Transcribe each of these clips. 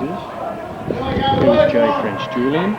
coaches. Here's Joe French Julian.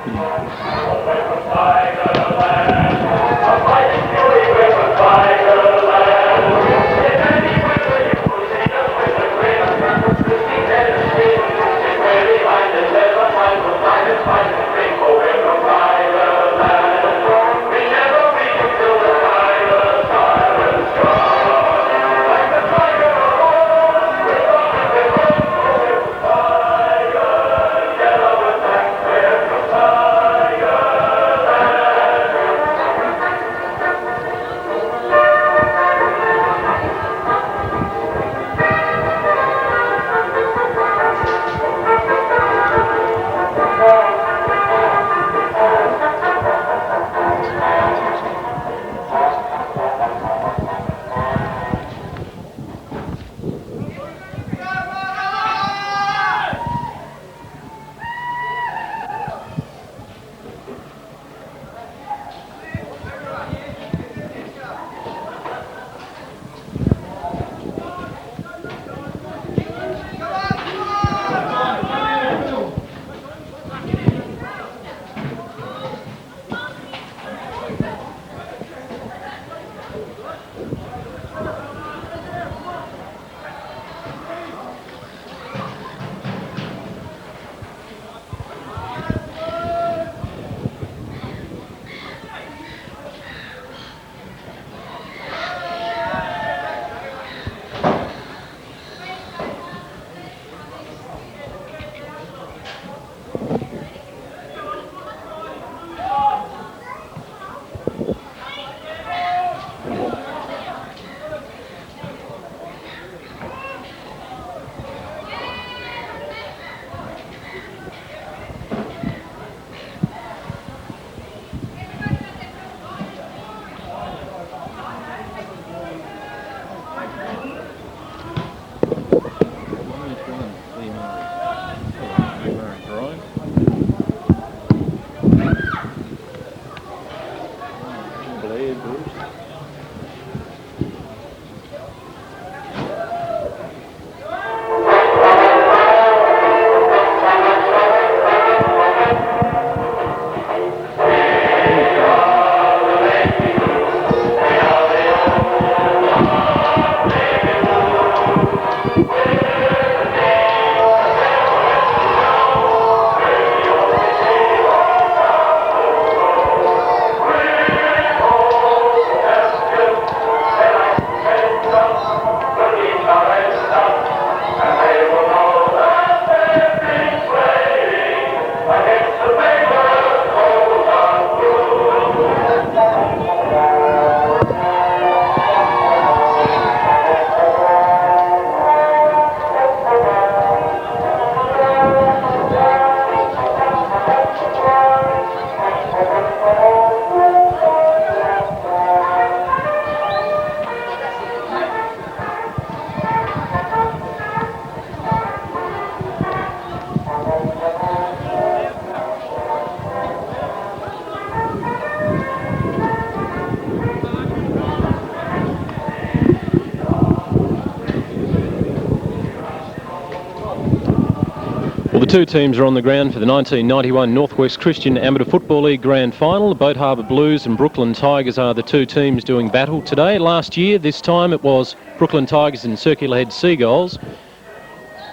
Well, the two teams are on the ground for the 1991 Northwest Christian Amateur Football League Grand Final. The Boat Harbour Blues and Brooklyn Tigers are the two teams doing battle today. Last year, this time, it was Brooklyn Tigers and Circular Head Seagulls.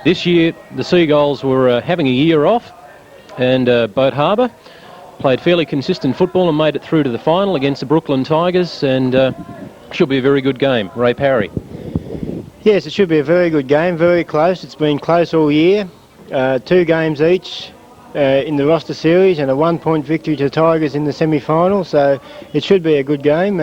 This year, the Seagulls were having a year off, and Boat Harbour played fairly consistent football and made it through to the final against the Brooklyn Tigers, and should be a very good game. Ray Parry. Yes, it should be a very good game, very close. It's been close all year. 2 games each in the roster series and a 1-point victory to the Tigers in the semi-final, so it should be a good game.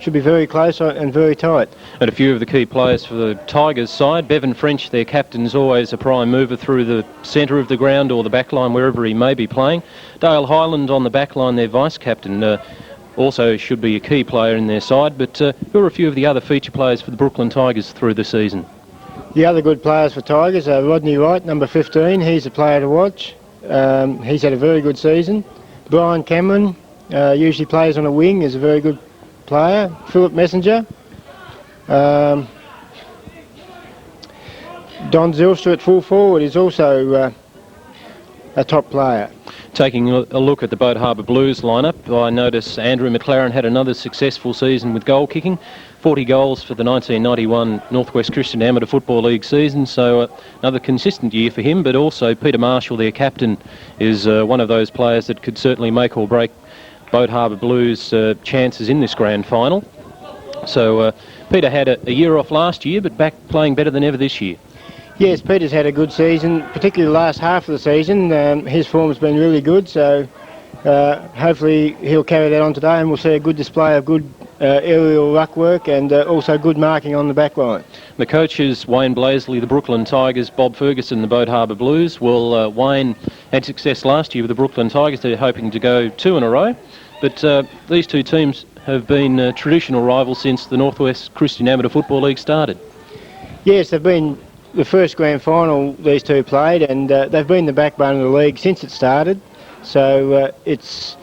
Should be very close and very tight. And a few of the key players for the Tigers side. Bevan French, their captain, is always a prime mover through the centre of the ground or the back line, wherever he may be playing. Dale Highland on the back line, their vice-captain, also should be a key player in their side. But who are a few of the other feature players for the Brooklyn Tigers through the season? The other good players for Tigers are Rodney Wright, number 15. He's a player to watch. He's had a very good season. Brian Cameron usually plays on a wing, is a very good player. Philip Messenger. Don Zilstra at full forward is also a top player. Taking a look at the Boat Harbour Blues lineup, I notice Andrew McLaren had another successful season with goal kicking, 40 goals for the 1991 Northwest Christian Amateur Football League season, so another consistent year for him. But also Peter Marshall, their captain, is one of those players that could certainly make or break Boat Harbour Blues' chances in this grand final. So Peter had a year off last year, but back playing better than ever this year. Yes, Peter's had a good season, particularly the last half of the season. His form's been really good, so hopefully he'll carry that on today, and we'll see a good display of good aerial ruck work and also good marking on the back line. The coaches, Wayne Blaisley, the Brooklyn Tigers, Bob Ferguson, the Boat Harbour Blues. Well, Wayne had success last year with the Brooklyn Tigers. They're hoping to go 2 in a row, but these two teams have been traditional rivals since the Northwest Christian Amateur Football League started. Yes, they've been the first grand final these two played, and they've been the backbone of the league since it started, so it's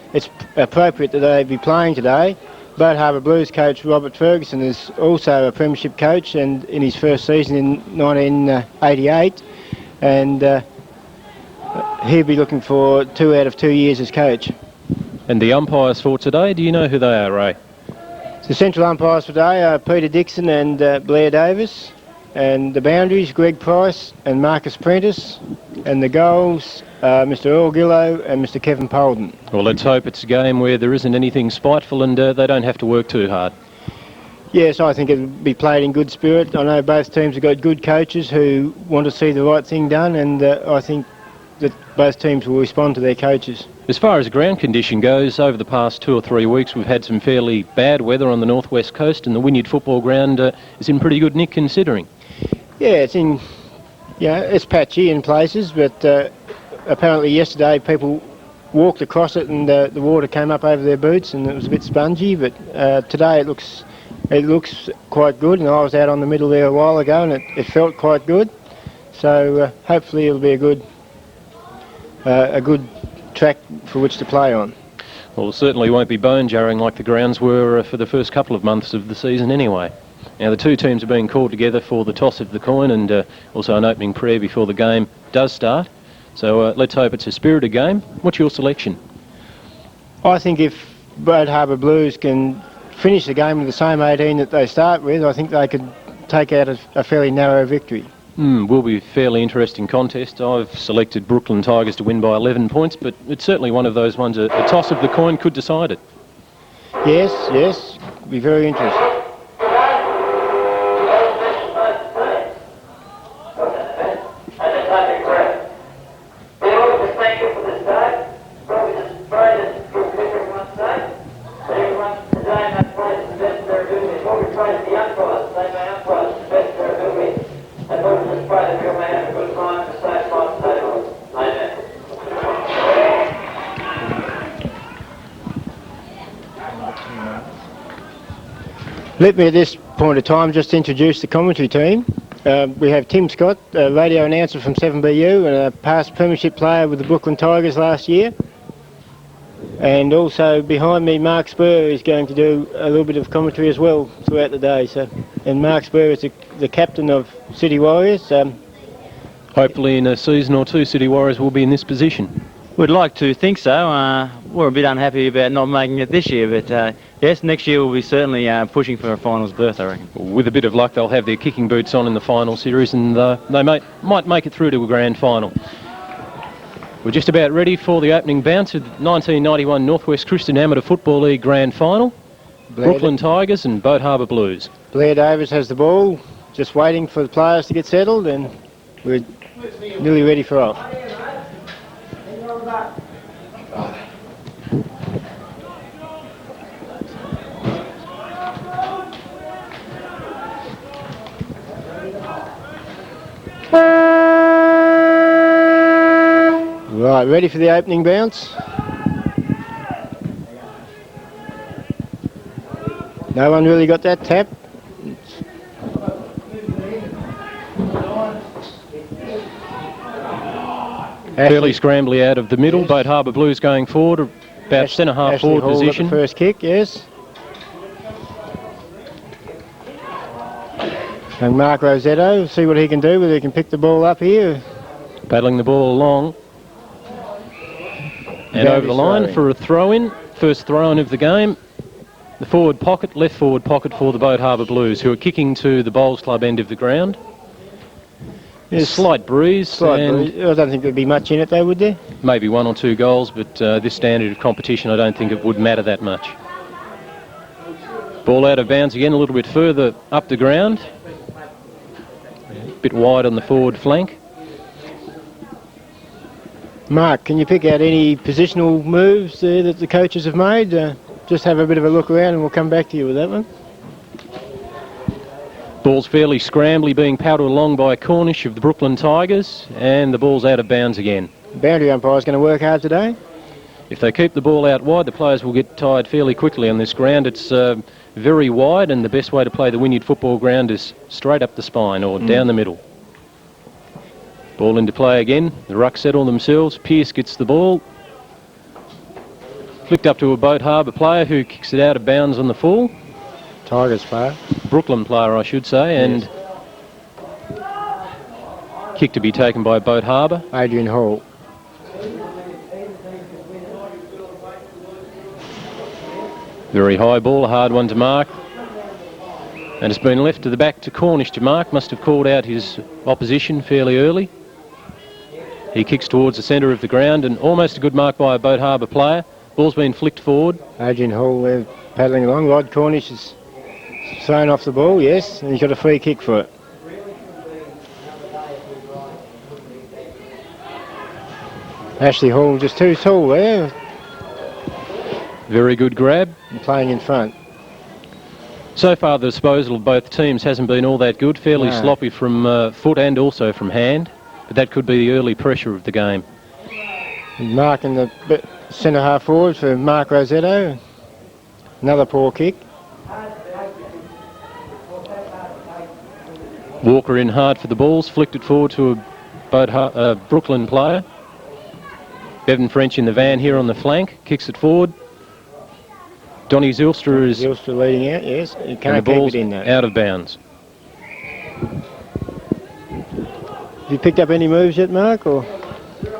appropriate that they be playing today. Boat Harbour Blues coach Robert Ferguson is also a premiership coach, and in his first season in 1988, and he'll be looking for 2 out of 2 years as coach. And the umpires for today, do you know who they are, Ray? The central umpires for today are Peter Dixon and Blair Davis. And the boundaries, Greg Price and Marcus Prentice, and the goals, Mr Earl Gillow and Mr Kevin Polden. Well, let's hope it's a game where there isn't anything spiteful and they don't have to work too hard. Yes, I think it'll be played in good spirit. I know both teams have got good coaches who want to see the right thing done, and I think that both teams will respond to their coaches. As far as ground condition goes, over the past 2 or 3 weeks we've had some fairly bad weather on the northwest coast, and the Wynyard football ground is in pretty good nick considering. Yeah, it's patchy in places, but apparently yesterday people walked across it and the water came up over their boots and it was a bit spongy, but today it looks quite good, and I was out on the middle there a while ago and it felt quite good, so hopefully it'll be a good track for which to play on. Well, it certainly won't be bone jarring like the grounds were for the first couple of months of the season anyway. Now the two teams are being called together for the toss of the coin and also an opening prayer before the game does start. So let's hope it's a spirited game. What's your selection? I think if Boat Harbour Blues can finish the game with the same 18 that they start with, I think they could take out a fairly narrow victory. Will be a fairly interesting contest. I've selected Brooklyn Tigers to win by 11 points, but it's certainly one of those ones a toss of the coin could decide it. Yes, be very interesting. Let me at this point of time just introduce the commentary team. We have Tim Scott, a radio announcer from 7BU and a past premiership player with the Brooklyn Tigers last year. And also behind me, Mark Spur is going to do a little bit of commentary as well throughout the day. And Mark Spur is the captain of City Warriors. Hopefully in a season or two, City Warriors will be in this position. We'd like to think so. We're a bit unhappy about not making it this year, but yes, next year we'll be certainly pushing for a finals berth, I reckon. With a bit of luck, they'll have their kicking boots on in the final series, and they might make it through to a grand final. We're just about ready for the opening bounce of the 1991 Northwest Christian Amateur Football League grand final. Brooklyn Tigers and Boat Harbour Blues. Blair Davis has the ball, just waiting for the players to get settled, and we're nearly ready for off. Right, ready for the opening bounce? No one really got that tap. Fairly scrambly out of the middle. Yes. Boat Harbour Blues going forward, about centre-half forward position. First kick, yes. And Mark Rosetto, see what he can do, whether he can pick the ball up here. Battling the ball along. And over the line for a throw-in. First throw-in of the game. The forward pocket, left forward pocket for the Boat Harbour Blues, who are kicking to the Bowls Club end of the ground. Yes. Slight breeze. I don't think there'd be much in it though, would there? Maybe 1 or 2 goals, but this standard of competition, I don't think it would matter that much. Ball out of bounds again, a little bit further up the ground. A bit wide on the forward flank. Mark, can you pick out any positional moves there that the coaches have made? Just have a bit of a look around and we'll come back to you with that one. Ball's fairly scrambly, being paddled along by Cornish of the Brooklyn Tigers, and the ball's out of bounds again. Boundary umpire's going to work hard today. If they keep the ball out wide, the players will get tired fairly quickly on this ground. It's very wide, and the best way to play the Wynyard football ground is straight up the spine or down the middle. Ball into play again. The ruck settle themselves. Pearce gets the ball. Flicked up to a Boat Harbour player who kicks it out of bounds on the full. Tigers player. Brooklyn player, I should say, and kick to be taken by Boat Harbour. Adrian Hall. Very high ball, a hard one to mark. And it's been left to the back to Cornish to mark. Must have called out his opposition fairly early. He kicks towards the centre of the ground, and almost a good mark by a Boat Harbour player. Ball's been flicked forward. Adrian Hall there paddling along. Rod Cornish is thrown off the ball, yes, and he's got a free kick for it. Ashley Hall just too tall there. Very good grab. And playing in front. So far the disposal of both teams hasn't been all that good. Fairly sloppy from foot and also from hand. But that could be the early pressure of the game. And Mark in the centre half forward for Mark Rosetto. Another poor kick. Walker in hard for the balls, flicked it forward to a Brooklyn player. Bevan French in the van here on the flank, kicks it forward. Donny Zylstra is... Zylstra leading out, yes. You can't keep it in though. Out of bounds. Have you picked up any moves yet, Mark? Or?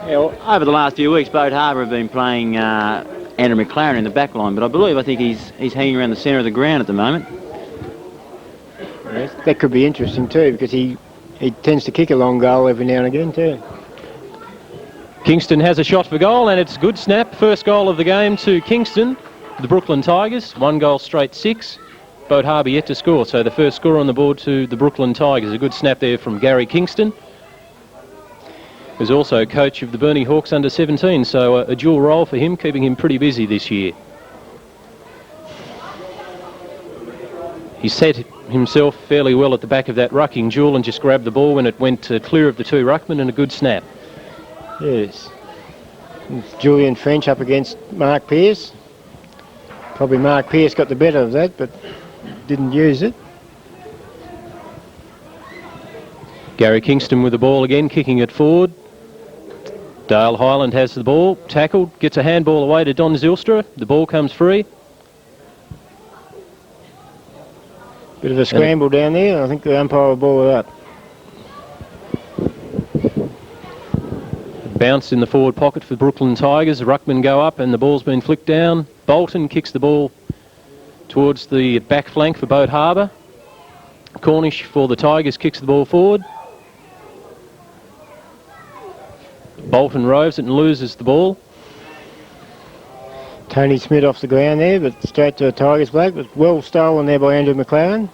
Yeah, well, over the last few weeks, Boat Harbour have been playing Andrew McLaren in the back line, but I think he's hanging around the centre of the ground at the moment. Yes, that could be interesting too, because he tends to kick a long goal every now and again too. Kingston has a shot for goal, and it's a good snap. First goal of the game to Kingston, the Brooklyn Tigers. 1 goal straight 6. Boat Harbour yet to score, so the first score on the board to the Brooklyn Tigers. A good snap there from Gary Kingston, who's also coach of the Burnie Hawks under 17, so a dual role for him, keeping him pretty busy this year. He set himself fairly well at the back of that rucking duel and just grabbed the ball when it went clear of the 2 ruckmen, and a good snap. Yes. It's Julian French up against Mark Pearce. Probably Mark Pearce got the better of that, but didn't use it. Gary Kingston with the ball again, kicking it forward. Dale Highland has the ball, tackled, gets a handball away to Don Zylstra. The ball comes free. Bit of a scramble down there. I think the umpire will ball it up. Bounce in the forward pocket for Brooklyn Tigers. The ruckmen go up and the ball's been flicked down. Bolton kicks the ball towards the back flank for Boat Harbour. Cornish for the Tigers kicks the ball forward. Bolton roves it and loses the ball. Tony Smith off the ground there, but straight to a Tigers bloke. But well stolen there by Andrew McLaren.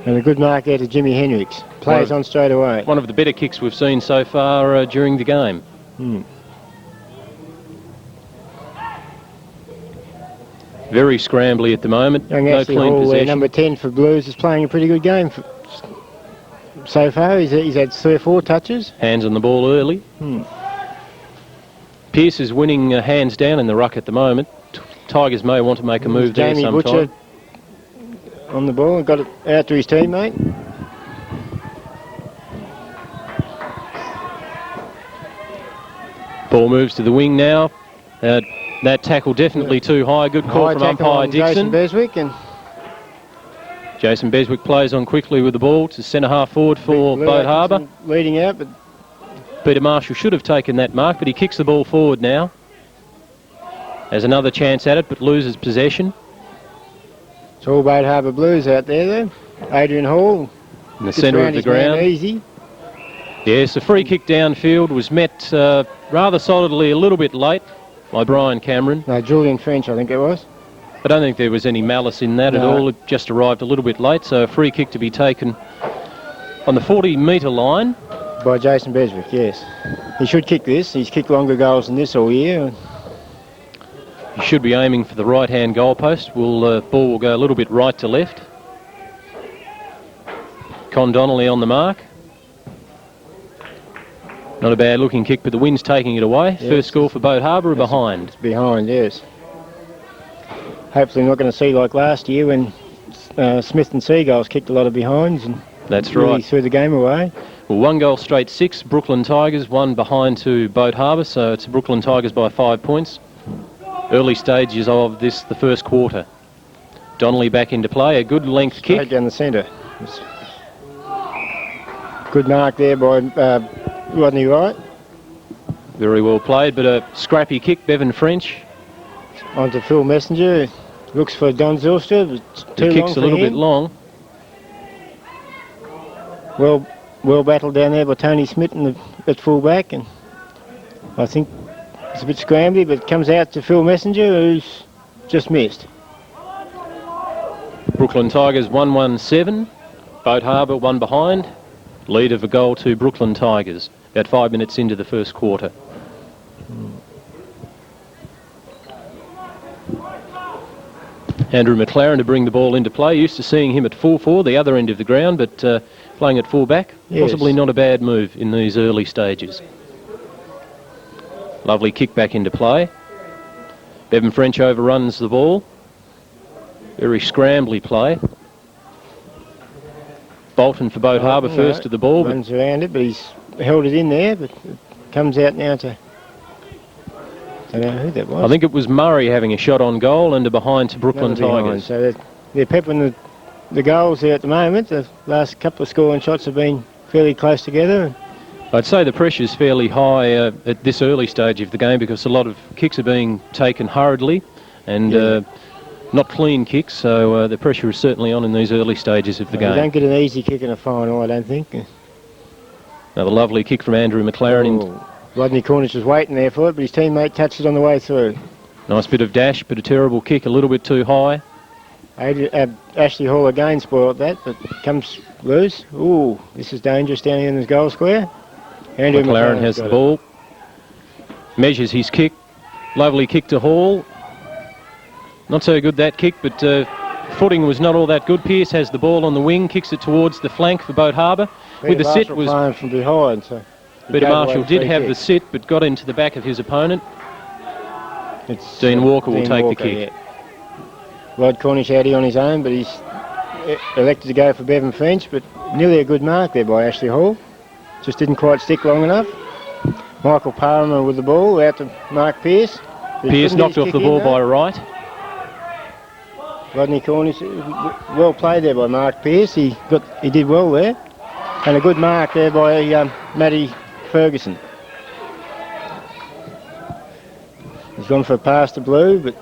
And a good mark there to Jimmy Hendricks. Plays on straight away. One of the better kicks we've seen so far during the game. Very scrambly at the moment. Young no Ashley clean Hall, possession. number 10 for Blues, is playing a pretty good game so far. He's had 3 or 4 touches. Hands on the ball early. Pearce is winning hands down in the ruck at the moment. Tigers may want to make a move there sometime. Butcher on the ball and got it out to his teammate. Ball moves to the wing now. That tackle definitely too high. Good call from umpire Dixon. Jason Beswick, and Jason Beswick plays on quickly with the ball to centre half forward for Boat Harbour. Leading out, but Peter Marshall should have taken that mark, but he kicks the ball forward now. has another chance at it, but loses possession. It's all Boat Harbour Blues out there, though. Adrian Hall. In the centre of the ground. Easy. Yes, the free kick downfield was met rather solidly a little bit late by Brian Cameron. No, Julian French, I think it was. I don't think there was any malice in that at all. It just arrived a little bit late, so a free kick to be taken on the 40-metre line. By Jason Beswick, yes. He should kick this. He's kicked longer goals than this all year. He should be aiming for the right-hand goalpost. Ball will go a little bit right to left. Con Donnelly on the mark. Not a bad looking kick, but the wind's taking it away. Yes. First score for Boat Harbour, behind. It's behind, yes. Hopefully not going to see like last year when Smith and Seagulls kicked a lot of behinds and that's really right. Threw the game away. Well, 1 goal straight 6, Brooklyn Tigers, 1 behind to Boat Harbour, so it's Brooklyn Tigers by 5 points. Early stages of this, the first quarter. Donnelly back into play, a good length kick. Straight down the centre. Good mark there by Rodney Wright. Very well played, but a scrappy kick, Bevan French. Onto Phil Messenger. Looks for Don Zylstra, but too long. The kick's a little bit long. Well battled down there by Tony Smith at full back, and I think it's a bit scrambly, but it comes out to Phil Messenger, who's just missed. Brooklyn Tigers 1-1-7. Boat Harbour 1 behind. Lead of a goal to Brooklyn Tigers. About 5 minutes into the first quarter. Andrew McLaren to bring the ball into play. Used to seeing him at full forward, the other end of the ground, but playing at full back. Yes. Possibly not a bad move in these early stages. Lovely kick back into play. Bevan French overruns the ball. Very scrambly play. Bolton for Boat Harbour first to the ball. Runs around it, but he's held it in there, but it comes out now to... I don't know who that was. I think it was Murray having a shot on goal and a behind to Brooklyn Tigers. So they're peppering the goals there at the moment. The last couple of scoring shots have been fairly close together. I'd say the pressure's fairly high at this early stage of the game because a lot of kicks are being taken hurriedly and not clean kicks, so the pressure is certainly on in these early stages of the game. You don't get an easy kick in a final, I don't think. Another lovely kick from Andrew McLaren. Rodney Cornish was waiting there for it, but his teammate touched it on the way through. Nice bit of dash, but a terrible kick, a little bit too high. Ashley Hall again spoiled that, but comes loose. Ooh, this is dangerous down here in this goal square. Andrew McLaren has the ball. Measures his kick. Lovely kick to Hall. Not so good that kick, but footing was not all that good. Pearce has the ball on the wing, kicks it towards the flank for Boat Harbour. With the sit was playing from behind, so Peter Marshall did have the sit, but got into the back of his opponent. Dean Walker will take the kick. Yeah. Rod Cornish had on his own, but he's elected to go for Bevan French, but nearly a good mark there by Ashley Hall. Just didn't quite stick long enough. Michael Parham with the ball out to Mark Pearce. Pearce knocked off the ball by Wright. Rodney Cornish, well played there by Mark Pearce. He did well there, and a good mark there by Matty Ferguson. He's gone for a pass to Blue, but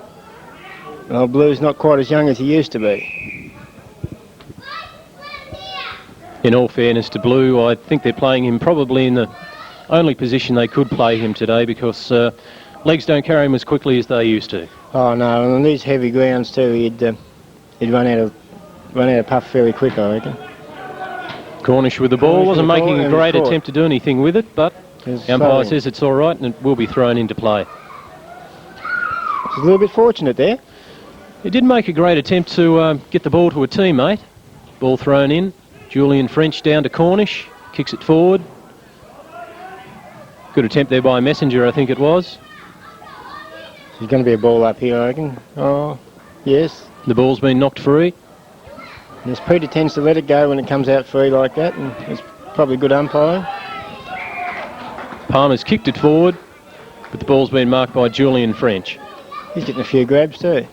Blue's not quite as young as he used to be. In all fairness to Blue, I think they're playing him probably in the only position they could play him today because legs don't carry him as quickly as they used to. Oh no, and on these heavy grounds too, he'd run out of puff fairly quick, I reckon. Cornish with the ball, wasn't making a great attempt to do anything with it, but the umpire says it's all right and it will be thrown into play. It's a little bit fortunate there. He did make a great attempt to get the ball to a teammate. Ball thrown in. Julian French down to Cornish, kicks it forward. Good attempt there by Messenger, I think it was. There's going to be a ball up here, I reckon. Oh, yes. The ball's been knocked free. Yes, Peter tends to let it go when it comes out free like that, and it's probably good umpiring. Palmer's kicked it forward, but the ball's been marked by Julian French. He's getting a few grabs too.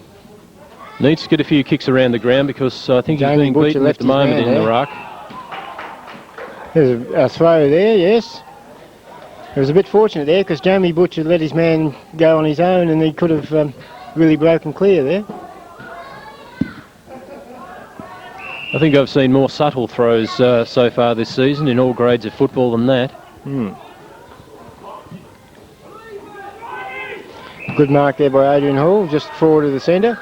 Needs to get a few kicks around the ground because I think he's being beaten at the moment in the ruck. There's a throw there, yes. It was a bit fortunate there because Jamie Butcher let his man go on his own and he could have really broken clear there. I think I've seen more subtle throws so far this season in all grades of football than that. Good mark there by Adrian Hall, just forward of the centre.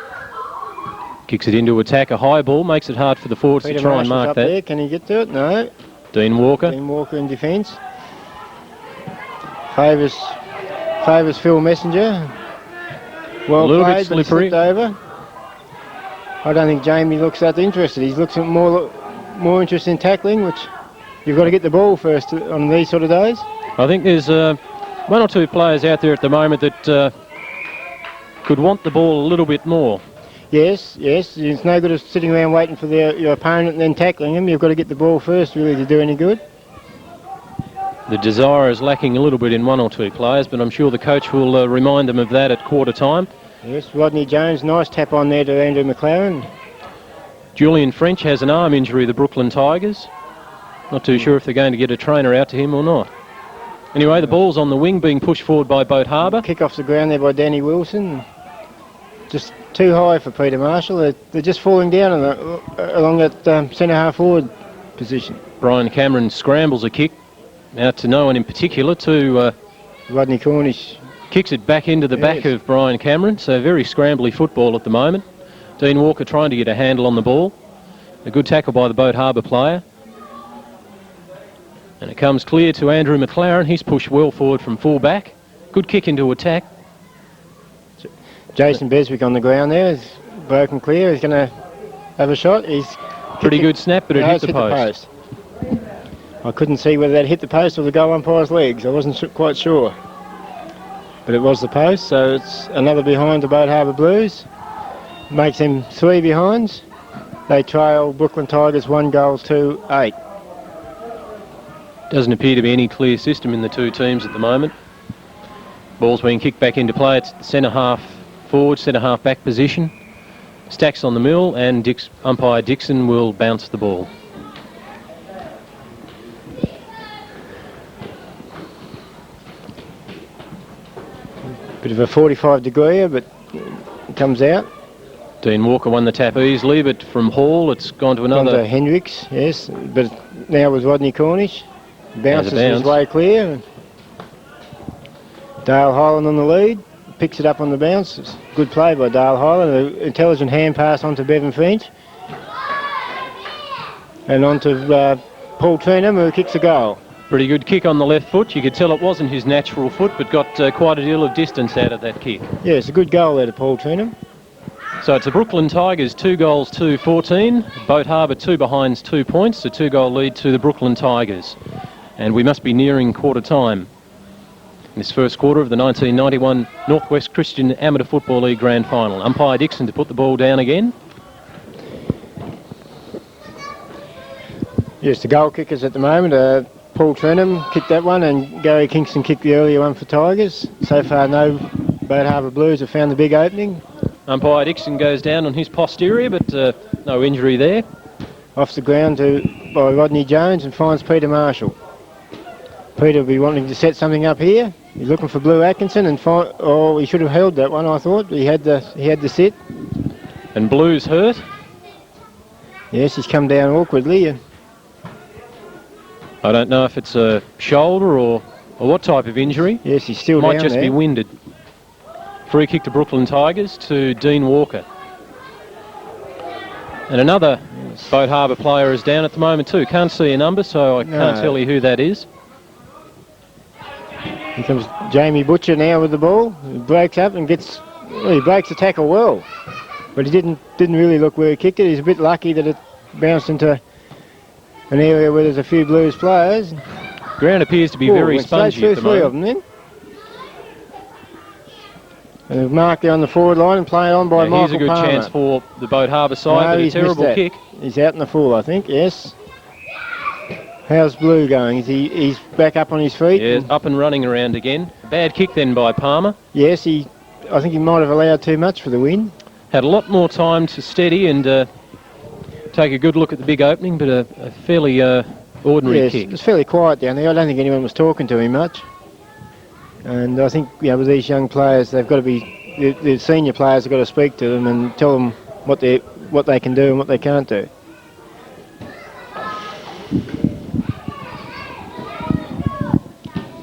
Kicks it into attack, a high ball, makes it hard for the forwards Peter to try and Marshall's mark up that. there. Can he get to it? No. Dean Walker. Dean Walker in defence. Favours Phil Messenger. Well A little played, bit but he slippery. slipped over. I don't think Jamie looks that interested. He's looking more interested in tackling, which you've got to get the ball first on these sort of days. I think there's one or two players out there at the moment that could want the ball a little bit more. Yes. It's no good of sitting around waiting for your opponent and then tackling him. You've got to get the ball first, really, to do any good. The desire is lacking a little bit in one or two players, but I'm sure the coach will remind them of that at quarter time. Yes, Rodney Jones, nice tap on there to Andrew McLaren. Julian French has an arm injury, the Brooklyn Tigers. Not too sure if they're going to get a trainer out to him or not. Anyway, the ball's on the wing, being pushed forward by Boat Harbour. Kick off the ground there by Danny Wilson. Just too high for Peter Marshall. They're just falling down along that centre half forward position. Brian Cameron scrambles a kick out to no one in particular, to Rodney Cornish. kicks it back into the back of Brian Cameron, so very scrambly football at the moment. Dean Walker trying to get a handle on the ball. A good tackle by the Boat Harbour player. And it comes clear to Andrew McLaren. He's pushed well forward from full back. Good kick into attack. Jason Beswick on the ground there. He's broken clear. He's going to have a shot. He's Pretty good snap, but it hit the post. I couldn't see whether that hit the post or the goal umpire's legs. I wasn't quite sure. But it was the post, so it's another behind the Boat Harbour Blues. Makes them 3 behinds. They trail Brooklyn Tigers 1 goal to 8. Doesn't appear to be any clear system in the two teams at the moment. Ball's being kicked back into play. It's the centre half forward, centre half back position. Stacks on the mill, and umpire Dixon will bounce the ball. Bit of a 45 degree, but it comes out. Dean Walker won the tap easily, but from Hall it's gone to Gone another. to Hendricks, yes. But now with Rodney Cornish. Bounces his way clear. Dale Hyland on the lead. Picks it up on the bounce. It's good play by Dale Hyland. An intelligent hand pass onto Bevan Finch. And onto Paul Trenham, who kicks a goal. Pretty good kick on the left foot. You could tell it wasn't his natural foot, but got quite a deal of distance out of that kick. Yeah, it's a good goal there to Paul Trenham. So it's the Brooklyn Tigers 2 goals to 14. Boat Harbour 2 behinds 2 points. A 2-goal lead to the Brooklyn Tigers. And we must be nearing quarter time in this first quarter of the 1991 Northwest Christian Amateur Football League Grand Final. Umpire Dixon to put the ball down again. Yes, the goal kickers at the moment. Paul Trenham kicked that one, and Gary Kingston kicked the earlier one for Tigers. So far, no Boat Harbour Blues have found the big opening. Umpire Dixon goes down on his posterior, but no injury there. Off the ground by Rodney Jones and finds Peter Marshall. Peter will be wanting to set something up here. He's looking for Blue Atkinson, and he should have held that one. I thought he had the sit. And Blue's hurt. Yes, he's come down awkwardly. I don't know if it's a shoulder or what type of injury. Yes, he's still Might down just there. be winded. Free kick to Brooklyn Tigers to Dean Walker. And another Boat Harbour player is down at the moment too. Can't see a number, so I can't tell you who that is. Here comes Jamie Butcher now with the ball. He breaks up and he breaks the tackle well. But he didn't really look where he kicked it. He's a bit lucky that it bounced into an area where there's a few Blues players. Ground appears to be very spongy at the three moment. of them then. And they've marked there on the forward line and played on by Michael Here's a good Palmer. chance for the Boat Harbour side, but a he's terrible missed that. kick. He's out in the full, I think, yes. How's Blue going? He's back up on his feet? Yeah, up and running around again. Bad kick then by Palmer. Yes, I think he might have allowed too much for the win. Had a lot more time to steady and take a good look at the big opening, but a fairly ordinary Yes, kick. it was fairly quiet down there. I don't think anyone was talking to him much. And I think, with these young players, they've got to be, the senior players have got to speak to them and tell them what they can do and what they can't do.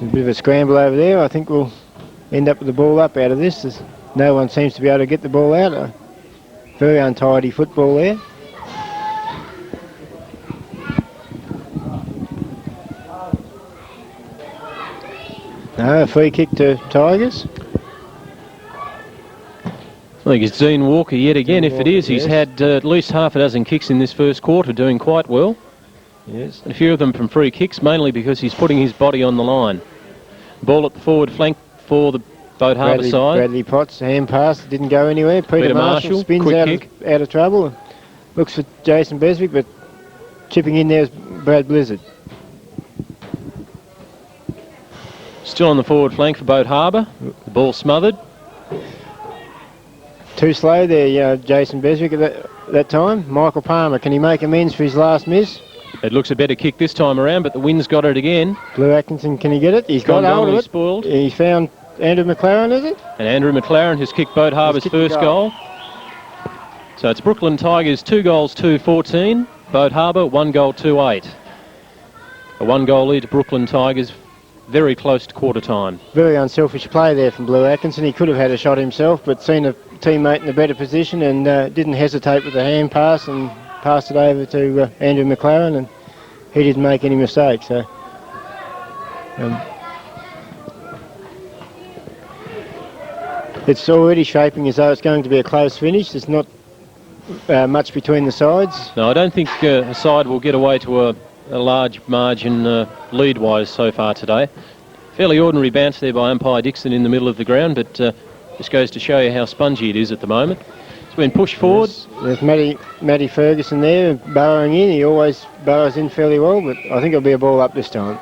A bit of a scramble over there. I think we'll end up with the ball up out of this. No one seems to be able to get the ball out. A very untidy football there. No, a free kick to Tigers. I think it's Dean Walker yet again. If it is, he's had at least half a dozen kicks in this first quarter, doing quite well. Yes. And a few of them from free kicks, mainly because he's putting his body on the line. Ball at the forward flank for the Boat Harbour side. Bradley Potts, hand pass, didn't go anywhere. Peter Marshall spins out of trouble. Looks for Jason Beswick, but chipping in there is Brad Blizzard. Still on the forward flank for Boat Harbour. The ball smothered. Too slow there, Jason Beswick at that time. Michael Palmer, can he make amends for his last miss? It looks a better kick this time around, but the wind's got it again. Blue Atkinson, can he get it? He's got hold of it. Spoiled. He's found Andrew McLaren, is it? And Andrew McLaren has kicked Boat Harbour's first goal. So it's Brooklyn Tigers 2 goals 2-14. Boat Harbour 1 goal 2-8. A 1 goal lead to Brooklyn Tigers. Very close to quarter time. Very unselfish play there from Blue Atkinson. He could have had a shot himself, but seen a teammate in a better position and didn't hesitate with the hand pass and passed it over to Andrew McLaren, and he didn't make any mistakes. So, it's already shaping as though it's going to be a close finish. There's not much between the sides. No, I don't think a side will get away to a large margin lead-wise so far today. Fairly ordinary bounce there by umpire Dixon in the middle of the ground, but this goes to show you how spongy it is at the moment. It's been pushed forward. There's Matty Ferguson there burrowing in. He always burrows in fairly well, but I think it'll be a ball up this time.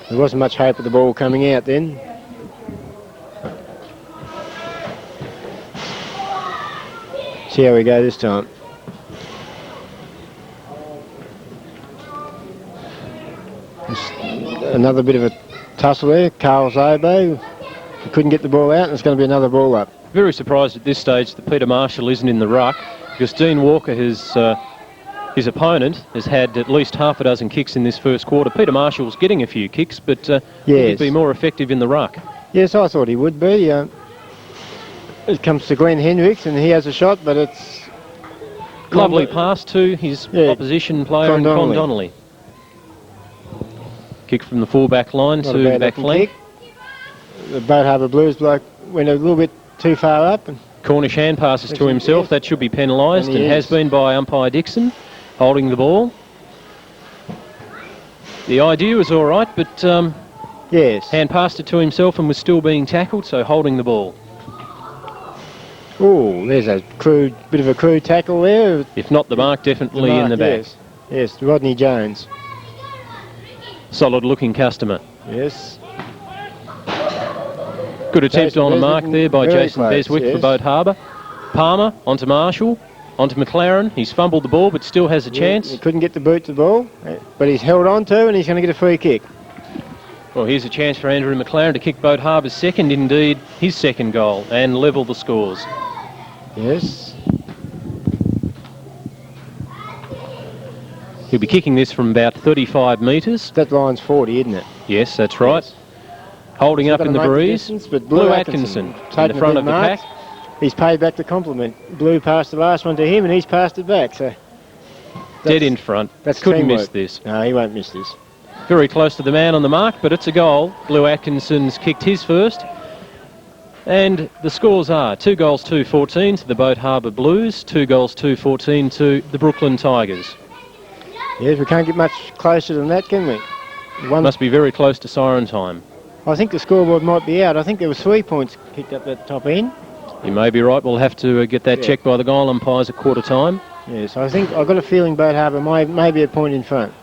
There wasn't much hope of the ball coming out then. See how we go this time. Another bit of a tussle there. Carl Zobo couldn't get the ball out, and it's going to be another ball up. Very surprised at this stage that Peter Marshall isn't in the ruck, because Dean Walker has, his opponent, has had at least half a dozen kicks in this first quarter. Peter Marshall's getting a few kicks, but he'd be more effective in the ruck. Yes, I thought he would be. It comes to Glenn Hendricks, and he has a shot, but it's... Lovely pass to his opposition player, Con Donnelly. Kick from the full-back line to the back flank. The Boat Harbour Blues bloke went a little bit too far up. And Cornish hand passes to himself. Yes. That should be penalised, and has been by umpire Dixon, holding the ball. The idea was all right, but hand passed it to himself and was still being tackled, so holding the ball. Oh, there's a bit of a crude tackle there. If not the mark, definitely in the back. Yes, Rodney Jones. Solid looking customer. Yes. Good attempt on a mark there by Jason Beswick for Boat Harbour. Palmer onto Marshall, onto McLaren. He's fumbled the ball but still has a chance. He couldn't get the boot to the ball, but he's held on to, and he's going to get a free kick. Well, here's a chance for Andrew McLaren to kick Boat Harbour's second, indeed his second goal, and level the scores. Yes. He'll be kicking this from about 35 metres. That line's 40, isn't it? Yes, that's right. Yes. Holding up in the breeze, but Blue Atkinson in the front of the pack. He's paid back the compliment. Blue passed the last one to him, and he's passed it back. So dead in front. Couldn't miss this. No, he won't miss this. Very close to the man on the mark, but it's a goal. Blue Atkinson's kicked his first. And the scores are 2 goals 2-14 to the Boat Harbour Blues, 2 goals 2-14 to the Brooklyn Tigers. Yes, we can't get much closer than that, can we? Must be very close to siren time. I think the scoreboard might be out. I think there was 3 points kicked up that top end. You may be right. We'll have to get that checked by the goal umpires at quarter time. Yes, I think I've got a feeling Boat Harbour may be a point in front.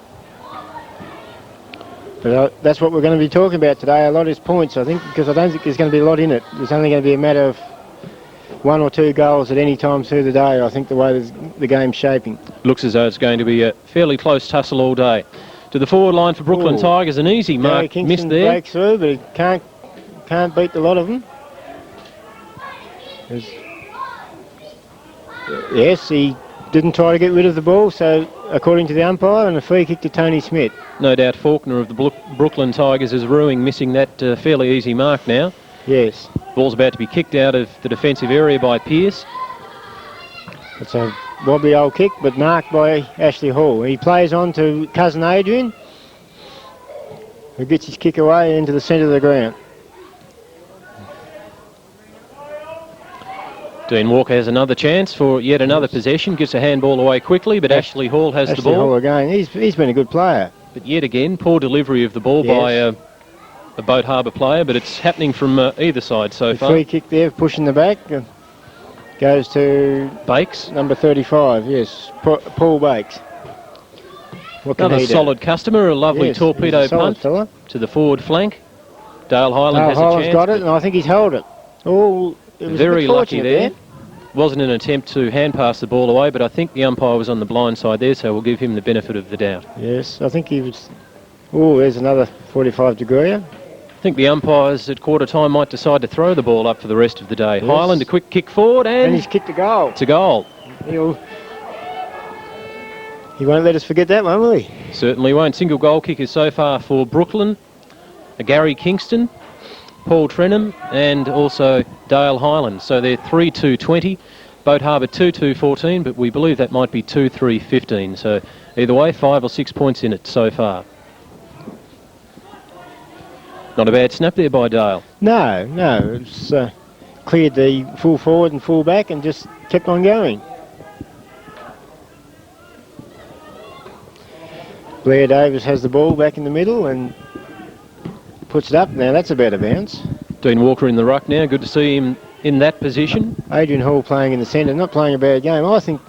But that's what we're going to be talking about today. A lot is points, I think, because I don't think there's going to be a lot in it. There's only going to be a matter of 1 or 2 goals at any time through the day, I think, the way the game's shaping. Looks as though it's going to be a fairly close tussle all day. To the forward line for Brooklyn Ooh. Tigers, an easy Gary mark, Kingston missed there. breaks through, but he can't beat the lot of them. Yes, he didn't try to get rid of the ball, so according to the umpire, and a free kick to Tony Smith. No doubt Faulkner of the Brooklyn Tigers is ruining, missing that fairly easy mark now. Yes. Ball's about to be kicked out of the defensive area by Pearce. It's a wobbly old kick, but marked by Ashley Hall. He plays on to cousin Adrian, who gets his kick away into the centre of the ground. Dean Walker has another chance for yet another possession, gets a handball away quickly, but Ashley Hall has the Ashley ball. Hall again. He's been a good player. But yet again, poor delivery of the ball by a Boat Harbour player, but it's happening from either side so The far. free kick there, pushing the back, goes to Bakes. number 35, yes, Paul Bakes. What can Another he do? solid customer, a lovely Yes, torpedo he's a solid punt fella. to the forward flank. Dale Highland Dale has Highland's a chance. got it, and I think he's held it. Oh, it was Very a bit lucky fortunate there. Wasn't an attempt to hand pass the ball away, but I think the umpire was on the blind side there, so we'll give him the benefit of the doubt. Yes, I think he was. Oh, there's another 45 degree. I think the umpires at quarter time might decide to throw the ball up for the rest of the day. Yes. Highland, a quick kick forward, And and he's kicked a goal. it's a goal. He won't let us forget that one, will he? Certainly won't. Single goal kickers so far for Brooklyn. Gary Kingston, Paul Trenham, and also Dale Highland. So they're 3-2-20. Boat Harbour 2-2-14, but we believe that might be 2-3-15. So either way, 5 or 6 points in it so far. Not a bad snap there by Dale. No, it's cleared the full forward and full back and just kept on going. Blair Davis has the ball back in the middle and puts it up. Now that's a better bounce. Dean Walker in the ruck now. Good to see him in that position. Adrian Hall playing in the centre, not playing a bad game. I think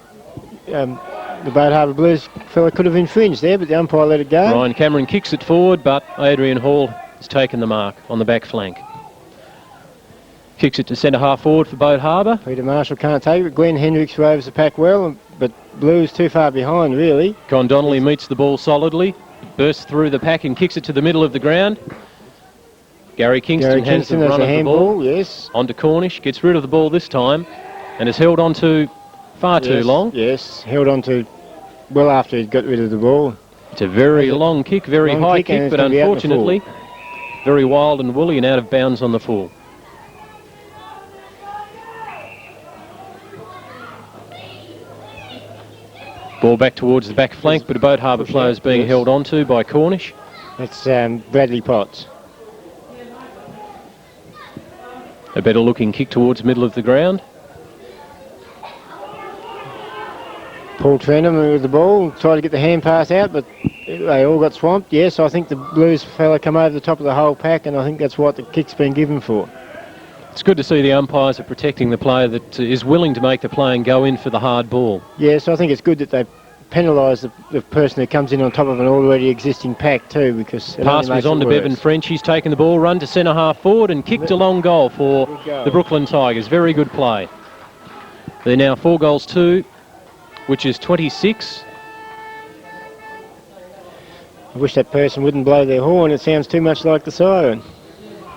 the Boat Harbour Blues fella could have infringed there, but the umpire let it go. Ryan Cameron kicks it forward, but Adrian Hall has taken the mark on the back flank. Kicks it to centre half forward for Boat Harbour. Peter Marshall can't take it. Glenn Hendricks roves the pack well, but Blues too far behind, really. Con Donnelly meets the ball solidly, bursts through the pack and kicks it to the middle of the ground. Gary Kingston has the run a of the handball, ball. yes. Onto Cornish, gets rid of the ball this time and has held on to far too long. Yes, held on to well after he got rid of the ball. It's a very long kick, very Long high kick, and kick, it's but gonna be out in the full. unfortunately very wild and woolly and out of bounds on the full. Ball back towards the back flank, but a Boat Harbour player is being held onto by Cornish. That's Bradley Potts. A better looking kick towards the middle of the ground. Paul Trenham with the ball, tried to get the hand pass out, but they all got swamped. Yes, I think the Blues fella come over the top of the whole pack, and I think that's what the kick's been given for. It's good to see the umpires are protecting the player that is willing to make the play and go in for the hard ball. Yes, I think it's good that they penalise the person who comes in on top of an already existing pack too, because it Pass only was makes on it to Bevan worse. French. He's taken the ball, run to centre half forward and kicked a long goal for Good goal. the Brooklyn Tigers. Very good play. They're now 4-2, which is 26. I wish that person wouldn't blow their horn. It sounds too much like the siren.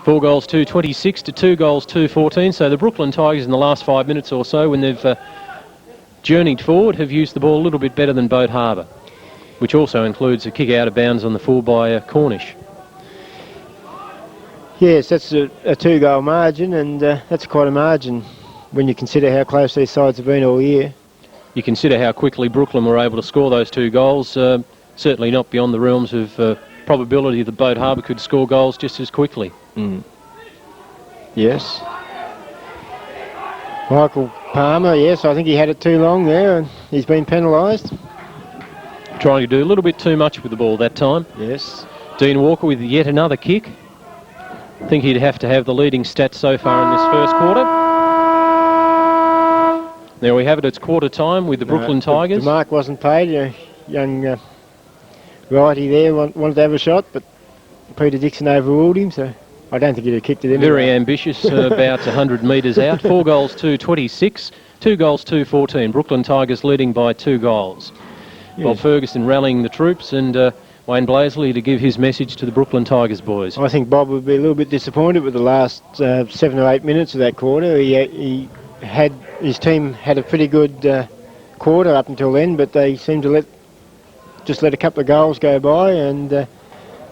4-2, 26 to 2-2, 14. So the Brooklyn Tigers in the last 5 minutes or so, when they've journeyed forward, have used the ball a little bit better than Boat Harbour, which also includes a kick out of bounds on the full by Cornish. Yes, that's a 2-goal margin, and that's quite a margin when you consider how close these sides have been all year. You consider how quickly Brooklyn were able to score those 2 goals. Certainly not beyond the realms of probability that Boat Harbour could score goals just as quickly. Yes. Michael Palmer, yes, I think he had it too long there, and he's been penalised. Trying to do a little bit too much with the ball that time. Yes. Dean Walker with yet another kick. I think he'd have to have the leading stats so far in this first quarter. There we have it, it's quarter time with the Brooklyn Tigers. The mark wasn't paid. A young righty there wanted to have a shot, but Peter Dixon overruled him, so I don't think he'd have kicked it in. Very ambitious, about 100 metres out. 4-2, 26, 2-2, 14. Brooklyn Tigers leading by 2 goals. Yes. Bob Ferguson rallying the troops, and Wayne Blaisley to give his message to the Brooklyn Tigers boys. I think Bob would be a little bit disappointed with the last 7 or 8 minutes of that quarter. His team had a pretty good quarter up until then, but they seemed to let a couple of goals go by and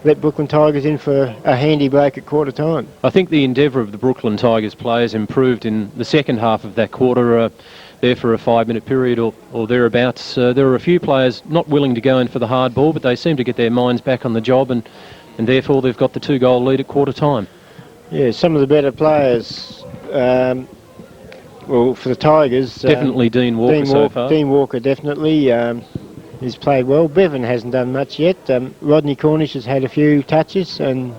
let Brooklyn Tigers in for a handy break at quarter time. I think the endeavour of the Brooklyn Tigers players improved in the second half of that quarter. There for a 5-minute period or thereabouts. There were a few players not willing to go in for the hard ball, but they seem to get their minds back on the job, and therefore they've got the 2-goal lead at quarter time. Yeah, some of the better players, for the Tigers... Definitely Dean Walker so far. Dean Walker, definitely. He's played well. Bevan hasn't done much yet. Rodney Cornish has had a few touches, and...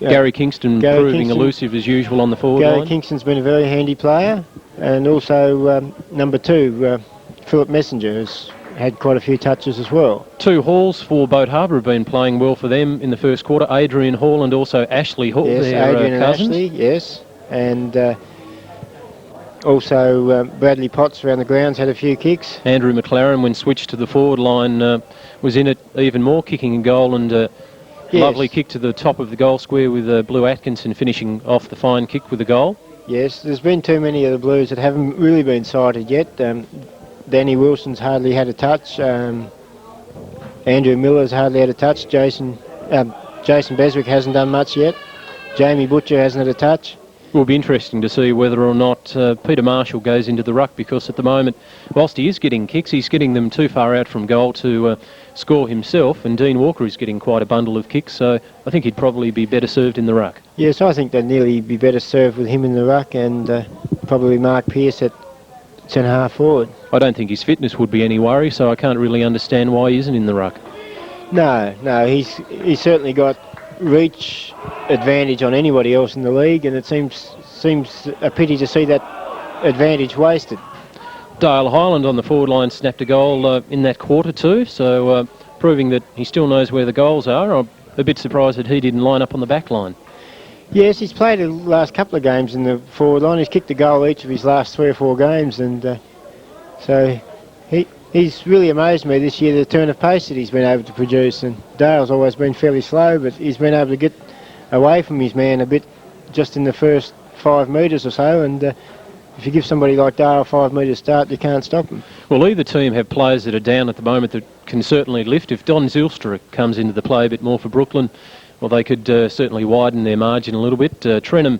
Gary Kingston proving elusive as usual on the forward line. Gary Kingston's been a very handy player. And also number 2, Philip Messenger, has had quite a few touches as well. 2 Halls for Boat Harbour have been playing well for them in the first quarter. Adrian Hall and also Ashley Hall. Yes, Adrian and Ashley, yes. And also Bradley Potts around the grounds had a few kicks. Andrew McLaren, when switched to the forward line, was in it even more, kicking a goal, and lovely kick to the top of the goal square with Blue Atkinson finishing off the fine kick with a goal. Yes, there's been too many of the Blues that haven't really been sighted yet. Danny Wilson's hardly had a touch. Andrew Miller's hardly had a touch. Jason Beswick hasn't done much yet. Jamie Butcher hasn't had a touch. It will be interesting to see whether or not Peter Marshall goes into the ruck, because at the moment, whilst he is getting kicks, he's getting them too far out from goal to score himself, and Dean Walker is getting quite a bundle of kicks, so I think he'd probably be better served in the ruck. Yes, I think they'd nearly be better served with him in the ruck, and probably Mark Pearce at centre-half forward. I don't think his fitness would be any worry, so I can't really understand why he isn't in the ruck. No, he's certainly got reach advantage on anybody else in the league, and it seems a pity to see that advantage wasted. Dale Highland on the forward line snapped a goal in that quarter too, so proving that he still knows where the goals are. I'm a bit surprised that he didn't line up on the back line. Yes, he's played the last couple of games in the forward line. He's kicked a goal each of his last 3 or 4 games, and so he's really amazed me this year, the turn of pace that he's been able to produce. And Dale's always been fairly slow, but he's been able to get away from his man a bit just in the first 5 metres or so, and if you give somebody like Dale a 5 metre start, you can't stop him. Well, either team have players that are down at the moment that can certainly lift. If Don Zylstra comes into the play a bit more for Brooklyn, well, they could certainly widen their margin a little bit. Trenham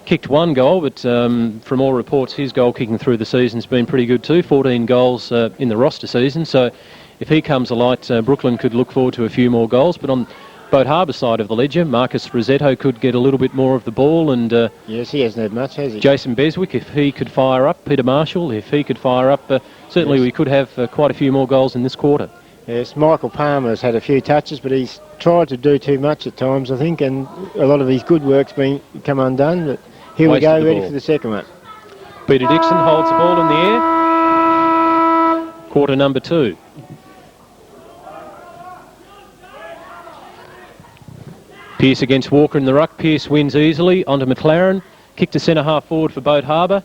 kicked 1 goal, but from all reports, his goal kicking through the season's been pretty good too. 14 goals in the roster season, so if he comes alight, Brooklyn could look forward to a few more goals. But on Boat Harbour side of the ledger, Marcus Rossetto could get a little bit more of the ball, and yes, he hasn't had much, has he? Jason Beswick, if he could fire up, Peter Marshall, if he could fire up, certainly yes, we could have quite a few more goals in this quarter. Yes, Michael Palmer's had a few touches, but he's tried to do too much at times, I think, and a lot of his good work's come undone. But here we go, ready for the second one. Peter Dixon holds the ball in the air. Quarter number 2. Pearce against Walker in the ruck. Pearce wins easily onto McLaren. Kick to centre half forward for Boat Harbour.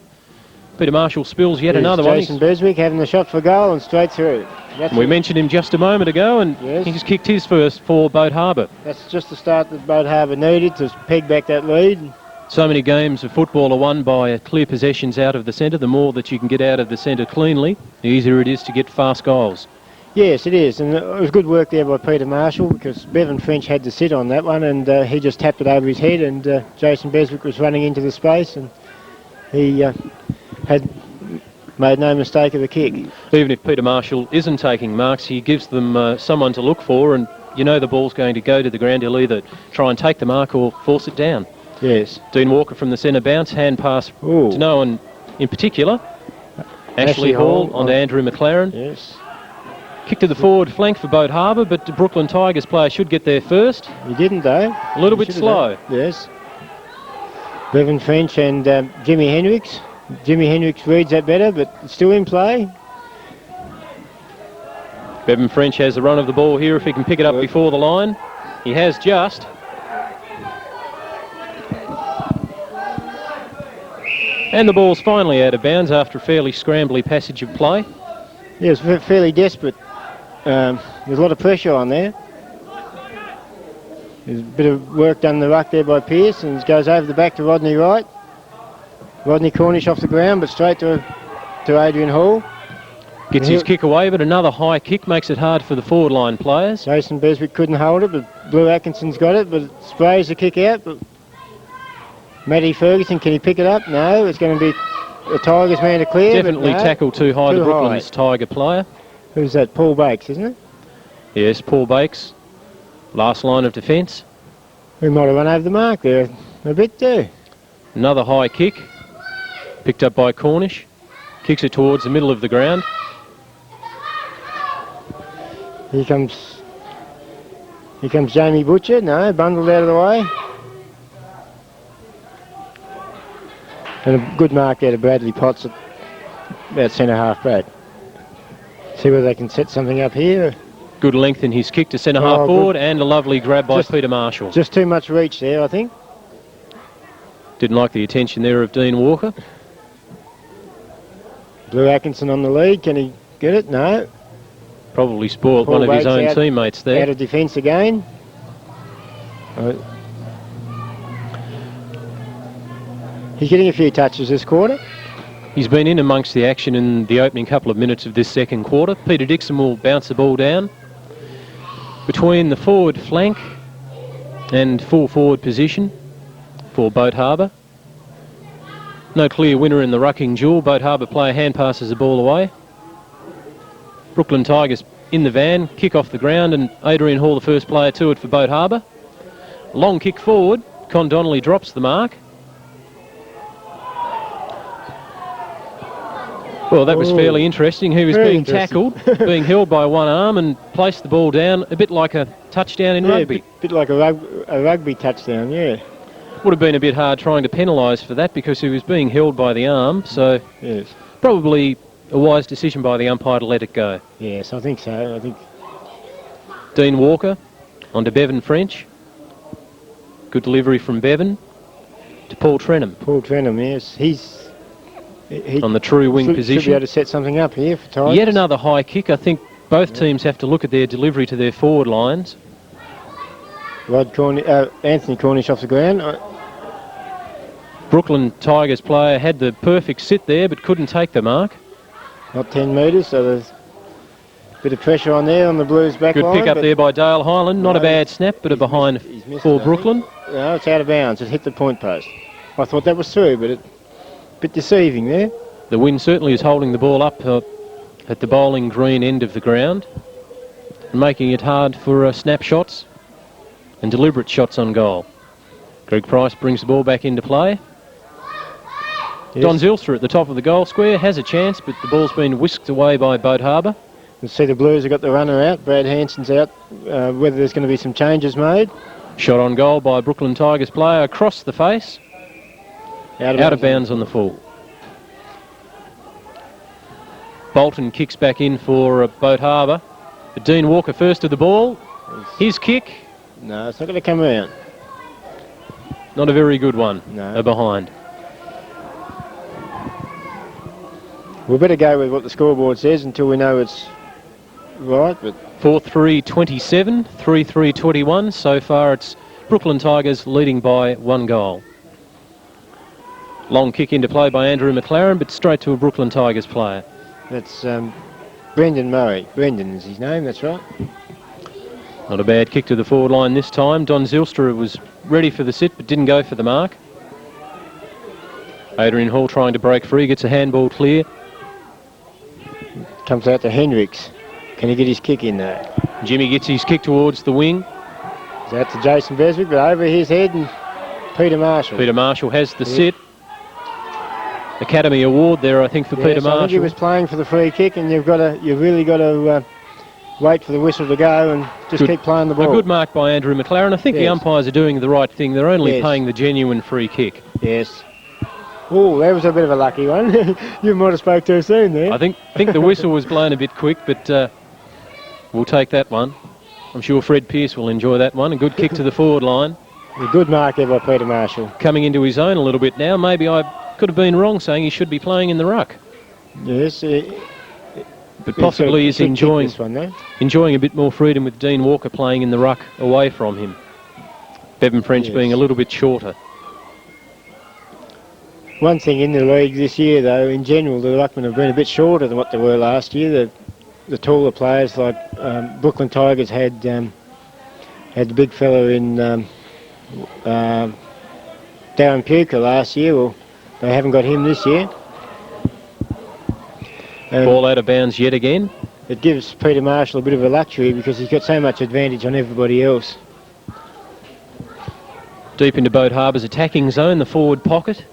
Peter Marshall spills yet another one. Jason Beswick having the shot for goal and straight through. We mentioned him just a moment ago, and yes, he just kicked his first for Boat Harbour. That's just the start that Boat Harbour needed to peg back that lead. So many games of football are won by clear possessions out of the centre. The more that you can get out of the centre cleanly, the easier it is to get fast goals. Yes, it is, and it was good work there by Peter Marshall, because Bevan French had to sit on that one, and he just tapped it over his head, and Jason Beswick was running into the space, and he had made no mistake of the kick. Even if Peter Marshall isn't taking marks, he gives them someone to look for, and you know the ball's going to go to the ground. He'll either try and take the mark or force it down. Yes. Dean Walker from the centre bounce, hand pass to no one in particular. Ashley Hall onto Andrew McLaren. Yes. Kick to the forward flank for Boat Harbour, but the Brooklyn Tigers player should get there first. He didn't though. A little bit slow. Yes. Bevan French and Jimmy Hendricks. Jimmy Hendricks reads that better, but it's still in play. Bevan French has the run of the ball here if he can pick it up before the line. He has just. And the ball's finally out of bounds after a fairly scrambly passage of play. Yeah, it's fairly desperate. There's a lot of pressure on there. There's a bit of work done in the ruck there by Pearce, and it goes over the back to Rodney Wright. Rodney Cornish off the ground, but straight to Adrian Hall. Gets his kick away, but another high kick makes it hard for the forward line players. Jason Beswick couldn't hold it, but Blue Atkinson's got it, but it sprays the kick out. But Matty Ferguson, can he pick it up? No, it's going to be a Tigers man to clear. Definitely but no, tackled too high, too the Brooklyn's Tiger player. Who's that? Paul Bakes, isn't it? Yes, Paul Bakes. Last line of defence. We might have run over the mark there a bit too. Another high kick. Picked up by Cornish. Kicks it towards the middle of the ground. Here comes Jamie Butcher. No, bundled out of the way. And a good mark there to Bradley Potts at about centre half, Brad. See whether they can set something up here. Good length in his kick to centre half forward, and a lovely grab by Peter Marshall. Just too much reach there, I think. Didn't like the attention there of Dean Walker. Blue Atkinson on the lead. Can he get it? No. Probably spoiled Paul one of his Bakes own out, teammates there. Out of defence again. He's getting a few touches this quarter. He's been in amongst the action in the opening couple of minutes of this second quarter. Peter Dixon will bounce the ball down between the forward flank and full forward position for Boat Harbour. No clear winner in the rucking duel. Boat Harbour player hand passes the ball away. Brooklyn Tigers in the van, kick off the ground, and Adrian Hall the first player to it for Boat Harbour. Long kick forward. Con Donnelly drops the mark. Well, that was fairly interesting. He was being tackled, being held by one arm, and placed the ball down, a bit like a touchdown in rugby. A bit like a rugby touchdown, yeah. Would have been a bit hard trying to penalise for that because he was being held by the arm, so yes, probably a wise decision by the umpire to let it go. Yes, I think so. I think Dean Walker onto Bevan French. Good delivery from Bevan to Paul Trenham. Paul Trenham, yes. He on the true wing position. Should be able to set something up here for Tigers. Yet another high kick. I think both teams have to look at their delivery to their forward lines. Anthony Cornish off the ground. Brooklyn Tigers player had the perfect sit there but couldn't take the mark. Not 10 metres, so there's a bit of pressure on there on the Blues back line. Good pick up there by Dale Highland. Not a bad snap, but a behind for Brooklyn. No, it's out of bounds. It hit the point post. I thought that was through, but a bit deceiving there. The wind certainly is holding the ball up at the bowling green end of the ground and making it hard for snapshots and deliberate shots on goal. Greg Price brings the ball back into play. Yes. Don Zylstra at the top of the goal square has a chance, but the ball's been whisked away by Boat Harbour. You see the Blues have got the runner out. Brad Hanson's out. Whether there's going to be some changes made. Shot on goal by Brooklyn Tigers player across the face. Out of bounds on the full. Bolton kicks back in for Boat Harbour. But Dean Walker first to the ball. His kick. No, it's not going to come around. Not a very good one. No. A behind. We better go with what the scoreboard says until we know it's right. But 4-3-27, 3-3-21. So far it's Brooklyn Tigers leading by 1 goal. Long kick into play by Andrew McLaren, but straight to a Brooklyn Tigers player. That's Brendan Murray. Brendan is his name, that's right. Not a bad kick to the forward line this time. Don Zylstra was ready for the sit, but didn't go for the mark. Adrian Hall trying to break free, gets a handball clear. Comes out to Hendricks. Can he get his kick in there? Jimmy gets his kick towards the wing. It's out to Jason Beswick, but over his head and Peter Marshall. Peter Marshall has the sit. Academy Award there, I think, for Peter Marshall. I think he was playing for the free kick, and you've really got to wait for the whistle to go and just keep playing the ball. A good mark by Andrew McLaren. I think the umpires are doing the right thing. They're only paying the genuine free kick. Yes. Oh, that was a bit of a lucky one. You might have spoke too soon there. I think the whistle was blown a bit quick, but we'll take that one. I'm sure Fred Pearce will enjoy that one. A good kick to the forward line. A good mark there by Peter Marshall. Coming into his own a little bit now. Maybe I could have been wrong saying he should be playing in the ruck. Yes. But possibly he's enjoying a bit more freedom with Dean Walker playing in the ruck away from him. Bevan French being a little bit shorter. One thing in the league this year, though, in general, the ruckmen have been a bit shorter than what they were last year. The taller players, like Brooklyn Tigers, had the big fella in Darren Puker last year. Well, they haven't got him this year. Ball out of bounds yet again. It gives Peter Marshall a bit of a luxury because he's got so much advantage on everybody else. Deep into Boat Harbour's attacking zone, the forward pocket.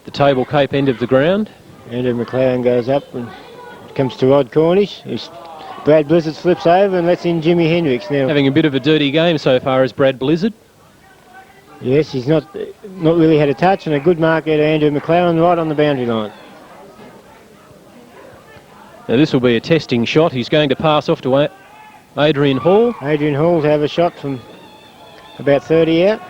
The table cape end of the ground. Andrew McLaren goes up and comes to Rod Cornish. Brad Blizzard flips over and lets in Jimmy Hendricks now. Having a bit of a dirty game so far as Brad Blizzard. Yes, he's not really had a touch, and a good mark out of Andrew McLaren right on the boundary line. Now this will be a testing shot. He's going to pass off to Adrian Hall. Adrian Hall's have a shot from about 30 out.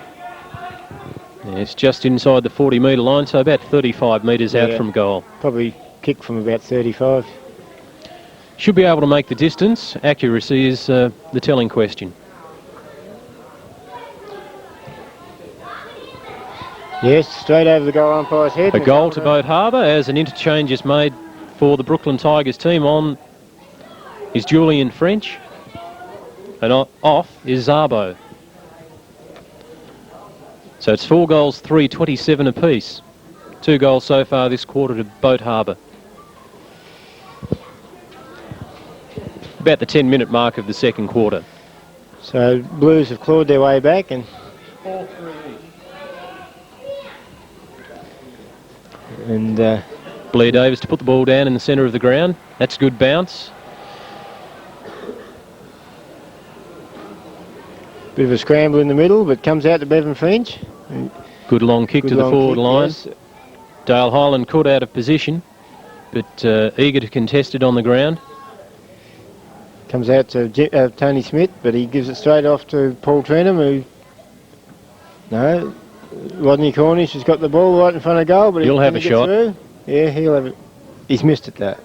Yeah, it's just inside the 40-metre line, so about 35 metres out from goal. Probably kick from about 35. Should be able to make the distance. Accuracy is the telling question. Yes, straight over the goal umpire's head. A goal to Boat Harbour as an interchange is made for the Brooklyn Tigers team. On is Julian French, and off is Zarbo. So it's 4 goals, 3-27 apiece. 2 goals so far this quarter to Boat Harbour. About the 10-minute mark of the second quarter. So Blues have clawed their way back, and Blair Davis to put the ball down in the centre of the ground. That's a good bounce. bit of a scramble in the middle, but comes out to Bevan French. Good long kick to the forward line. Yes. Dale Highland caught out of position, but eager to contest it on the ground. Comes out to Tony Smith, but he gives it straight off to Paul Trenham, who... No, Rodney Cornish has got the ball right in front of goal, but he'll have a shot. Through. Yeah, he'll have it. He's missed it, though.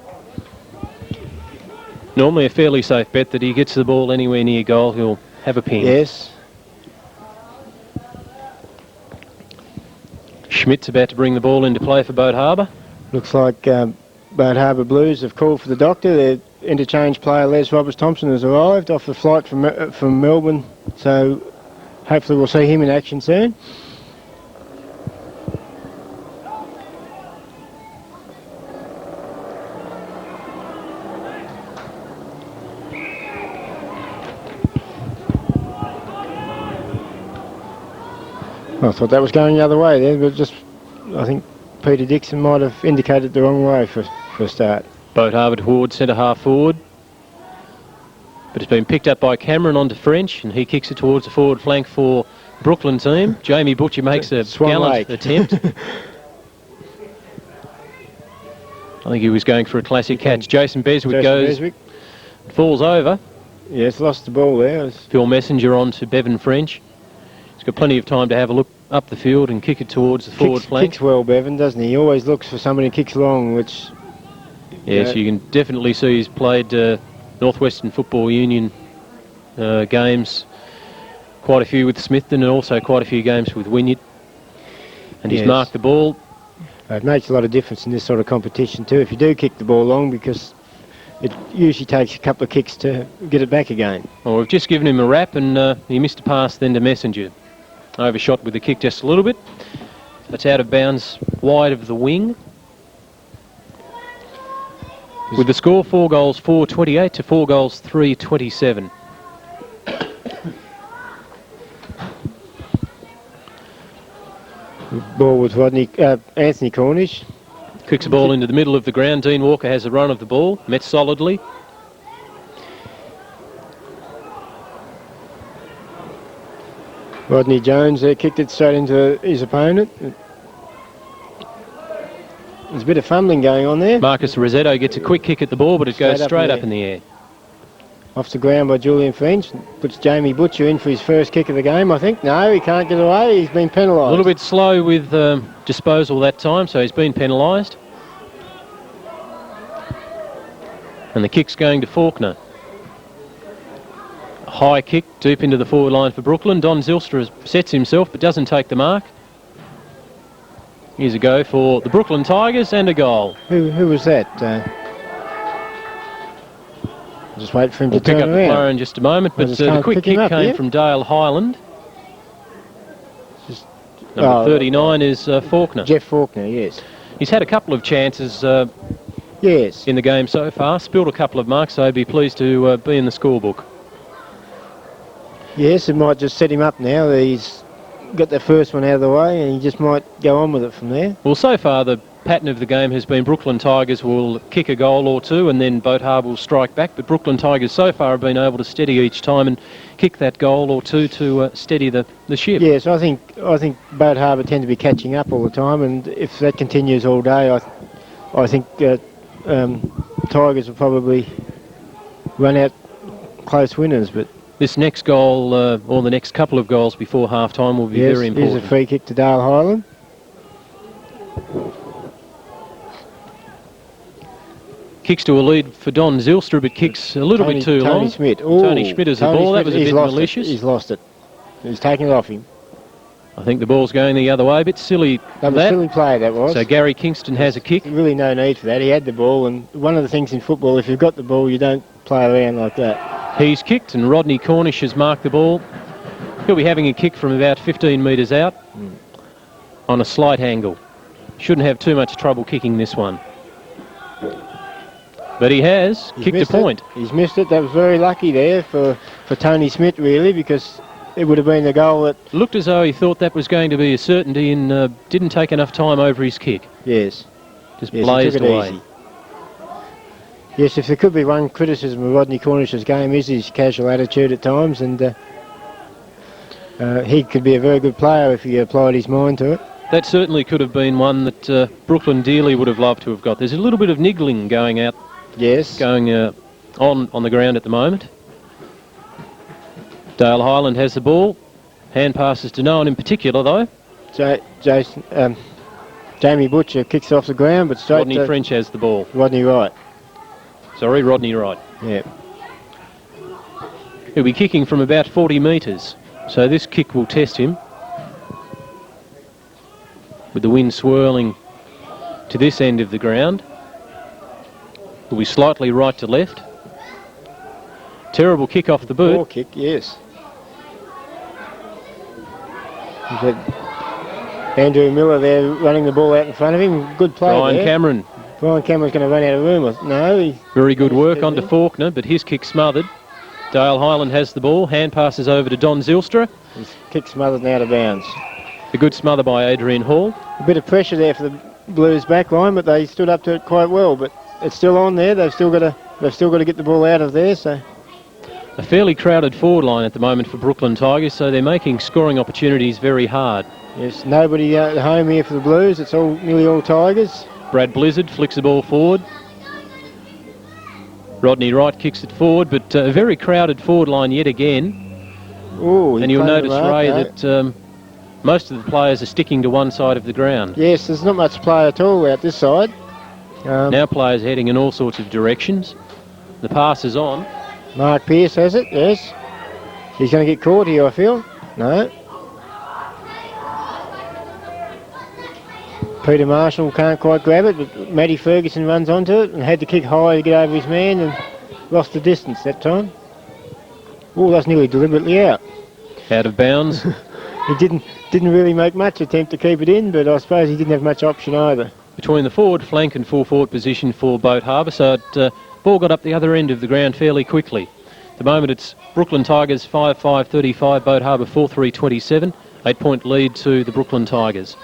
Normally a fairly safe bet that he gets the ball anywhere near goal, he'll have a ping. Yes. Schmidt's about to bring the ball into play for Boat Harbour. Looks like Boat Harbour Blues have called for the doctor. Their interchange player Les Roberts-Thompson has arrived off the flight from Melbourne, so hopefully we'll see him in action soon. I thought that was going the other way there, but I think Peter Dixon might have indicated the wrong way for a start. Boat Harbour towards centre half forward, but it's been picked up by Cameron onto French, and he kicks it towards the forward flank for Brooklyn team. Jamie Butcher makes a gallant attempt. I think he was going for a classic catch. Jason Beswick falls over. Yes, lost the ball there. Phil Messenger on to Bevan French. He's got plenty of time to have a look up the field and kick it towards the forward flank. Kicks well, Bevan, doesn't he? He always looks for somebody who kicks long, which... Yes, you can definitely see he's played Northwestern Football Union games, quite a few with Smithton and also quite a few games with Wynyard. And he's marked the ball. It makes a lot of difference in this sort of competition too, if you do kick the ball long, because it usually takes a couple of kicks to get it back again. Well, we've just given him a rap, and he missed a pass then to Messenger. Overshot with the kick just a little bit. That's out of bounds wide of the wing. With the score 4 goals 4-28 to 4 goals 3-27. Ball with Anthony Cornish. Kicks the ball into the middle of the ground. Dean Walker has a run of the ball, met solidly. Rodney Jones there kicked it straight into his opponent. There's a bit of fumbling going on there. Marcus Rossetto gets a quick kick at the ball, but it goes straight up in the air. Off the ground by Julian French. Puts Jamie Butcher in for his first kick of the game, I think. No, he can't get away. He's been penalised. A little bit slow with disposal that time, so he's been penalised. And the kick's going to Faulkner. High kick deep into the forward line for Brooklyn. Don Zylstra sets himself but doesn't take the mark. Here's a go for the Brooklyn Tigers and a goal. Who was that? Just wait for him We'll to turn pick up the around. player in just a moment, but just the can't quick pick him kick up, came yeah? from Dale Highland. Just- Number oh, 39 is Faulkner. Jeff Faulkner, yes. He's had a couple of chances Yes. in the game so far, spilled a couple of marks, so he'd be pleased to be in the scorebook. Yes, it might just set him up now. He's got the first one out of the way and he just might go on with it from there. Well, so far the pattern of the game has been Brooklyn Tigers will kick a goal or two and then Boat Harbour will strike back, but Brooklyn Tigers so far have been able to steady each time and kick that goal or two to steady the ship. Yes, I think Boat Harbour tend to be catching up all the time, and if that continues all day, I think Tigers will probably run out close winners. But This next goal, or the next couple of goals before half-time will be yes, very here's important. a free kick to Dale Highland. Kicks to a lead for Don Zylstra, but kicks a little bit too long. Tony Schmidt. Ooh, Tony Schmidt has the ball. That was a he's bit lost malicious. He's lost it. He's taking it off him. I think the ball's going the other way. A bit silly. That was a silly play, that was. So Gary Kingston has a kick. Really no need for that. He had the ball, and one of the things in football, if you've got the ball, you don't play around like that. He's kicked, and Rodney Cornish has marked the ball. He'll be having a kick from about 15 metres out on a slight angle. Shouldn't have too much trouble kicking this one. But he has kicked a point. He's missed it. That was very lucky there for Tony Schmidt, really, because it would have been the goal that... Looked as though he thought that was going to be a certainty and didn't take enough time over his kick. Yes. Just Yes, blazed he took it away. easy. Yes, if there could be one criticism of Rodney Cornish's game is his casual attitude at times, and he could be a very good player if he applied his mind to it. That certainly could have been one that Brooklyn dearly would have loved to have got. There's a little bit of niggling going out. Yes. Going on the ground at the moment. Dale Highland has the ball. Hand passes to no one in particular, though. Jamie Butcher kicks off the ground, but straight Rodney to French has the ball. Rodney Wright. Sorry, Rodney Wright. Yeah. He'll be kicking from about 40 metres. So this kick will test him. With the wind swirling to this end of the ground. Will be slightly right to left. Terrible kick off the boot. Poor kick, yes. You've got Andrew Miller there running the ball out in front of him. Good play Brian there. Cameron. Brian Cameron's going to run out of room. No. Very good work onto Faulkner, but his kick smothered. Dale Highland has the ball. Hand passes over to Don Zylstra. His kick smothered and out of bounds. A good smother by Adrian Hall. A bit of pressure there for the Blues back line, but they stood up to it quite well. But it's still on there. They've still got to get the ball out of there. So A fairly crowded forward line at the moment for Brooklyn Tigers, so they're making scoring opportunities very hard. yes, nobody at home here for the Blues. It's all nearly all Tigers. Brad Blizzard flicks the ball forward. Rodney Wright kicks it forward, but a very crowded forward line yet again. Ooh, And you'll notice, Ray, that most of the players are sticking to one side of the ground. Yes, there's not much play at all out this side. Now players are heading in all sorts of directions. The pass is on. Mark Pearce has it, yes. He's going to get caught here, I feel. No. Peter Marshall can't quite grab it, but Matty Ferguson runs onto it and had to kick high to get over his man and lost the distance that time. Oh, that's nearly deliberately out. Out of bounds. He didn't really make much attempt to keep it in, but I suppose he didn't have much option either. Between the forward flank and full forward position for Boat Harbour, so it ball got up the other end of the ground fairly quickly. At the moment it's Brooklyn Tigers 5-5-35, Boat Harbour 4-3-27, 8-point lead to the Brooklyn Tigers.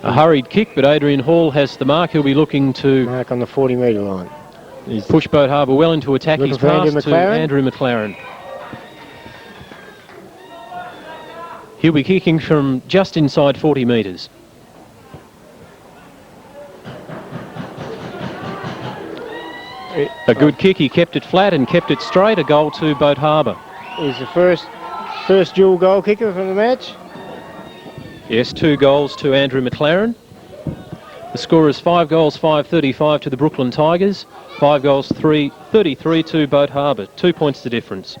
A hurried kick, but Adrian Hall has the mark. He'll be looking to Mark on the 40-metre line. He's push Boat Harbour well into attack. Looking He's for Andrew passed to McLaren. Andrew McLaren. He'll be kicking from just inside 40 metres. A good kick. He kept it flat and kept it straight. A goal to Boat Harbour. He's the first dual goal kicker from the match. Yes, 2 goals to Andrew McLaren. The score is 5 goals, 5-35 to the Brooklyn Tigers. 5 goals, 33 to Boat Harbour. 2 points the difference.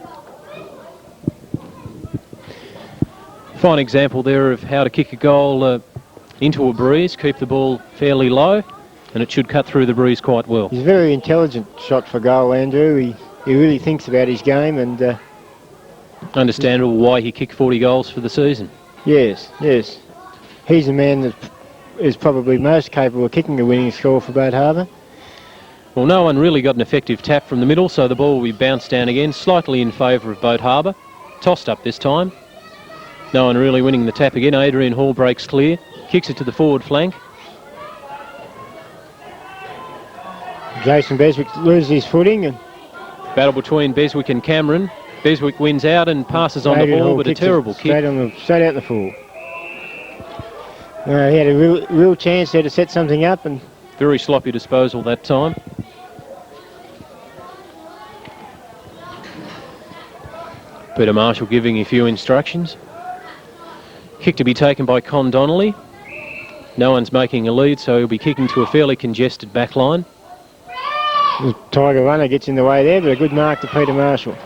Fine example there of how to kick a goal into a breeze, keep the ball fairly low, and it should cut through the breeze quite well. He's a very intelligent shot for goal, Andrew. He really thinks about his game, and understandable why he kicked 40 goals for the season. yes. He's the man that is probably most capable of kicking a winning score for Boat Harbour. Well, no one really got an effective tap from the middle, so the ball will be bounced down again, slightly in favour of Boat Harbour. Tossed up this time. No one really winning the tap again. Adrian Hall breaks clear, kicks it to the forward flank. Jason Beswick loses his footing, and Battle between Beswick and Cameron. Beswick wins out and passes on the Adrian ball, Hall but a kicks it terrible kick. straight out the full. He had a real chance there to set something up, and Very sloppy disposal that time. Peter Marshall giving a few instructions. Kick to be taken by Con Donnelly. No one's making a lead, so he'll be kicking to a fairly congested back line. the Tiger runner gets in the way there, but a good mark to Peter Marshall.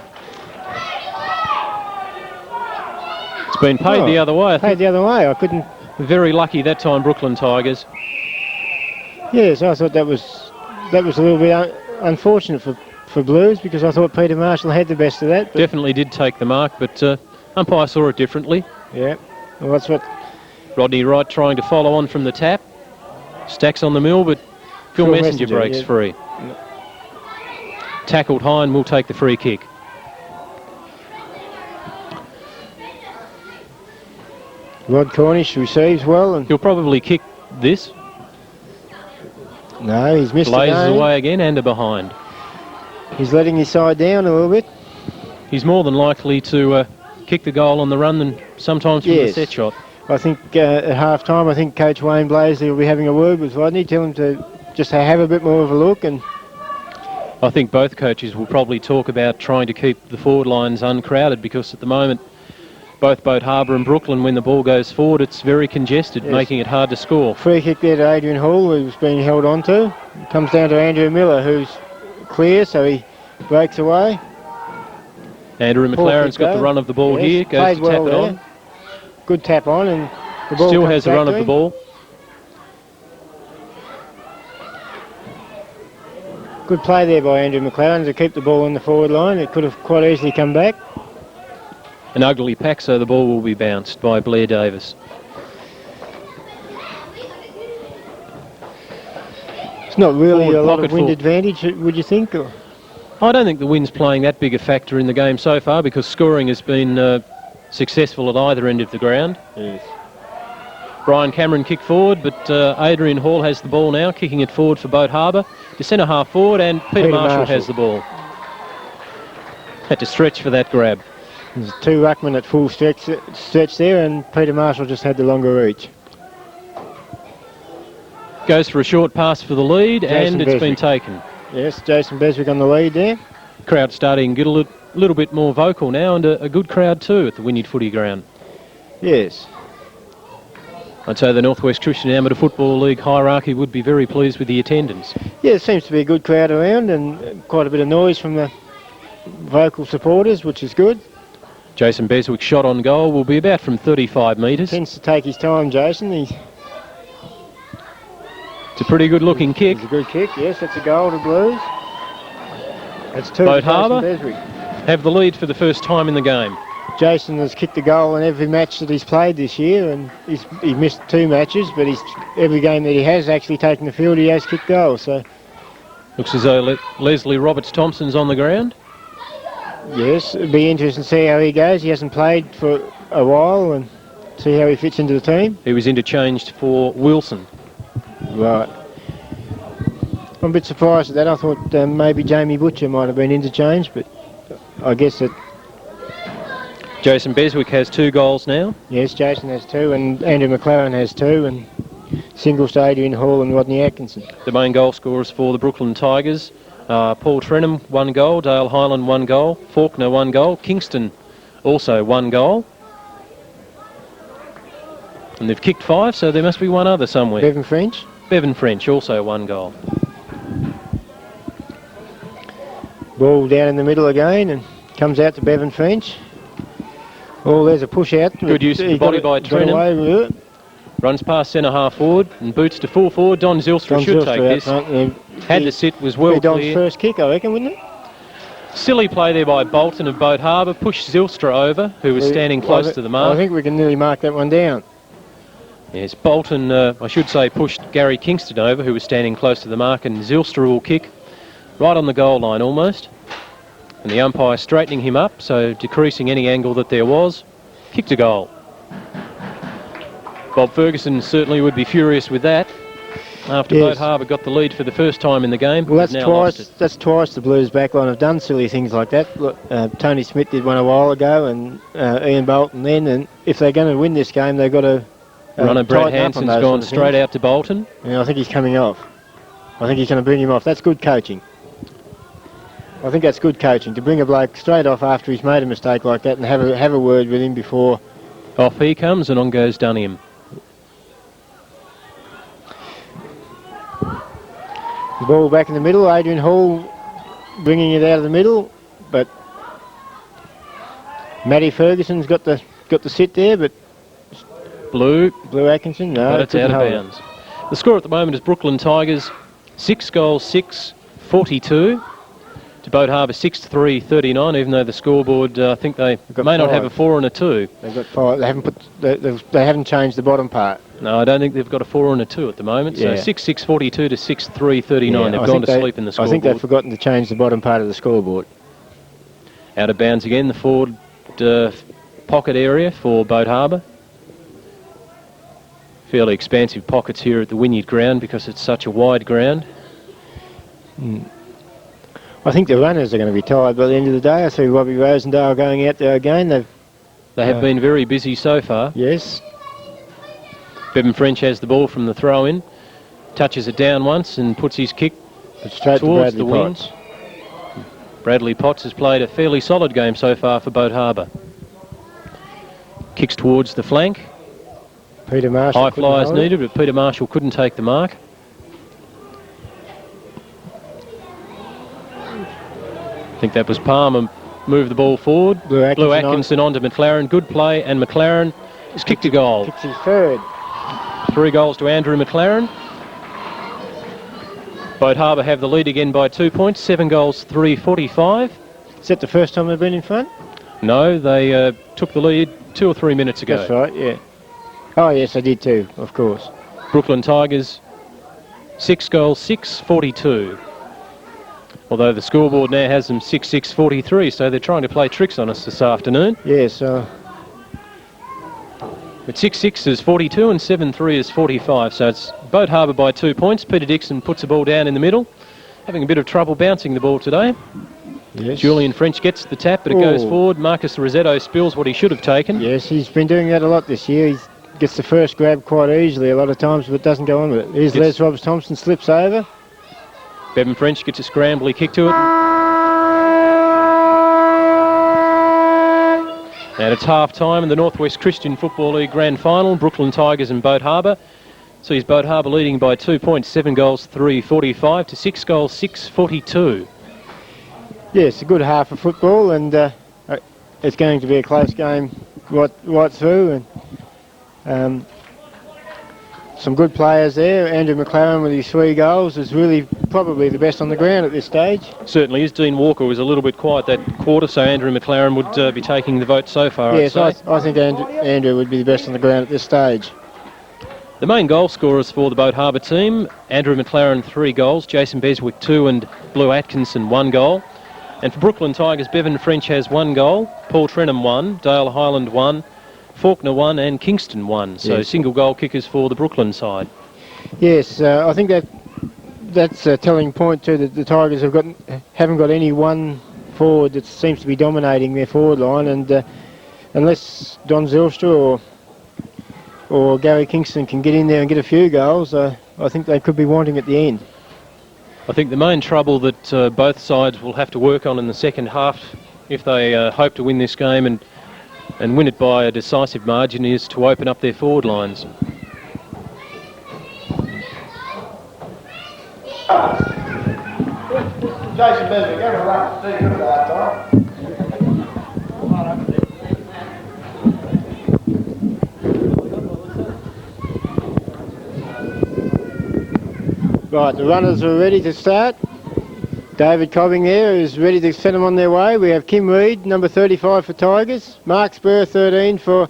It's been paid the other way. I Paid think the other way. I couldn't. very lucky that time, Brooklyn Tigers. Yes, I thought that was a little bit unfortunate for Blues, because I thought Peter Marshall had the best of that. But Definitely did take the mark, but umpire saw it differently. yeah, well, that's what. Rodney Wright trying to follow on from the tap. Stacks on the mill, but Phil Messenger breaks free. Tackled high and will take the free kick. Rod Cornish receives well, and He'll probably kick this. no, he's missed Blazes it. away again and a behind. He's letting his side down a little bit. He's more than likely to kick the goal on the run than sometimes from the Yes. set shot. I think at half time, I think Coach Wayne Blazley will be having a word with Rodney, tell him to just have a bit more of a look. And I think both coaches will probably talk about trying to keep the forward lines uncrowded, because at the moment both Boat Harbour and Brooklyn, when the ball goes forward, it's very congested, Yes. making it hard to score. free kick there to Adrian Hall, who's being held on to. It comes down to Andrew Miller, who's clear, so he breaks away. Andrew Ball McLaren's kick got the go. run of the ball Yes, here, goes played to well tap it there. on. Good tap on, and the ball Still comes has the back run to of the him. ball. Good play there by Andrew McLaren to keep the ball on the forward line. It could have quite easily come back. An ugly pack, so the ball will be bounced by Blair Davis. It's not really Forward a lot pocket of wind full. advantage, would you think? Or? I don't think the wind's playing that big a factor in the game so far, because scoring has been successful at either end of the ground. Yes. Brian Cameron kicked forward, but Adrian Hall has the ball now, kicking it forward for Boat Harbour. To centre half forward, and Peter Marshall has the ball. Had to stretch for that grab. There's two ruckmen at full stretch there, and Peter Marshall just had the longer reach. Goes for a short pass for the lead, Jason and it's been Beswick. taken. Yes, Jason Beswick on the lead there. Crowd starting to get a little bit more vocal now, and a good crowd too at the Wynyard Footy Ground. Yes. I'd say the North West Christian Amateur Football League hierarchy would be very pleased with the attendance. Yeah, it seems to be a good crowd around, and quite a bit of noise from the vocal supporters, which is good. Jason Beswick's shot on goal will be about from 35 metres. Tends to take his time, Jason. It's a pretty good looking kick. It's a good kick, yes, that's a goal to Blues. That's two Boat for Jason Harbour Beswick. have the lead for the first time in the game. Jason has kicked a goal in every match that he's played this year, and he's missed 2 matches, but every game that he has actually taken the field, he has kicked goals. So Looks as though Leslie Roberts-Thompson's on the ground. yes, it'll be interesting to see how he goes. He hasn't played for a while, and see how he fits into the team. He was interchanged for Wilson. Right. I'm a bit surprised at that. I thought maybe Jamie Butcher might have been interchanged, but I guess that, Jason Beswick has 2 goals now. yes, Jason has 2, and Andrew McLaren has 2, and singles to Adrian Hall and Rodney Atkinson. The main goal scorers for the Brooklyn Tigers. Paul Trenham, 1 goal. Dale Hyland, 1 goal. Faulkner, 1 goal. Kingston, also 1 goal. And they've kicked 5, so there must be one other somewhere. Bevan French. Bevan French, also 1 goal. Ball down in the middle again and comes out to Bevan French. Oh, there's a push out. Good use of the body by Trenham. Runs past centre half forward and boots to full forward. Don Zylstra should take this. Had to sit, was well Don's clear. first kick, I reckon, wouldn't it? Silly play there by Bolton of Boat Harbour. Pushed Zylstra over, who was standing close to the mark. I think we can nearly mark that one down. Yes, Bolton, I should say, pushed Gary Kingston over, who was standing close to the mark, and Zylstra will kick right on the goal line almost. And the umpire straightening him up, so decreasing any angle that there was. Kicked a goal. Bob Ferguson certainly would be furious with that. After Boat Harbour got the lead for the first time in the game. Well, that's twice the Blues backline have done silly things like that. Look, Tony Smith did one a while ago, and Ian Bolton then. And if they're going to win this game, they've got to runner Brad Hansen's gone straight out to Bolton. Yeah, I think he's coming off. I think he's going to bring him off. That's good coaching. I think that's good coaching, to bring a bloke straight off after he's made a mistake like that and have a word with him before. Off he comes and on goes Dunham. The ball back in the middle, Adrian Hall bringing it out of the middle, but Matty Ferguson's got the sit there, but Blue Atkinson, no, but it's out of bounds. The score at the moment is Brooklyn Tigers 6 goals 6, 42. To Boat Harbour 6-3-39, even though the scoreboard, I think they may not have a 4 and a 2. They've got 5. They haven't they haven't changed the bottom part. No, I don't think they've got a 4 and a 2 at the moment. So 6-6-42 to 6-3-39. They've gone to sleep in the scoreboard. I think they've forgotten to change the bottom part of the scoreboard. Out of bounds again, the forward pocket area for Boat Harbour. Fairly expansive pockets here at the Wynyard ground because it's such a wide ground. I think the runners are going to be tired by the end of the day. I see Robbie Rosendale going out there again. They have been very busy so far. Yes. Bevan French has the ball from the throw-in, touches it down once and puts his kick straight towards to the wings. Bradley Potts has played a fairly solid game so far for Boat Harbour. Kicks towards the flank. Peter Marshall. High flyers needed, but Peter Marshall couldn't take the mark. I think that was Palmer moved the ball forward. Blue Atkinson on to McLaren. Good play, and McLaren has kicked a goal. Kicks his third. 3 goals to Andrew McLaren. Boat Harbour have the lead again by 2 points. 7 goals, 3-45. Is that the first time they've been in front? No, they took the lead 2 or 3 minutes ago. That's right, yeah. Oh, yes, I did too, of course. Brooklyn Tigers, 6 goals, 6-42. Although the scoreboard now has them 6-6-43, so they're trying to play tricks on us this afternoon. Yes. But 6-6 is 42 and 7-3 is 45, so it's Boat Harbour by 2 points. Peter Dixon puts the ball down in the middle, having a bit of trouble bouncing the ball today. Yes. Julian French gets the tap, but it goes forward. Marcus Rosetto spills what he should have taken. Yes, he's been doing that a lot this year. He gets the first grab quite easily a lot of times, but doesn't go on with it. Here's Les Roberts-Thompson, slips over. Bevan French gets a scrambly kick to it. And it's half-time in the Northwest Christian Football League Grand Final. Brooklyn Tigers and Boat Harbour. Sees Boat Harbour leading by 2 points, 7 goals, 3-45 to 6 goals, 6-42. Yes, a good half of football, and it's going to be a close game right through. And some good players there. Andrew McLaren with his 3 goals is really probably the best on the ground at this stage. Certainly is. Dean Walker was a little bit quiet that quarter, so Andrew McLaren would be taking the vote so far. Yes, I think Andrew would be the best on the ground at this stage. The main goal scorers for the Boat Harbour team, Andrew McLaren 3 goals, Jason Beswick 2 and Blue Atkinson 1 goal. And for Brooklyn Tigers, Bevan French has 1 goal, Paul Trenham 1, Dale Highland 1, Faulkner 1 and Kingston 1. So single goal kickers for the Brooklyn side. Yes, I think that's a telling point too, that the Tigers haven't got any one forward that seems to be dominating their forward line, and unless Don Zylstra or Gary Kingston can get in there and get a few goals, I think they could be wanting at the end. I think the main trouble that both sides will have to work on in the second half, if they hope to win this game and win it by a decisive margin, is to open up their forward lines. Jason Beswick, have a run. Very good last time. Right, the runners are ready to start. David Cobbing there is ready to send them on their way. We have Kim Reid, number 35 for Tigers, Mark Spur, 13 for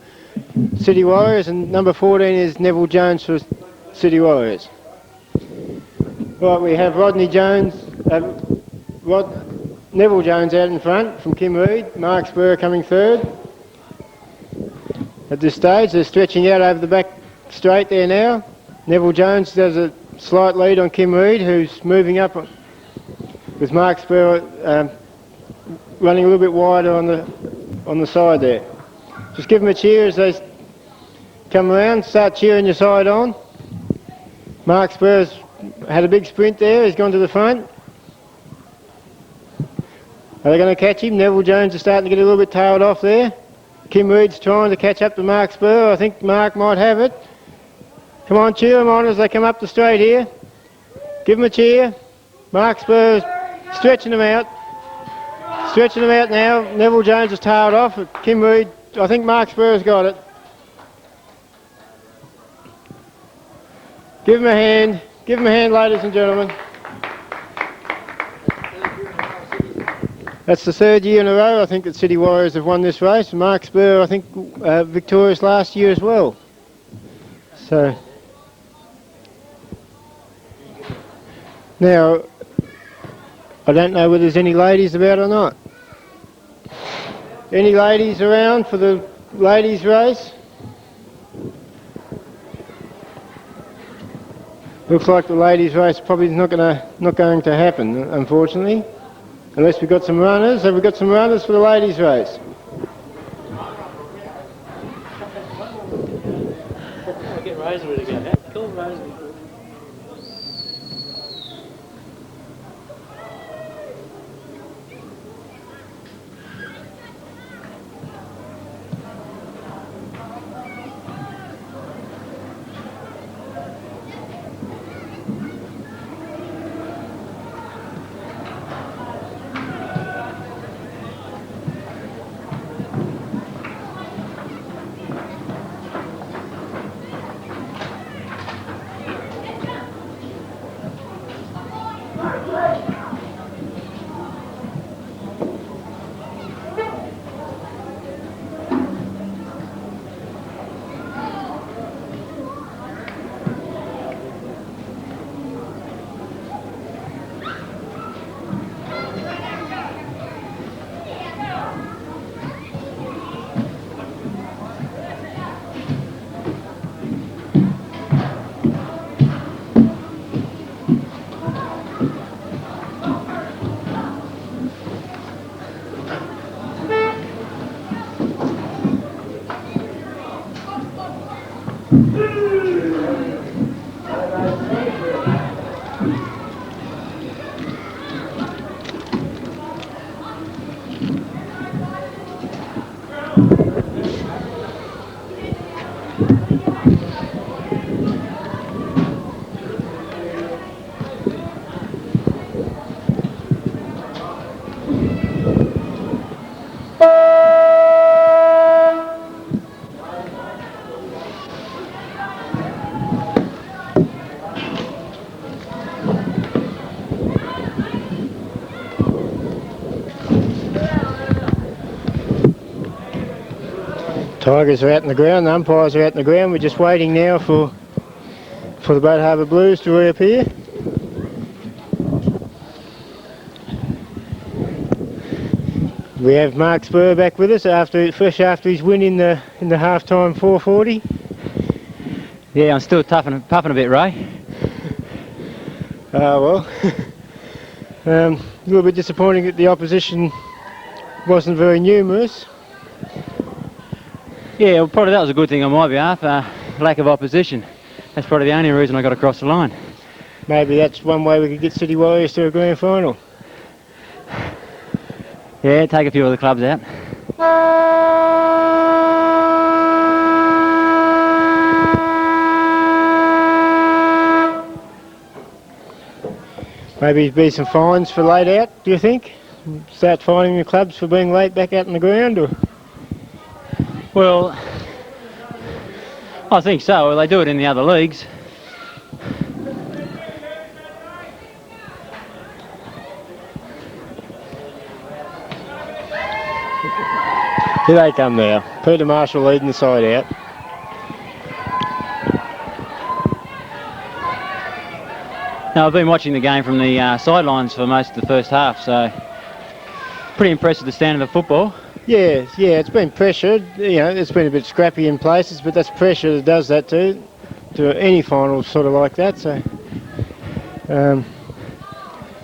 City Warriors, and number 14 is Neville Jones for City Warriors. Right, we have Rodney Jones, Neville Jones out in front from Kim Reid, Mark Spur coming third. At this stage, they're stretching out over the back straight there now. Neville Jones does a slight lead on Kim Reid, who's moving up with Mark Spur running a little bit wider on the side there. Just give them a cheer as they come around. Start cheering your side on. Mark Spur's had a big sprint there. He's gone to the front. Are they going to catch him? Neville Jones is starting to get a little bit tailed off there. Kim Reid's trying to catch up to Mark Spur. I think Mark might have it. Come on, cheer them on as they come up the straight here. Give them a cheer. Mark Spur's stretching them out. Stretching them out now. Neville Jones is tailed off. Kim Reid, I think Mark Spur's got it. Give him a hand. Give him a hand, ladies and gentlemen. That's the third year in a row, I think, that City Warriors have won this race. Mark Spur, I think, victorious last year as well. So, now, I don't know whether there's any ladies about or not. Any ladies around for the ladies' race? Looks like the ladies' race probably is not going to happen, unfortunately, unless we've got some runners. Have we got some runners for the ladies' race? Get Rosemary to go. Call Rosemary. Tigers are out in the ground, the umpires are out in the ground. We're just waiting now for the Boat Harbour Blues to reappear. We have Mark Spur back with us fresh after his win in the half-time 440. Yeah, I'm still puffing a bit, Ray. Well, a little bit disappointing that the opposition wasn't very numerous. Yeah, well, probably that was a good thing on my behalf, lack of opposition. That's probably the only reason I got across the line. Maybe that's one way we could get City Warriors to a grand final. Yeah, take a few of the clubs out. Maybe be some fines for late out, do you think? Start fining the clubs for being late back out on the ground? Or? Well, I think so. Well, they do it in the other leagues. Here they come now. Peter Marshall leading the side out. Now, I've been watching the game from the sidelines for most of the first half, so pretty impressed with the standard of football. Yeah, it's been pressured. You know, it's been a bit scrappy in places, but that's pressure that does that to any final sort of like that. So,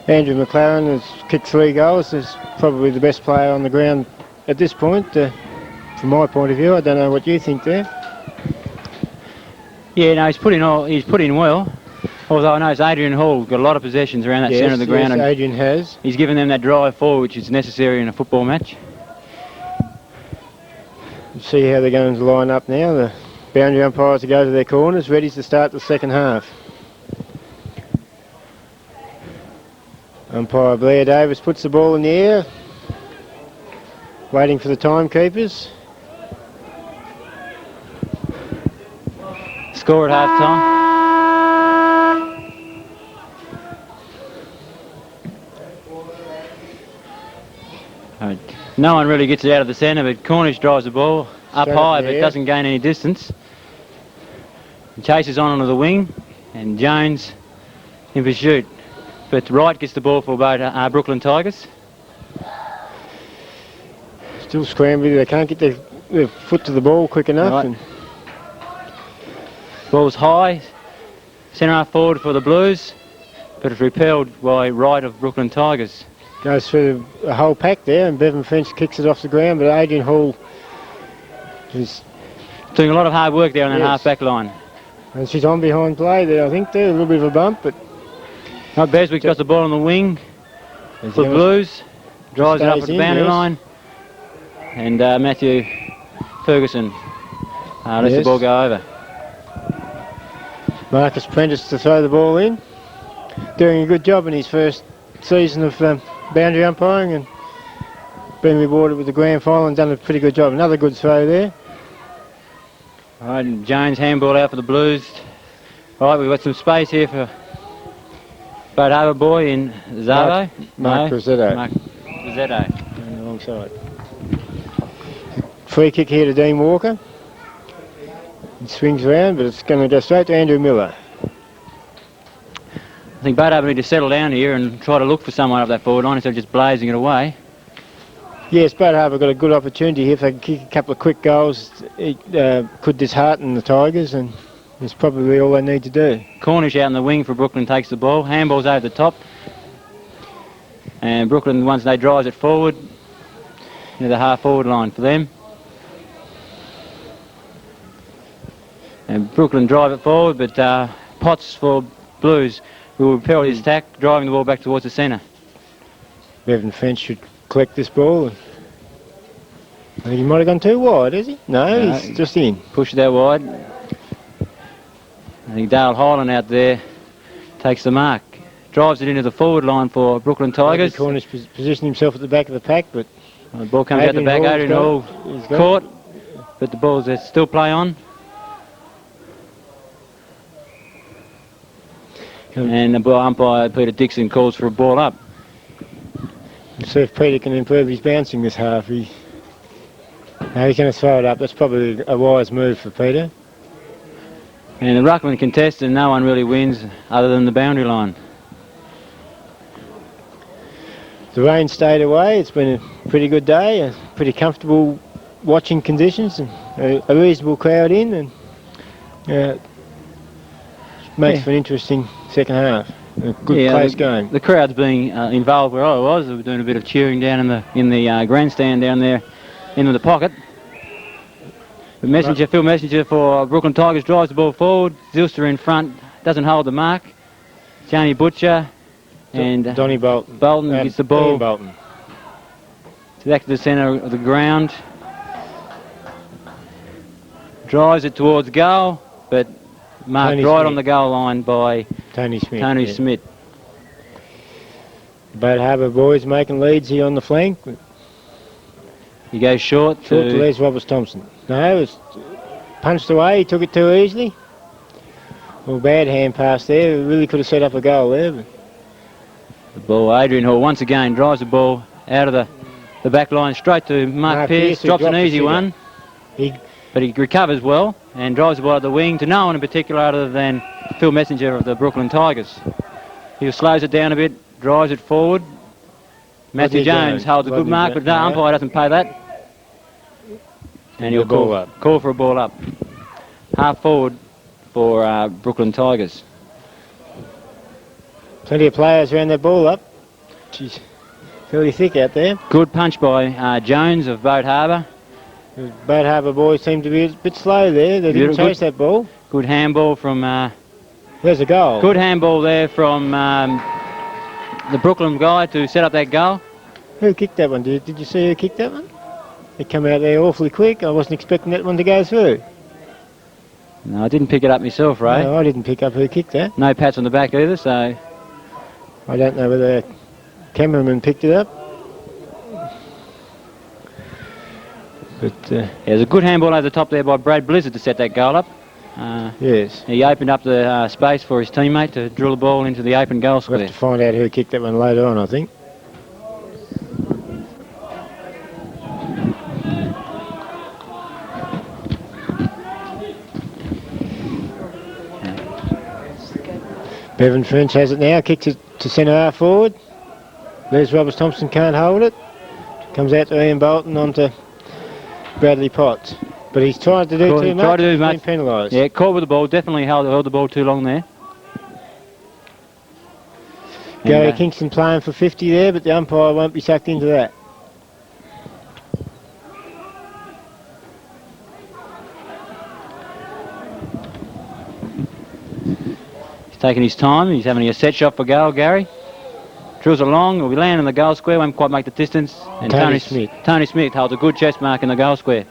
Andrew McLaren has kicked 3 goals. He's probably the best player on the ground at this point, from my point of view. I don't know what you think there. Yeah, no, he's put in well. Although I know Adrian Hall got a lot of possessions around that centre of the ground. Yes, Adrian has. He's given them that drive forward, which is necessary in a football match. See how they're going to line up now. The boundary umpires to go to their corners, ready to start the second half. Umpire Blair Davis puts the ball in the air, waiting for the timekeepers. Score at half time. No one really gets it out of the centre, but Cornish drives the ball up high, but doesn't gain any distance. And chases on onto the wing, and Jones in pursuit. But Wright gets the ball for Brooklyn Tigers. Still scrambling, they can't get their foot to the ball quick enough. Right. And ball's high, centre half forward for the Blues, but it's repelled by Wright of Brooklyn Tigers. goes through the whole pack there, and Bevan Finch kicks it off the ground, but Adrian Hall is doing a lot of hard work there on that half-back line. And she's on behind play there, I think, there, a little bit of a bump, but... Beswick's got the ball on the wing for the Blues, drives it up at the boundary line, and Matthew Ferguson lets the ball go over. Marcus Prentice to throw the ball in, doing a good job in his first season of boundary umpiring, and been rewarded with the grand final and done a pretty good job. Another good throw there. All right, Jones handball out for the Blues. All right, we've got some space here for Boat Harbour boy in Zavo. Mark Rosetto. Mark Rosetto. On the wrong side. Free kick here to Dean Walker. It swings around, but it's going to go straight to Andrew Miller. I think Boat Harbour need to settle down here and try to look for someone up that forward line instead of just blazing it away. Yes, Boat Harbour got a good opportunity here. If they can kick a couple of quick goals, it could dishearten the Tigers, and it's probably all they need to do. Cornish out in the wing for Brooklyn takes the ball. Handball's over the top. And Brooklyn, once they drives it forward, into the half-forward line for them. And Brooklyn drive it forward, but Potts for Blues will repel his attack, driving the ball back towards the centre. Bevan Finch should collect this ball. I think he might have gone too wide, is he? No, he's just in. Push it out wide. I think Dale Hyland out there takes the mark. Drives it into the forward line for Brooklyn Tigers. Cornish positioned himself at the back of the pack, but... The ball comes out the back. Adrian Hall caught, but the ball's still play on. And the umpire, Peter Dixon, calls for a ball up. Let's see if Peter can improve his bouncing this half. He's going to throw it up. That's probably a wise move for Peter. And the ruckman contest, and no one really wins other than the boundary line. The rain stayed away. It's been a pretty good day, pretty comfortable watching conditions, and a reasonable crowd in, and makes for an interesting second half. A good close game. The crowd's being involved where I was. They were doing a bit of cheering down in the grandstand down there into the pocket. The Phil Messenger for Brooklyn Tigers drives the ball forward. Zilster in front, doesn't hold the mark. Johnny Butcher and Donny Bolton. Bolton gets the ball Bolton back to the centre of the ground. Drives it towards goal, but marked right on the goal line by Tony Smith. Tony Smith. Both Harbour boys making leads here on the flank. He goes short To Les Roberts-Thompson. No, it's punched away. He took it too easily. Well, bad hand pass there. We really could have set up a goal there. But the ball. Adrian Hall once again drives the ball out of the back line straight to Mark Pearce. Drops an easy one. But he recovers well and drives the ball at the wing to no one in particular other than Phil Messenger of the Brooklyn Tigers. He slows it down a bit, drives it forward. Matthew Jones holds a good mark, but the umpire doesn't pay that. And he'll call for a ball up. Half forward for Brooklyn Tigers. Plenty of players around that ball up. Jeez, fairly thick out there. Good punch by Jones of Boat Harbour. The Boat Harbour boys seem to be a bit slow there. They didn't chase that ball. Good handball from... there's a goal. Good handball there from the Brooklyn guy to set up that goal. Who kicked that one? Did you see who kicked that one? It came out there awfully quick. I wasn't expecting that one to go through. No, I didn't pick it up myself, Ray. No, I didn't pick up who kicked that. No pats on the back either, so... I don't know whether the cameraman picked it up. But there's a good handball over the top there by Brad Blizzard to set that goal up. Yes. He opened up the space for his teammate to drill the ball into the open goal square. We'll have to find out who kicked that one later on, I think. Bevan French has it now, kicks it to centre half forward. Les Roberts-Thompson can't hold it. Comes out to Ian Bolton onto Bradley Potts. But he's tried to do too much. He's been penalised. Yeah, caught with the ball. Definitely held the ball too long there. Gary Kingston playing for 50 there, but the umpire won't be sucked into that. He's taking his time. He's having a set shot for goal, Gary. Drills along. Will be landing in the goal square. Won't quite make the distance. And Tony Smith holds a good chest mark in the goal square.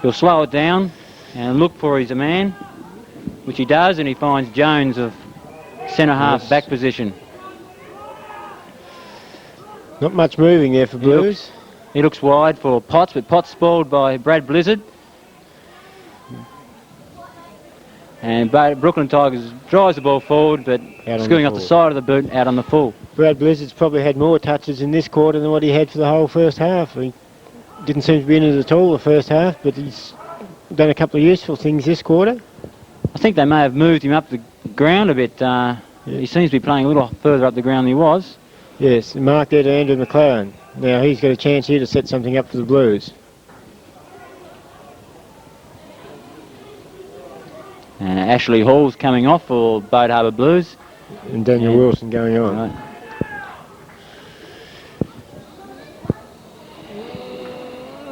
He'll slow it down and look for his man, which he does, and he finds Jones of centre half back position. Not much moving there for Blues. He looks wide for Potts, but Potts spoiled by Brad Blizzard. And Brooklyn Tigers drives the ball forward, but screwing off the side of the boot, out on the full. Brad Blizzard's probably had more touches in this quarter than what he had for the whole first half. He didn't seem to be in it at all the first half, but he's done a couple of useful things this quarter. I think they may have moved him up the ground a bit. He seems to be playing a little further up the ground than he was. Yes, mark there to Andrew McLaren. Now he's got a chance here to set something up for the Blues. Ashley Hall's coming off for Boat Harbour Blues. And Daniel Wilson going on. Right.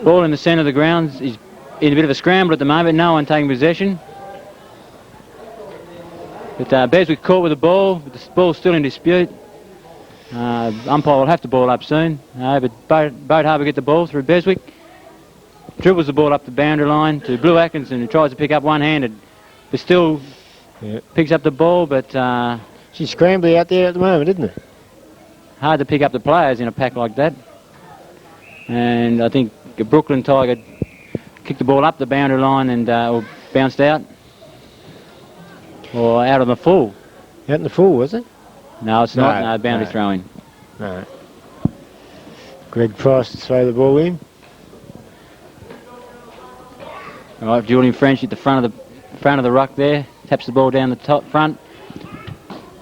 Ball in the centre of the ground. He's in a bit of a scramble at the moment. No one taking possession. But Beswick caught with the ball. But the ball's still in dispute. Umpire will have to ball up soon. But Boat Harbour get the ball through Beswick. Dribbles the ball up the boundary line to Blue Atkinson, who tries to pick up one-handed. But still picks up the ball, but... she's scrambling out there at the moment, isn't it? Hard to pick up the players in a pack like that. And I think a Brooklyn Tiger kicked the ball up the boundary line and or bounced out. Or out on the full. Out in the full, was it? No, it's not. No, boundary throw-in. No. Greg Price to throw the ball in. All right, Julian French at the front of the ruck there. Taps the ball down the top front.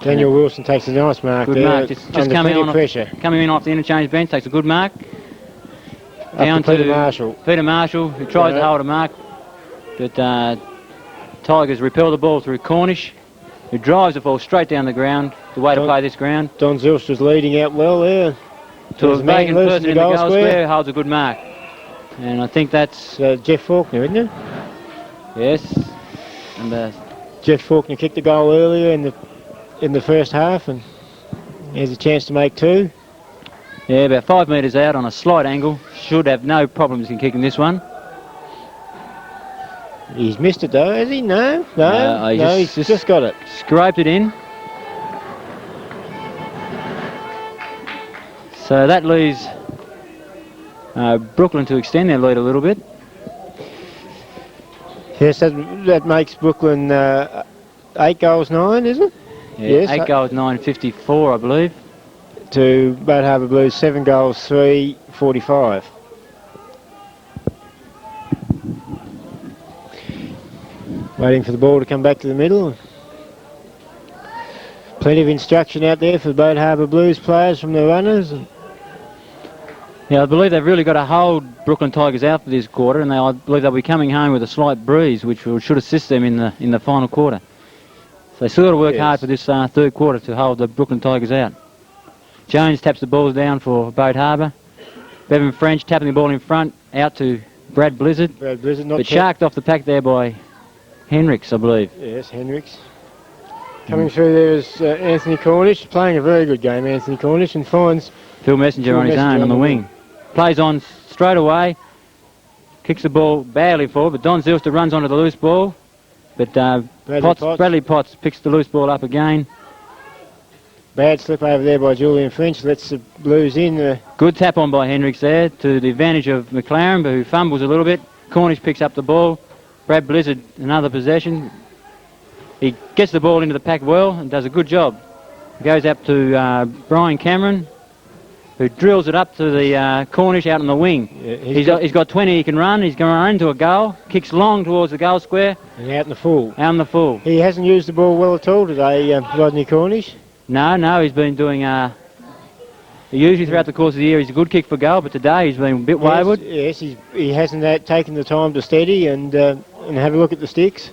Daniel Wilson takes a nice mark good there. Mark. Just coming in pressure. Coming in off the interchange bench, takes a good mark. Down to Peter Marshall. Peter Marshall, who tries to hold a mark. But Tigers repel the ball through Cornish, who drives the ball straight down the ground. The way to play this ground. Don Zilstra's leading out well there. To a vacant person in the goal square, holds a good mark. And I think that's... Jeff Faulkner, isn't it? Yes. And Jeff Faulkner kicked the goal earlier in the first half, and he has a chance to make two. Yeah, about 5 metres out on a slight angle. Should have no problems in kicking this one. He's missed it though, has he? No, he's just got it. Scraped it in. So that leaves Brooklyn to extend their lead a little bit. Yes, that makes Brooklyn 8 goals 9, isn't it? Yeah, Yes. 8 goals 9.54, I believe. To Boat Harbour Blues 7 goals 3.45. Waiting for the ball to come back to the middle. Plenty of instruction out there for the Boat Harbour Blues players from their runners. Yeah, I believe they've really got to hold Brooklyn Tigers out for this quarter, and I believe they'll be coming home with a slight breeze, which should assist them in the final quarter. So they still got to work hard for this third quarter to hold the Brooklyn Tigers out. Jones taps the balls down for Boat Harbour. Bevan French tapping the ball in front, out to Brad Blizzard. Brad Blizzard, not but sharked off the pack there by Henricks, I believe. Yes, Henricks. Coming through there is Anthony Cornish, playing a very good game, Anthony Cornish, and finds Phil Messenger on his own on the wing. Plays on straight away, kicks the ball badly forward, but Don Zilster runs onto the loose ball. But Bradley Potts picks the loose ball up again. Bad slip over there by Julian French, lets the Blues in. Good tap on by Henricks there to the advantage of McLaren, who fumbles a little bit. Cornish picks up the ball. Brad Blizzard, another possession. He gets the ball into the pack well and does a good job. Goes up to Brian Cameron, who drills it up to the Cornish out on the wing. Yeah, he's got 20 he can run. He's going to run into a goal. Kicks long towards the goal square. And out in the full. Out in the full. He hasn't used the ball well at all today, Rodney Cornish. No, he's been doing... usually throughout the course of the year he's a good kick for goal, but today he's been a bit wayward. Yes, he hasn't taken the time to steady and have a look at the sticks.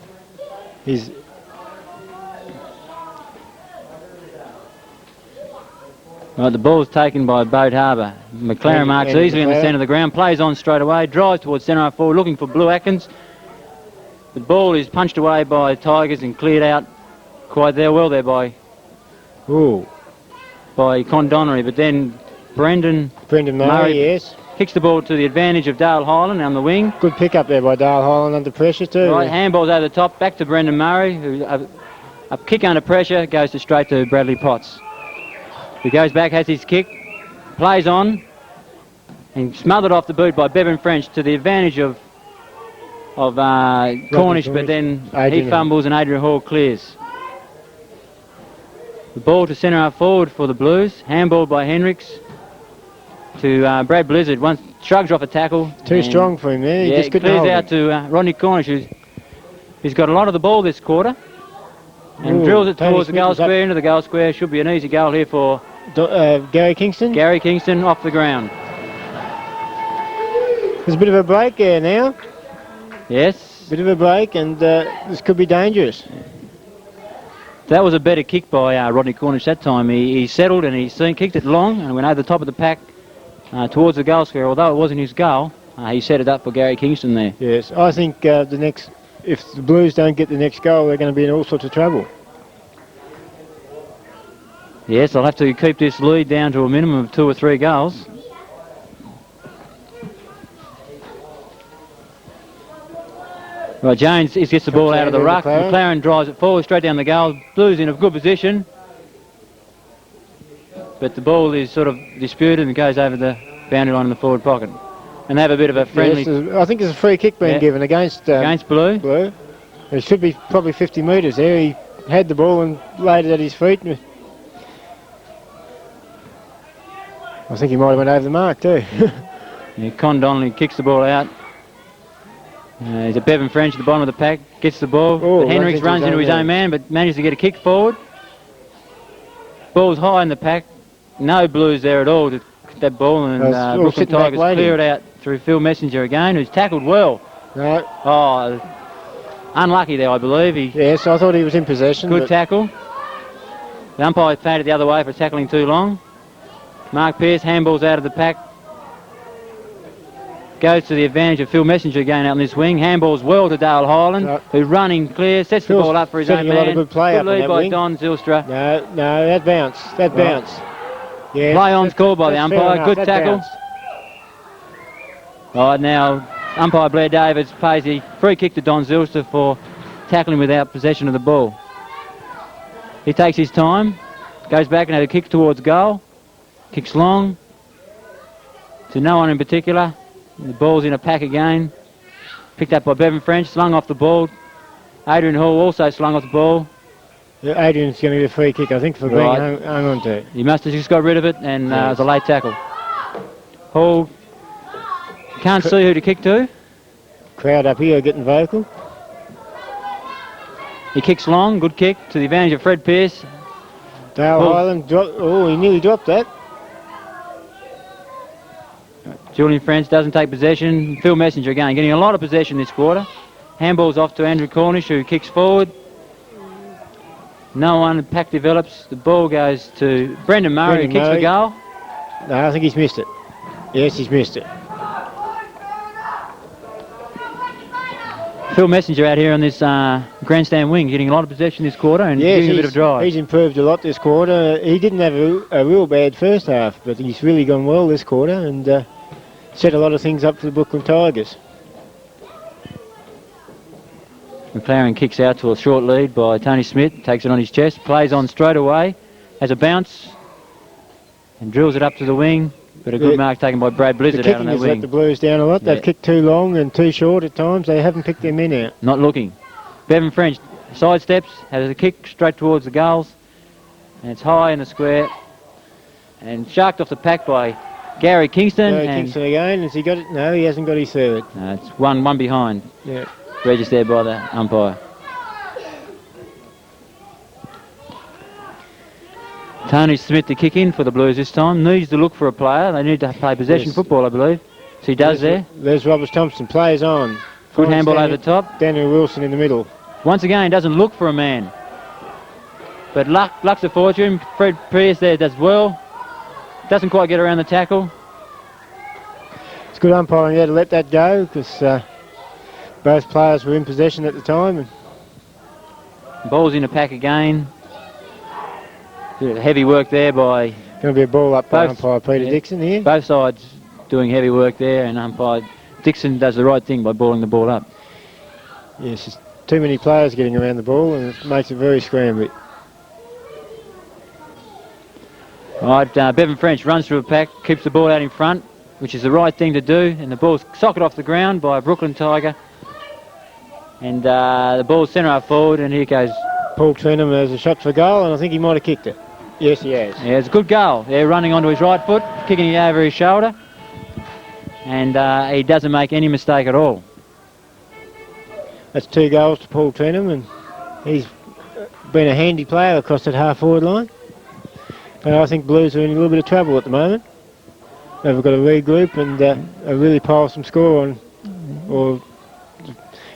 Right, the ball's taken by Boat Harbour. McLaren marks easily in the centre of the ground, plays on straight away, drives towards centre half forward, looking for Blue Atkins. The ball is punched away by Tigers and cleared out quite well there by Condonnery, but then Brendan Murray, yes, kicks the ball to the advantage of Dale Hyland on the wing. Good pick up there by Dale Hyland under pressure too. Right, handballs over the top, back to Brendan Murray, who a kick under pressure goes straight to Bradley Potts. He goes back, has his kick, plays on, and smothered off the boot by Bevan French to the advantage of Cornish, but then he fumbles and Adrian Hall clears. The ball to centre half forward for the Blues, handballed by Henricks to Brad Blizzard. Once shrugs off a tackle. Too strong for him there. He just couldn't hold it. Clears out to Rodney Cornish, who's got a lot of the ball this quarter, and drills it towards the goal square, into the goal square. Should be an easy goal here for Gary Kingston. Gary Kingston off the ground. There's a bit of a break there now. Yes. Bit of a break, and this could be dangerous. That was a better kick by Rodney Cornish that time. He settled and he kicked it long and went over the top of the pack towards the goal square. Although it wasn't his goal, he set it up for Gary Kingston there. Yes, I think if the Blues don't get the next goal, they're going to be in all sorts of trouble. Yes, they'll have to keep this lead down to a minimum of 2 or 3 goals. Right, Jones gets the ball out of the ruck. McLaren drives it forward, straight down the goal. Blues in a good position. But the ball is sort of disputed and goes over the boundary line in the forward pocket. And they have a bit of a friendly... Yes, I think there's a free kick being given against Blue. It should be probably 50 metres there. He had the ball and laid it at his feet. I think he might have went over the mark too. Con Donnelly kicks the ball out. He's a Bevan French at the bottom of the pack, gets the ball. But Henricks runs into his own man, but manages to get a kick forward. Ball's high in the pack. No Blues there at all to that ball, and Brooklyn Tigers clear it out through Phil Messenger again, who's tackled well. No. Oh, unlucky there, I believe. Yes, I thought he was in possession. Good tackle. The umpire paid it the other way for tackling too long. Mark Pearce handballs out of the pack. Goes to the advantage of Phil Messenger again out on this wing. Handballs well to Dale Hyland, who's running clear, sets the ball up for his own man. A lot of good play up lead by wing. Don Zilstra. No, that bounced. That bounced. Yeah, play on score by the umpire. Good tackle. Right, now umpire Blair Davids pays a free kick to Don Zilstra for tackling without possession of the ball. He takes his time, goes back and has a kick towards goal, kicks long, to no one in particular. The ball's in a pack again. Picked up by Bevan French, slung off the ball. Adrian Hall also slung off the ball. Yeah, Adrian's going to get a free kick, I think, for being hung on to. He must have just got rid of it, and it was a late tackle. Hall can't see who to kick to. Crowd up here are getting vocal. He kicks long, good kick to the advantage of Fred Pearce. Dale Highland, he nearly dropped that. Julian French doesn't take possession. Phil Messenger again, getting a lot of possession this quarter. Handball's off to Andrew Cornish, who kicks forward. No one, the pack develops. The ball goes to Brendan Murray, who kicks the goal. No, I think he's missed it. Yes, he's missed it. Phil Messenger out here on this grandstand wing, getting a lot of possession this quarter and giving a bit of drive. He's improved a lot this quarter. He didn't have a real bad first half, but he's really gone well this quarter and set a lot of things up for the Brooklyn Tigers. McLaren kicks out to a short lead by Tony Smith, takes it on his chest, plays on straight away, has a bounce and drills it up to the wing. But a good mark taken by Brad Blizzard out on that wing. The kicking has let the Blues down a lot. They've kicked too long and too short at times. They haven't picked their men out. Not looking. Bevan French sidesteps, has a kick straight towards the goals. And it's high in the square. And sharked off the pack by Gary Kingston. Gary Kingston again. Has he got it? No, he hasn't got his third. No, it's one behind. Yeah. Registered by the umpire. Tony Smith to kick in for the Blues this time. Needs to look for a player. They need to play possession football, I believe. So he does there. There's Robert Thompson. Plays on. Good handball over the top. Daniel Wilson in the middle. Once again, doesn't look for a man. But luck's a fortune. Fred Pearce there does well. Doesn't quite get around the tackle. It's good umpiring there to let that go because both players were in possession at the time. And ball's in the pack again. Heavy work there by... Going to be a ball up by umpire Peter Dixon here. Both sides doing heavy work there, and umpire Dixon does the right thing by balling the ball up. Yes, there's too many players getting around the ball and it makes it very scrambly. Right, Bevan French runs through a pack, keeps the ball out in front, which is the right thing to do, and the ball's socket off the ground by a Brooklyn Tiger. And the ball's centre up forward, and here goes... Paul Trenham has a shot for goal, and I think he might have kicked it. Yes, he has. Yeah, it's a good goal. They're running onto his right foot, kicking it over his shoulder. And he doesn't make any mistake at all. That's 2 goals to Paul Trenham, and he's been a handy player across that half-forward line. But I think Blues are in a little bit of trouble at the moment. They've got to regroup and really pile some score on, or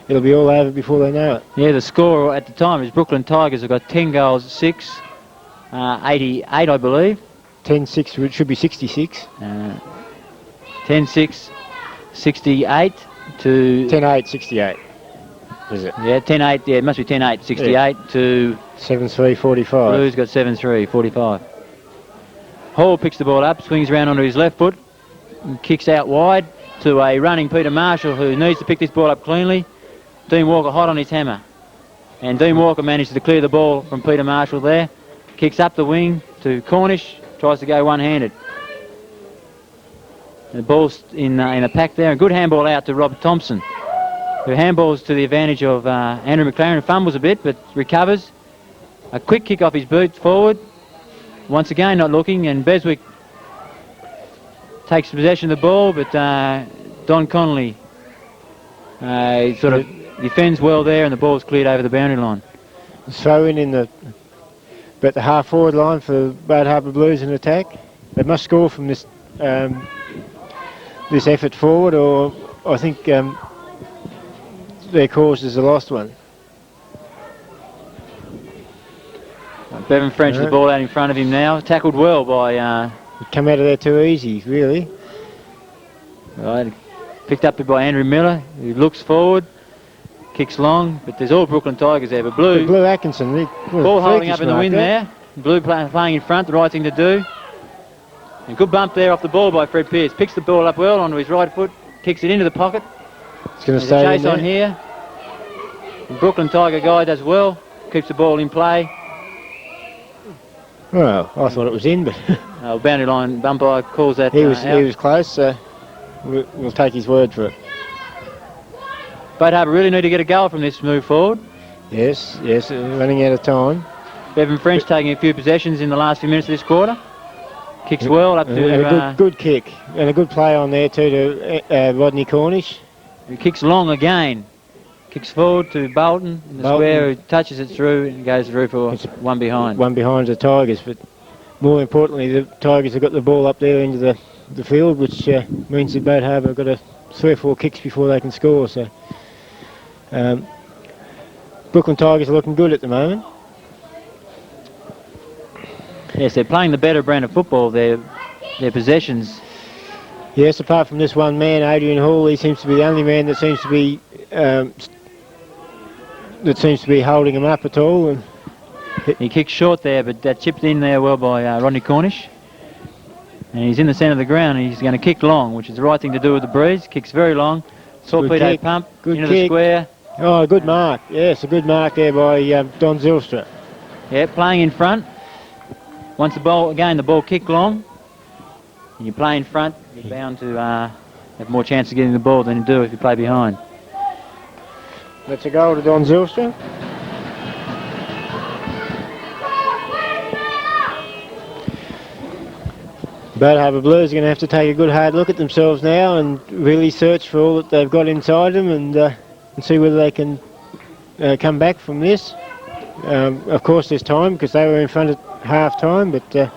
it'll be all over before they know it. Yeah, the score at the time is Brooklyn Tigers have got 10 goals, 6, 88, I believe. 10-6, it should be 66. 10-6, 68 to... 10-8, 68, is it? Yeah, 10-8, yeah, it must be 10-8, 68 to... 7-3, 45. Blues got 7-3, 45. Hall picks the ball up, swings around onto his left foot, and kicks out wide to a running Peter Marshall who needs to pick this ball up cleanly. Dean Walker hot on his hammer. And Dean Walker manages to clear the ball from Peter Marshall there. Kicks up the wing to Cornish, tries to go one-handed. The ball's in a pack there. A good handball out to Robert Thompson, who handballs to the advantage of Andrew McLaren, who fumbles a bit but recovers. A quick kick off his boot forward. Once again not looking, and Beswick takes possession of the ball, but Don Connolly sort of defends well there, and the ball's cleared over the boundary line. Throw in the half-forward line for Bad Harbour Blues in attack. They must score from this this effort forward, or I think their cause is a lost one. Bevan French with the ball out in front of him now. Tackled well by... Come out of there too easy, really. Right, picked up by Andrew Miller, who looks forward, kicks long, but there's all Brooklyn Tigers there. But Blue Atkinson, ball holding up in the wind there. Blue playing in front, the right thing to do. A good bump there off the ball by Fred Pearce. Picks the ball up well onto his right foot, kicks it into the pocket. It's going to stay chase on here. The Brooklyn Tiger guy does well, keeps the ball in play. Well, I thought it was in, but Boundary line umpire calls that he was close. we'll take his word for it. Boat Harbour really need to get a goal from this move forward. Yes, running out of time. Bevan French taking a few possessions in the last few minutes of this quarter. Kicks well up to... And a good kick. And a good play on there too to Rodney Cornish. He kicks long again. Kicks forward to Bolton in the square, who touches it through and goes through for one behind. One behind the Tigers, but more importantly, the Tigers have got the ball up there into the field, which means that Boat Harbour have got 3 or 4 kicks before they can score. So Brooklyn Tigers are looking good at the moment. Yes, they're playing the better brand of football. Their possessions. Yes, apart from this one man, Adrian Hall, he seems to be the only man that seems to be holding him up at all. And he kicks short there, but that chipped in there well by Rodney Cornish. And he's in the centre of the ground, and he's going to kick long, which is the right thing to do with the breeze. Kicks very long. Torpedo pump into the square. Oh, good mark. Yes, a good mark there by Don Zylstra. Yeah, playing in front. Once the ball kicked long, and you play in front, you're bound to have more chance of getting the ball than you do if you play behind. That's a goal to Don Zylstra. Boat Harbour Blues are going to have to take a good hard look at themselves now and really search for all that they've got inside them and see whether they can come back from this. Of course there's time because they were in front at half time, but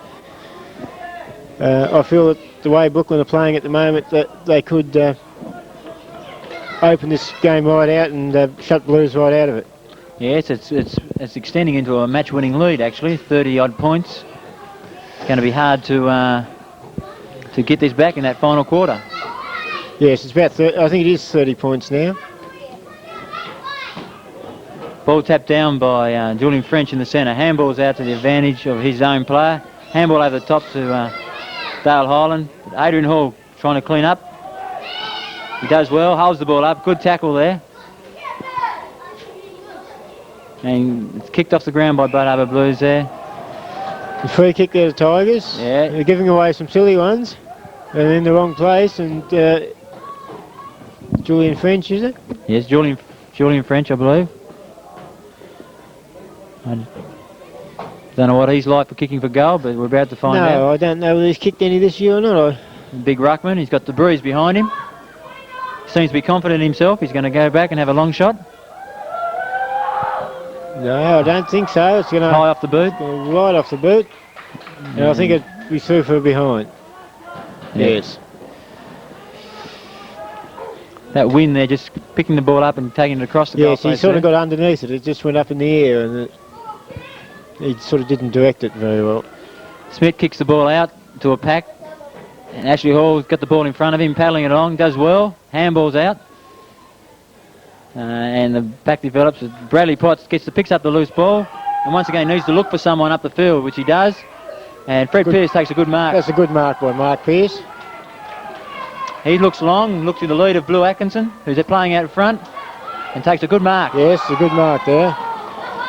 I feel that the way Brooklyn are playing at the moment that they could open this game right out and shut Blues right out of it. Yes, it's extending into a match-winning lead actually, 30-odd points. It's going to be hard to get this back in that final quarter. Yes, it's about I think it is 30 points now. Ball tapped down by Julian French in the centre. Handball's out to the advantage of his own player. Handball over the top to Dale Highland. Adrian Hall trying to clean up. He does well, holds the ball up. Good tackle there. And it's kicked off the ground by Boat Harbour Blues there. The free kick there to Tigers. Yeah. They're giving away some silly ones. And in the wrong place. And Julian French, is it? Yes, Julian French, I believe. I don't know what he's like for kicking for goal, but we're about to find out. No, I don't know whether he's kicked any this year or not. Big ruckman, he's got the breeze behind him. Seems to be confident in himself. He's going to go back and have a long shot. No, I don't think so. It's going to high off the boot. Right off the boot. And I think it'll be through for behind. Yeah. Yes. That wind there, just picking the ball up and taking it across the goal. Yes, he sort of got underneath it. It just went up in the air and he sort of didn't direct it very well. Smith kicks the ball out to a pack. And Ashley Hall's got the ball in front of him, paddling it along, does well. Handball's out. And the pack develops. Bradley Potts picks up the loose ball. And once again needs to look for someone up the field, which he does. And Fred Pearce takes a good mark. That's a good mark by Mark Pearce. He looks long, looks to the lead of Blue Atkinson, who's playing out front, and takes a good mark. Yes, a good mark there.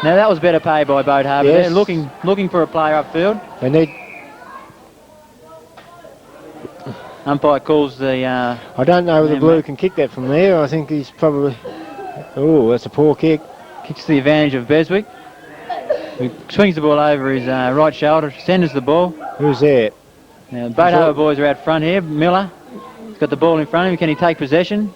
Now that was better play by Boat Harbour. Yes. They're looking for a player upfield. They need. Umpire calls the... I don't know whether Blue can kick that from there. I think he's probably... Oh, that's a poor kick. Kicks to the advantage of Beswick, who swings the ball over his right shoulder, centres the ball. Who's there? Now Boat Harbour boys are out front here. Miller has got the ball in front of him. Can he take possession?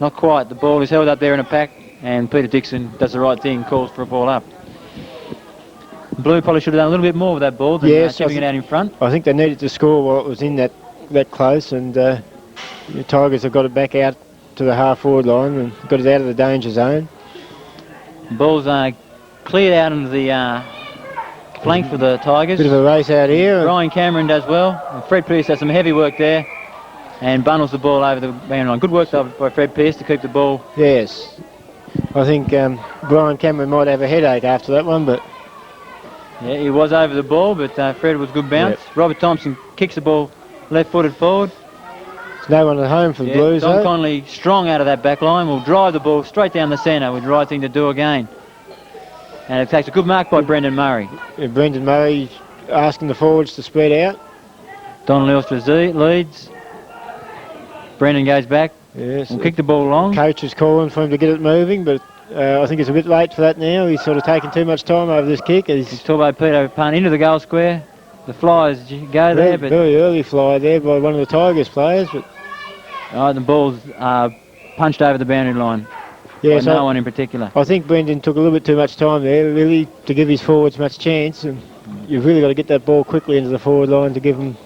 Not quite. The ball is held up there in a pack, and Peter Dixon does the right thing, calls for a ball up. Blue probably should have done a little bit more with that ball than chipping it out in front. I think they needed to score while it was in that close, and the Tigers have got it back out to the half-forward line and got it out of the danger zone. Ball's cleared out into the flank for the Tigers. Bit of a race out here. Ryan Cameron does well. And Fred Pearce does some heavy work there and bundles the ball over the boundary line. Good work by Fred Pearce to keep the ball. Yes. I think Brian Cameron might have a headache after that one, but... Yeah, he was over the ball, but Fred was good bounce. Yep. Robert Thompson kicks the ball left-footed forward. There's no one at home for the Blues, Don though. Connolly, strong out of that back line, will drive the ball straight down the centre with the right thing to do again. And it takes a good mark by Brendan Murray. Yeah, Brendan Murray asking the forwards to spread out. Donald Ilstra leads. Brendan goes back. Yes. We'll kick the ball along. Coach is calling for him to get it moving, but I think it's a bit late for that now. He's sort of taking too much time over this kick. He's Torbo Peter punt into the goal square. The flyers go there, but very early fly there by one of the Tigers players. But the ball's punched over the boundary line. Yeah, no one in particular. I think Brendan took a little bit too much time there, really, to give his forwards much chance. And you've really got to get that ball quickly into the forward line to give them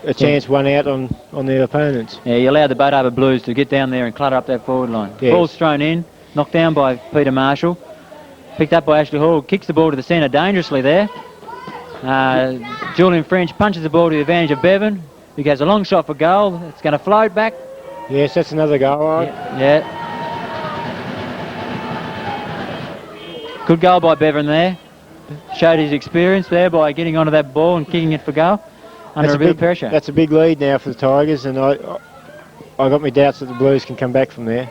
a chance one out on their opponents. Yeah, you allowed the Boat Harbour Blues to get down there and clutter up that forward line. Yes. Ball's thrown in, knocked down by Peter Marshall, picked up by Ashley Hall, kicks the ball to the centre dangerously there. Julian French punches the ball to the advantage of Bevan, who gets a long shot for goal. It's going to float back. Yes, that's another goal, right? Yeah. Good goal by Bevan there. Showed his experience there by getting onto that ball and kicking it for goal under a bit of pressure. That's a big lead now for the Tigers, and I got my doubts that the Blues can come back from there.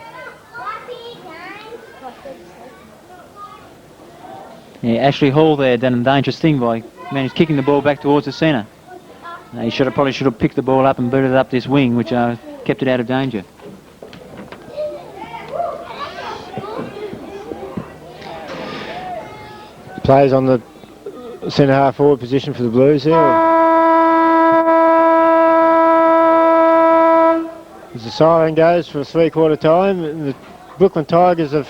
Yeah, Ashley Hall there done a dangerous thing by kicking the ball back towards the centre. He probably should have picked the ball up and booted it up this wing, which kept it out of danger. Players on the centre half forward position for the Blues there. As the siren goes for 3/4 time, and the Brooklyn Tigers have,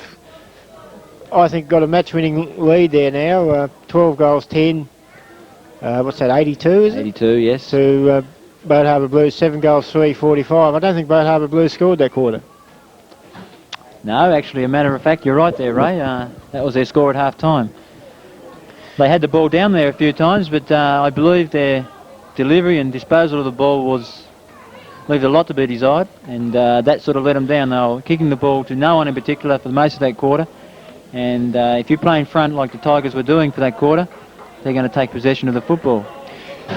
I think, got a match-winning lead there now. 12 goals, 10. What's that, 82, is it? 82, yes. To Boat Harbour Blues, 7 goals, 3, 45. I don't think Boat Harbour Blues scored that quarter. No, actually, a matter of fact, you're right there, Ray. That was their score at half-time. They had the ball down there a few times, but I believe their delivery and disposal of the ball left a lot to be desired, and that sort of let them down. They were kicking the ball to no one in particular for most of that quarter, and if you play in front like the Tigers were doing for that quarter, they're going to take possession of the football.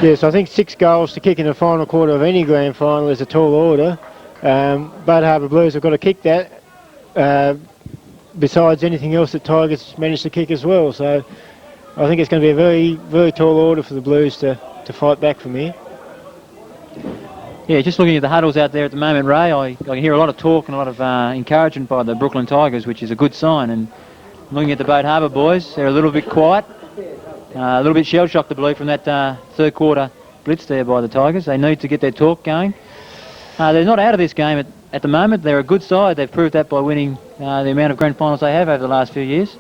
Yes, I think 6 goals to kick in the final quarter of any grand final is a tall order. Boat Harbour Blues have got to kick that, besides anything else that Tigers managed to kick as well. So I think it's going to be a very, very tall order for the Blues to fight back from here. Yeah, just looking at the huddles out there at the moment, Ray, I can hear a lot of talk and a lot of encouragement by the Brooklyn Tigers, which is a good sign. And looking at the Boat Harbour boys, they're a little bit quiet, a little bit shell-shocked, I believe, from that third quarter blitz there by the Tigers. They need to get their talk going. They're not out of this game at the moment. They're a good side. They've proved that by winning the amount of grand finals they have over the last few years.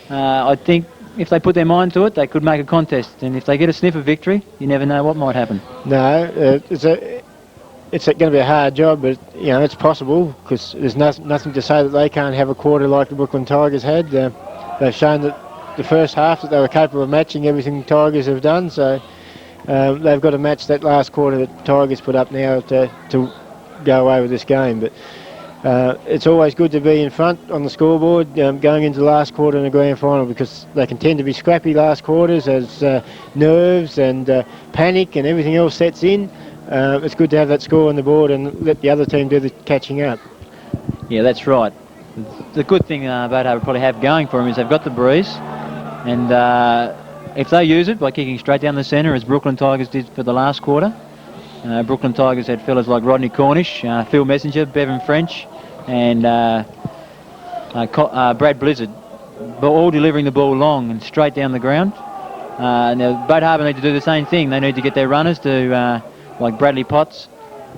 I think if they put their mind to it, they could make a contest. And if they get a sniff of victory, you never know what might happen. No, it's going to be a hard job, but it's possible, because there's nothing to say that they can't have a quarter like the Brooklyn Tigers had. They've shown that the first half that they were capable of matching everything the Tigers have done, so they've got to match that last quarter that the Tigers put up now to go away with this game. But it's always good to be in front on the scoreboard going into the last quarter in a grand final, because they can tend to be scrappy last quarters as nerves and panic and everything else sets in. It's good to have that score on the board and let the other team do the catching up. Yeah, that's right. The good thing Boat Harbour probably have going for them is they've got the breeze, and if they use it by kicking straight down the centre, as Brooklyn Tigers did for the last quarter. Brooklyn Tigers had fellas like Rodney Cornish, Phil Messenger, Bevan French, and Brad Blizzard, but all delivering the ball long and straight down the ground. Now Boat Harbour need to do the same thing. They need to get their runners to, like Bradley Potts,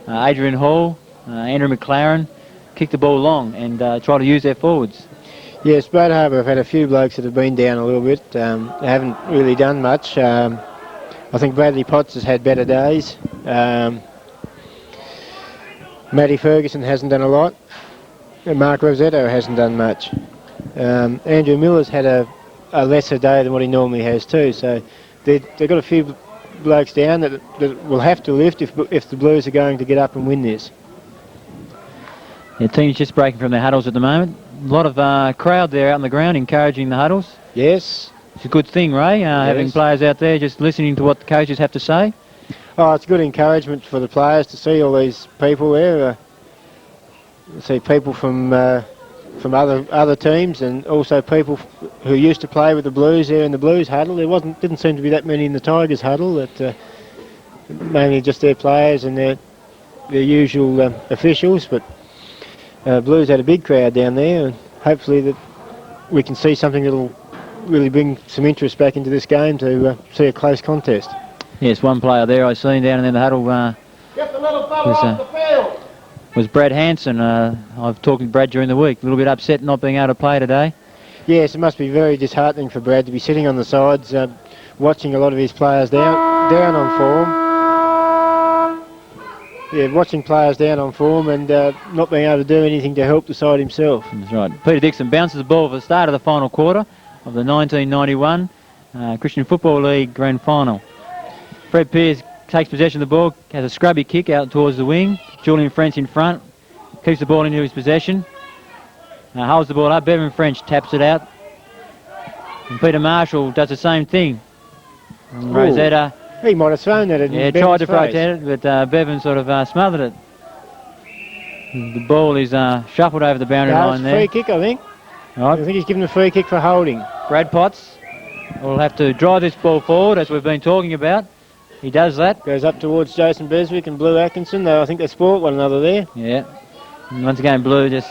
Adrian Hall, Andrew McLaren, kick the ball long and try to use their forwards. Yes, Boat Harbour have had a few blokes that have been down a little bit. They haven't really done much. I think Bradley Potts has had better days. Matty Ferguson hasn't done a lot. And Mark Rosetto hasn't done much. Andrew Miller's had a lesser day than what he normally has too. So they've got a few blokes down that will have to lift if the Blues are going to get up and win this. The team's just breaking from their huddles at the moment. A lot of crowd there out on the ground encouraging the huddles. Yes. It's a good thing, Ray, having players out there just listening to what the coaches have to say. Oh, it's good encouragement for the players to see all these people there. See people from other teams, and also people who used to play with the Blues there in the Blues huddle. Didn't seem to be that many in the Tigers huddle. Mainly just their players and their their usual officials, but Blues had a big crowd down there, and hopefully that we can see something that'll really bring some interest back into this game to see a close contest. Yes, one player there I seen down in the huddle was Brad Hanson. I've talked to Brad during the week, a little bit upset not being able to play today. Yes, it must be very disheartening for Brad to be sitting on the sides, watching a lot of his players down on form. Yeah, watching players down on form and not being able to do anything to help the side himself. That's right. Peter Dixon bounces the ball for the start of the final quarter of the 1991 Christian Football League Grand Final. Fred Pearce takes possession of the ball, has a scrubby kick out towards the wing. Julian French in front, keeps the ball into his possession. Holds the ball up, Bevan French taps it out. And Peter Marshall does the same thing. Rosetta. He might have thrown that in Bevan's tried to face. protect it, but Bevan sort of smothered it. The ball is shuffled over the boundary line there. Free kick, I think. Right. I think he's given a free kick for holding. Brad Potts will have to drive this ball forward, as we've been talking about. He does that. Goes up towards Jason Beswick and Blue Atkinson. I think they sport one another there. Yeah. And once again, Blue just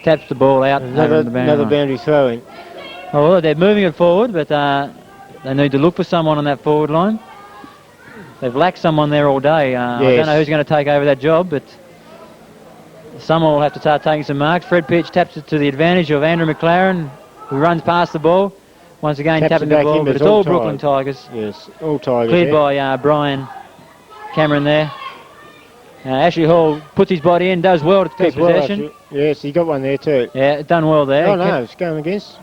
taps the ball out. Another boundary throwing. Oh, well, they're moving it forward, but they need to look for someone on that forward line. They've lacked someone there all day. I don't know who's going to take over that job, but someone will have to start taking some marks. Fred Pitch taps it to the advantage of Andrew McLaren, who runs past the ball. Once again, tapping the ball, but it's all Brooklyn Tigers. Yes, all Tigers. Cleared by Brian Cameron there. Ashley Hall puts his body in, does well to keep possession. Yes, he got one there too. Yeah, done well there. Oh no, it's going against.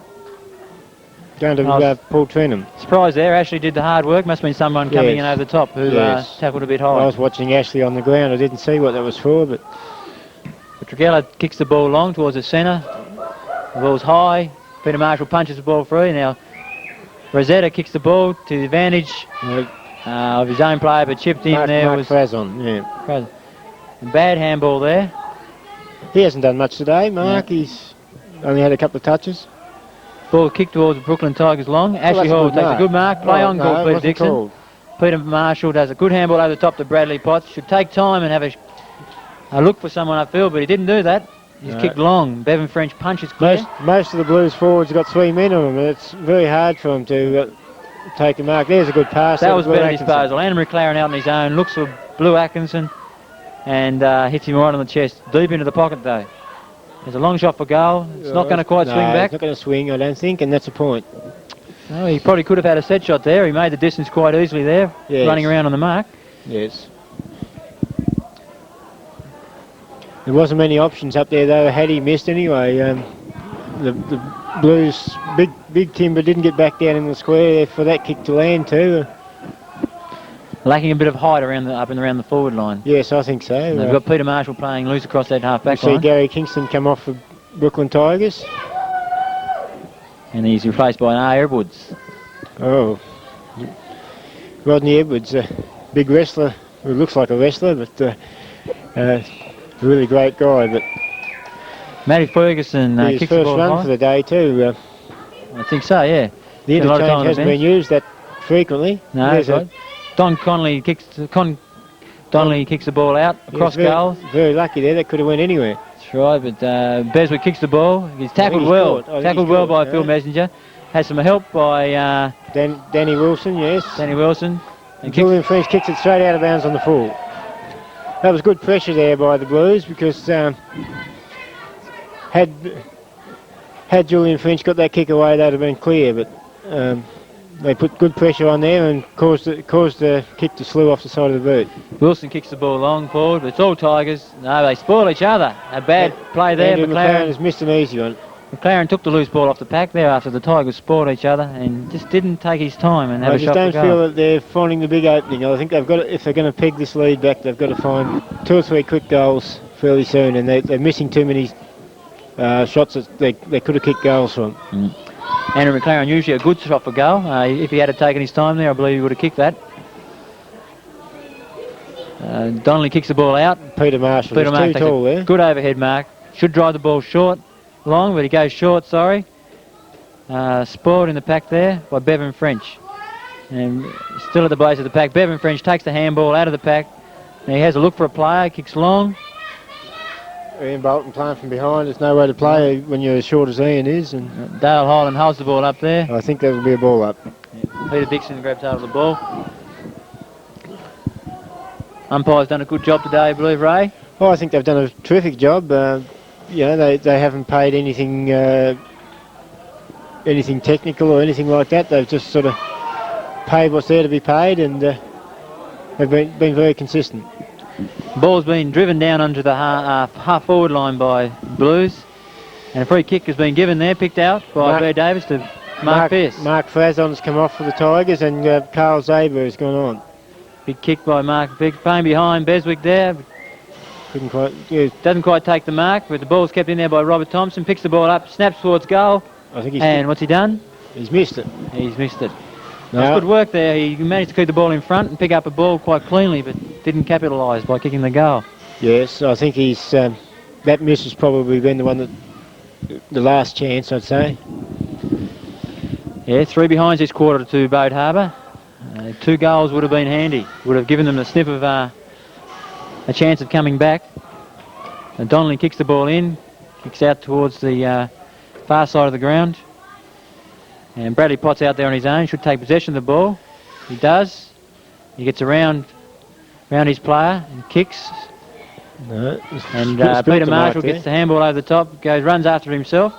Going to Paul Trenham. Surprised there, Ashley did the hard work. Must have been someone coming in over the top who tackled a bit high. I was watching Ashley on the ground, I didn't see what that was for, but Trigella kicks the ball long towards the centre. The ball's high. Peter Marshall punches the ball free. Now Rosetta kicks the ball to the advantage of his own player, but chipped in there. Mark Frazon, yeah. Bad handball there. He hasn't done much today, Mark. He's only had a couple of touches. Ball kicked towards the Brooklyn Tigers long. Ashley Hall takes a good mark. Play on called Peter Dixon. Called. Peter Marshall does a good handball over the top to Bradley Potts. Should take time and have a look for someone upfield, but he didn't do that. He's kicked long. Bevan French punches clear. Most of the Blues forwards have got 3 men on them, and it's very hard for them to take a mark. There's a good pass. That was better disposal. Andrew McLaren out on his own, looks for Blue Atkinson and hits him right on the chest. Deep into the pocket though. There's a long shot for goal. It's not going to quite swing back. It's not going to swing, I don't think, and that's a point. No, he probably could have had a set shot there. He made the distance quite easily there, running around on the mark. Yes. There wasn't many options up there though, had he missed anyway. The Blues, big timber didn't get back down in the square for that kick to land too. Lacking a bit of height up and around the forward line. Yes, I think so. And they've got Peter Marshall playing loose across that half-back line. See Gary Kingston come off for Brooklyn Tigers. And he's replaced by Edwards. Oh. Rodney Edwards, a big wrestler, who looks like a wrestler, but a really great guy. But Matty Ferguson kicks his the first ball run high. for the day too. I think so, yeah. The interchange hasn't been used that frequently. No, that's right. Don Connolly kicks the ball out across goal. Very lucky there. That could have went anywhere. That's right, but Beswick kicks the ball. He's tackled well. Tackled well by Phil Messenger. Has some help by Danny Wilson. Yes. Danny Wilson. And Julian French kicks it straight out of bounds on the full. That was good pressure there by the Blues because had Julian French got that kick away, that'd have been clear. But they put good pressure on there and caused the kick to slew off the side of the boot. Wilson kicks the ball long forward, but it's all Tigers. No, they spoil each other. A bad play there. McLaren has missed an easy one. McLaren took the loose ball off the pack there after the Tigers spoiled each other and just didn't take his time and have a shot. I just don't feel that they're finding the big opening. I think they've got to, if they're going to peg this lead back, they've got to find 2 or 3 quick goals fairly soon, and they're missing too many shots that they could have kicked goals from. Andrew McLaren usually a good shot for goal. If he had taken his time there, I believe he would have kicked that. Donnelly kicks the ball out. Peter Marshall too tall there. Good overhead mark. Should drive the ball long, but he goes short, sorry. Spoiled in the pack there by Bevan French. And still at the base of the pack, Bevan French takes the handball out of the pack, Now he has a look for a player, kicks long. Ian Bolton playing from behind. There's no way to play when you're as short as Ian is. And Dale Hyland holds the ball up there. I think that'll be a ball up. Peter Dixon grabs hold of the ball. Umpire's done a good job today, I believe, Ray. Oh, I think they've done a terrific job. You know, they haven't paid anything anything technical or anything like that. They've just sort of paid what's there to be paid, and they've been very consistent. Ball's been driven down onto the half forward line by Blues, and a free kick has been given there, picked out by Bear Davis to Mark Pearce. Mark Frazon's come off for the Tigers, and Carl Zaber has gone on. Big kick by Mark, big playing behind Beswick there. Couldn't quite, yeah. Doesn't quite take the mark, but the ball's kept in there by Robert Thompson. Picks the ball up, snaps towards goal. I think what's he done? He's missed it. He's missed it. No. That's good work there. He managed to keep the ball in front and pick up a ball quite cleanly, but didn't capitalise by kicking the goal. Yes, I think he's that miss has probably been the one that the last chance, I'd say. Yeah, 3 behinds this quarter to Boat Harbour. 2 goals would have been handy. Would have given them the snip of a chance of coming back. And Donnelly kicks the ball in, kicks out towards the far side of the ground. And Bradley Potts out there on his own, should take possession of the ball. He does. He gets around his player and kicks. No, and Peter Marshall gets the handball over the top, runs after himself.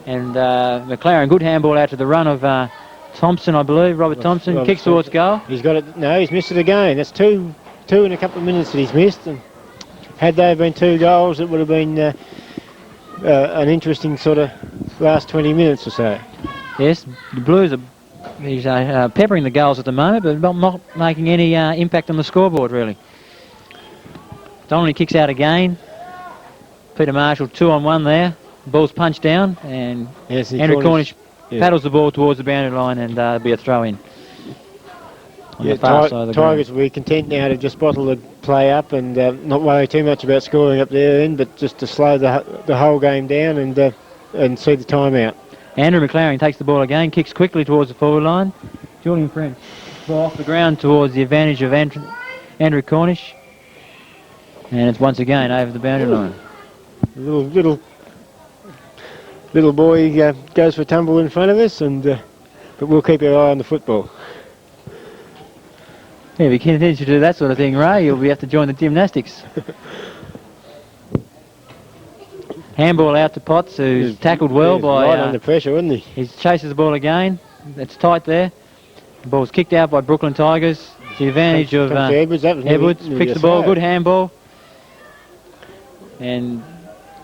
And McLaren, good handball out to the run of Thompson, I believe. Robert Thompson kicks towards goal. He's got it. No, he's missed it again. That's two in a couple of minutes that he's missed. And had there been 2 goals, it would have been an interesting sort of last 20 minutes or so. Yes, the Blues are peppering the goals at the moment, but not making any impact on the scoreboard, really. Donnelly kicks out again. Peter Marshall 2-on-1 there. The ball's punched down, and yes, Andrew Cornish paddles the ball towards the boundary line, and there'll be a throw-in. Yeah, Tigers will be content now to just bottle the play up and not worry too much about scoring up there, but just to slow the whole game down and see the time out. Andrew McLaren takes the ball again, kicks quickly towards the forward line. Julian French ball off the ground towards the advantage of Andrew Cornish, and it's once again over the boundary line. Little boy goes for a tumble in front of us, but we'll keep our eye on the football. Yeah, if you continue to do that sort of thing, Ray, you'll have to join the gymnastics. Handball out to Potts, who's tackled well by... right under pressure, wasn't he? He chases the ball again. It's tight there. The ball's kicked out by Brooklyn Tigers. The advantage of Edwards. Edwards picks the ball, good handball. And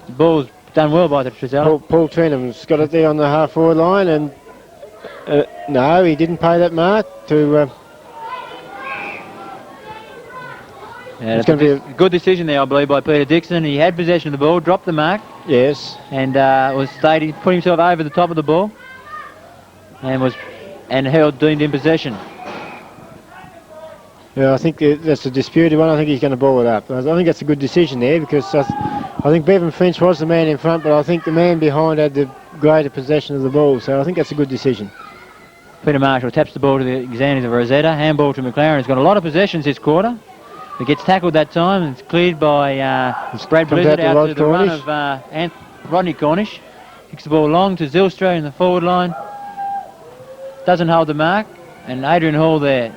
the ball's done well by the Trizella. Paul Trenham's got it there on the half-forward line, and no, he didn't pay that mark to... Yeah, it's going to be a good decision there, I believe, by Peter Dixon. He had possession of the ball, dropped the mark. Yes. And he put himself over the top of the ball, and held deemed in possession. Yeah, I think that's a disputed one. I think he's going to ball it up. I think that's a good decision there, because I think Bevan French was the man in front, but I think the man behind had the greater possession of the ball, so I think that's a good decision. Peter Marshall taps the ball to the examining of Rosetta. Handball to McLaren. He's got a lot of possessions this quarter. He gets tackled that time, and it's cleared by Brad Blizzard out to the run of Rodney Cornish. Kicks the ball long to Zylstra in the forward line. Doesn't hold the mark, and Adrian Hall there,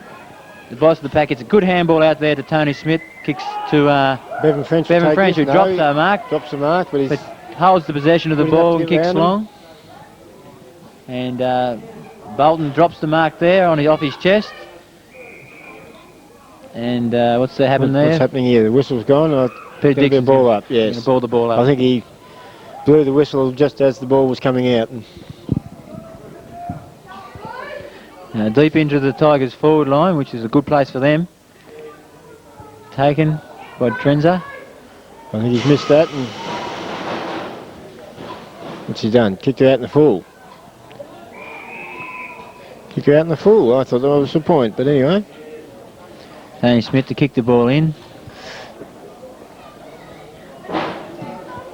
the boss of the pack, gets a good handball out there to Tony Smith. Kicks to Bevan French, who drops the mark. Drops the mark, but holds the possession of the ball and kicks long. And Bolton drops the mark there off his chest. And what's happened there? What's happening here? The whistle's gone. Peter Dixon's ball up. Yes. Ball the ball up. I think he blew the whistle just as the ball was coming out. Deep into the Tigers' forward line, which is a good place for them. Taken by Trenza. I think he's missed that. And what's he done? Kicked it out in the full. Kicked it out in the full. I thought that was the point, but anyway. Tony Smith to kick the ball in.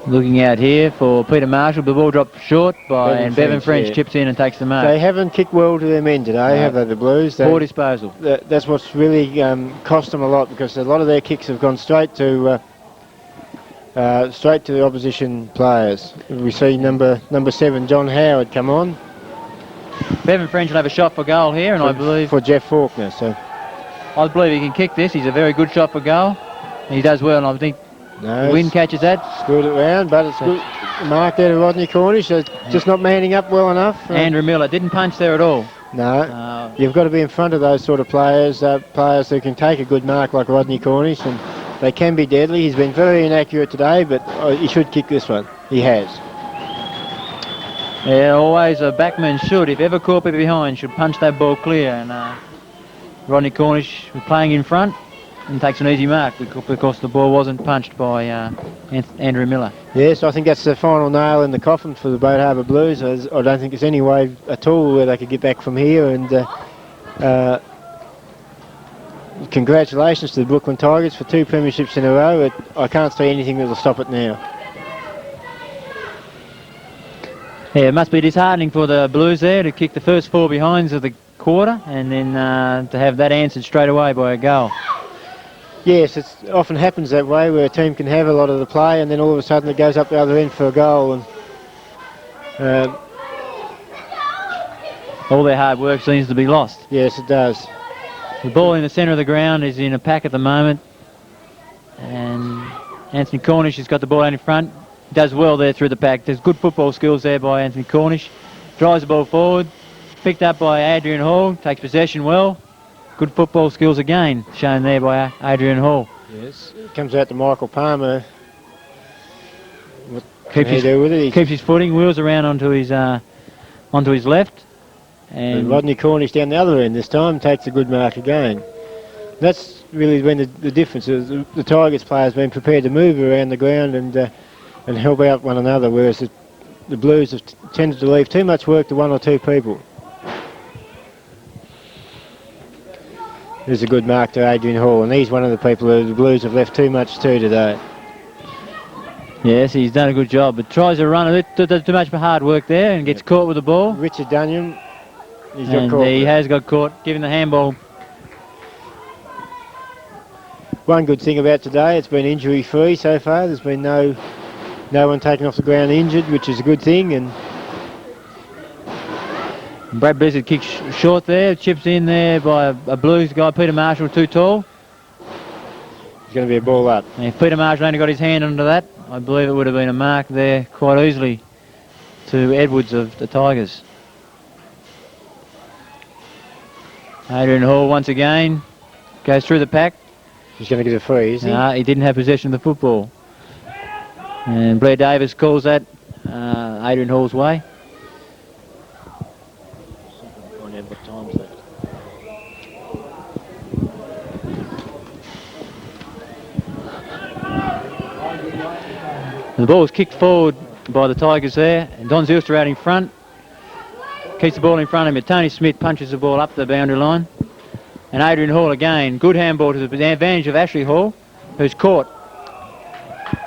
Looking out here for Peter Marshall. The ball dropped short and Bevan French yeah. chips in and takes the mark. They haven't kicked well to their men today, have they, the Blues? Poor disposal. That's what's really cost them a lot, because a lot of their kicks have gone straight to the opposition players. We see number 7, John Howard, come on. Bevan French will have a shot for goal here, and I believe for Jeff Faulkner. So I believe he can kick this. He's a very good shot for goal. He does well, and I think the wind catches that. Screwed it round, but it's good. Mark there to Rodney Cornish, so just not manning up well enough. Andrew Miller didn't punch there at all. No, you've got to be in front of those sort of players, players who can take a good mark like Rodney Cornish, and they can be deadly. He's been very inaccurate today, but he should kick this one. He has. Yeah, always a backman should, if ever caught behind, should punch that ball clear, and Rodney Cornish was playing in front and takes an easy mark because the ball wasn't punched by Andrew Miller. Yes, I think that's the final nail in the coffin for the Boat Harbour Blues. I don't think there's any way at all where they could get back from here, and congratulations to the Brooklyn Tigers for 2 premierships in a row. I can't see anything that will stop it now. Yeah, it must be disheartening for the Blues there to kick the first 4 behinds of the quarter and then to have that answered straight away by a goal. Yes, it often happens that way, where a team can have a lot of the play and then all of a sudden it goes up the other end for a goal. And all their hard work seems to be lost. Yes, it does. The ball in the centre of the ground is in a pack at the moment, and Anthony Cornish has got the ball out in front. Does well there through the pack. There's good football skills there by Anthony Cornish. Drives the ball forward, picked up by Adrian Hall, takes possession well. Good football skills again, shown there by Adrian Hall. Yes, comes out to Michael Palmer. What keeps can he do with it? Keeps his footing, wheels around onto his left. And Rodney Cornish down the other end this time, takes a good mark again. That's really been the difference. The Tigers players have been prepared to move around the ground and help out one another, whereas the Blues have tended to leave too much work to 1 or 2 people. There's a good mark to Adrian Hall, and he's one of the people who the Blues have left too much to today. Yes, he's done a good job, but tries to run a bit, does too much hard work there and gets caught with the ball. Richard Dunyan, he's got and caught. He has got caught, giving the handball. One good thing about today, it's been injury-free so far. There's been no one taken off the ground injured, which is a good thing. And Brad Blizzard kicks short there, chips in there by a Blues guy, Peter Marshall, too tall. It's going to be a ball up. And if Peter Marshall only got his hand under that, I believe it would have been a mark there quite easily to Edwards of the Tigers. Adrian Hall once again goes through the pack. He's going to get a free, is he? He didn't have possession of the football. And Blair Davis calls that Adrian Hall's way. The ball was kicked forward by the Tigers there, and Don Zilster out in front. Keeps the ball in front of him, but Tony Smith punches the ball up the boundary line. And Adrian Hall again, good handball to the advantage of Ashley Hall, who's caught.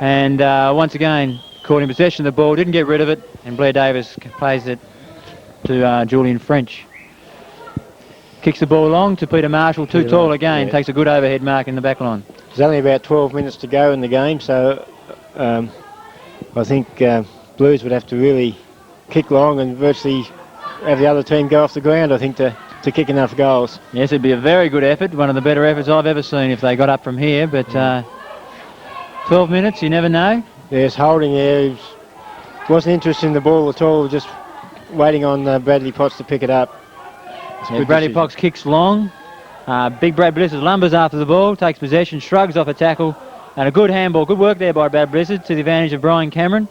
And once again, caught in possession of the ball, didn't get rid of it, and Blair Davis plays it to Julian French. Kicks the ball along to Peter Marshall, too tall again, takes a good overhead mark in the back line. There's only about 12 minutes to go in the game, so I think Blues would have to really kick long and virtually have the other team go off the ground, I think, to kick enough goals. Yes, it'd be a very good effort, one of the better efforts I've ever seen if they got up from here, but 12 minutes, you never know. Yes, Holding there, he wasn't interested in the ball at all, just waiting on Bradley Potts to pick it up. Yeah, Bradley Potts kicks long. Big Brad Blizzard lumbers after the ball, takes possession, shrugs off a tackle, and a good handball. Good work there by Brad Blizzard to the advantage of Brian Cameron,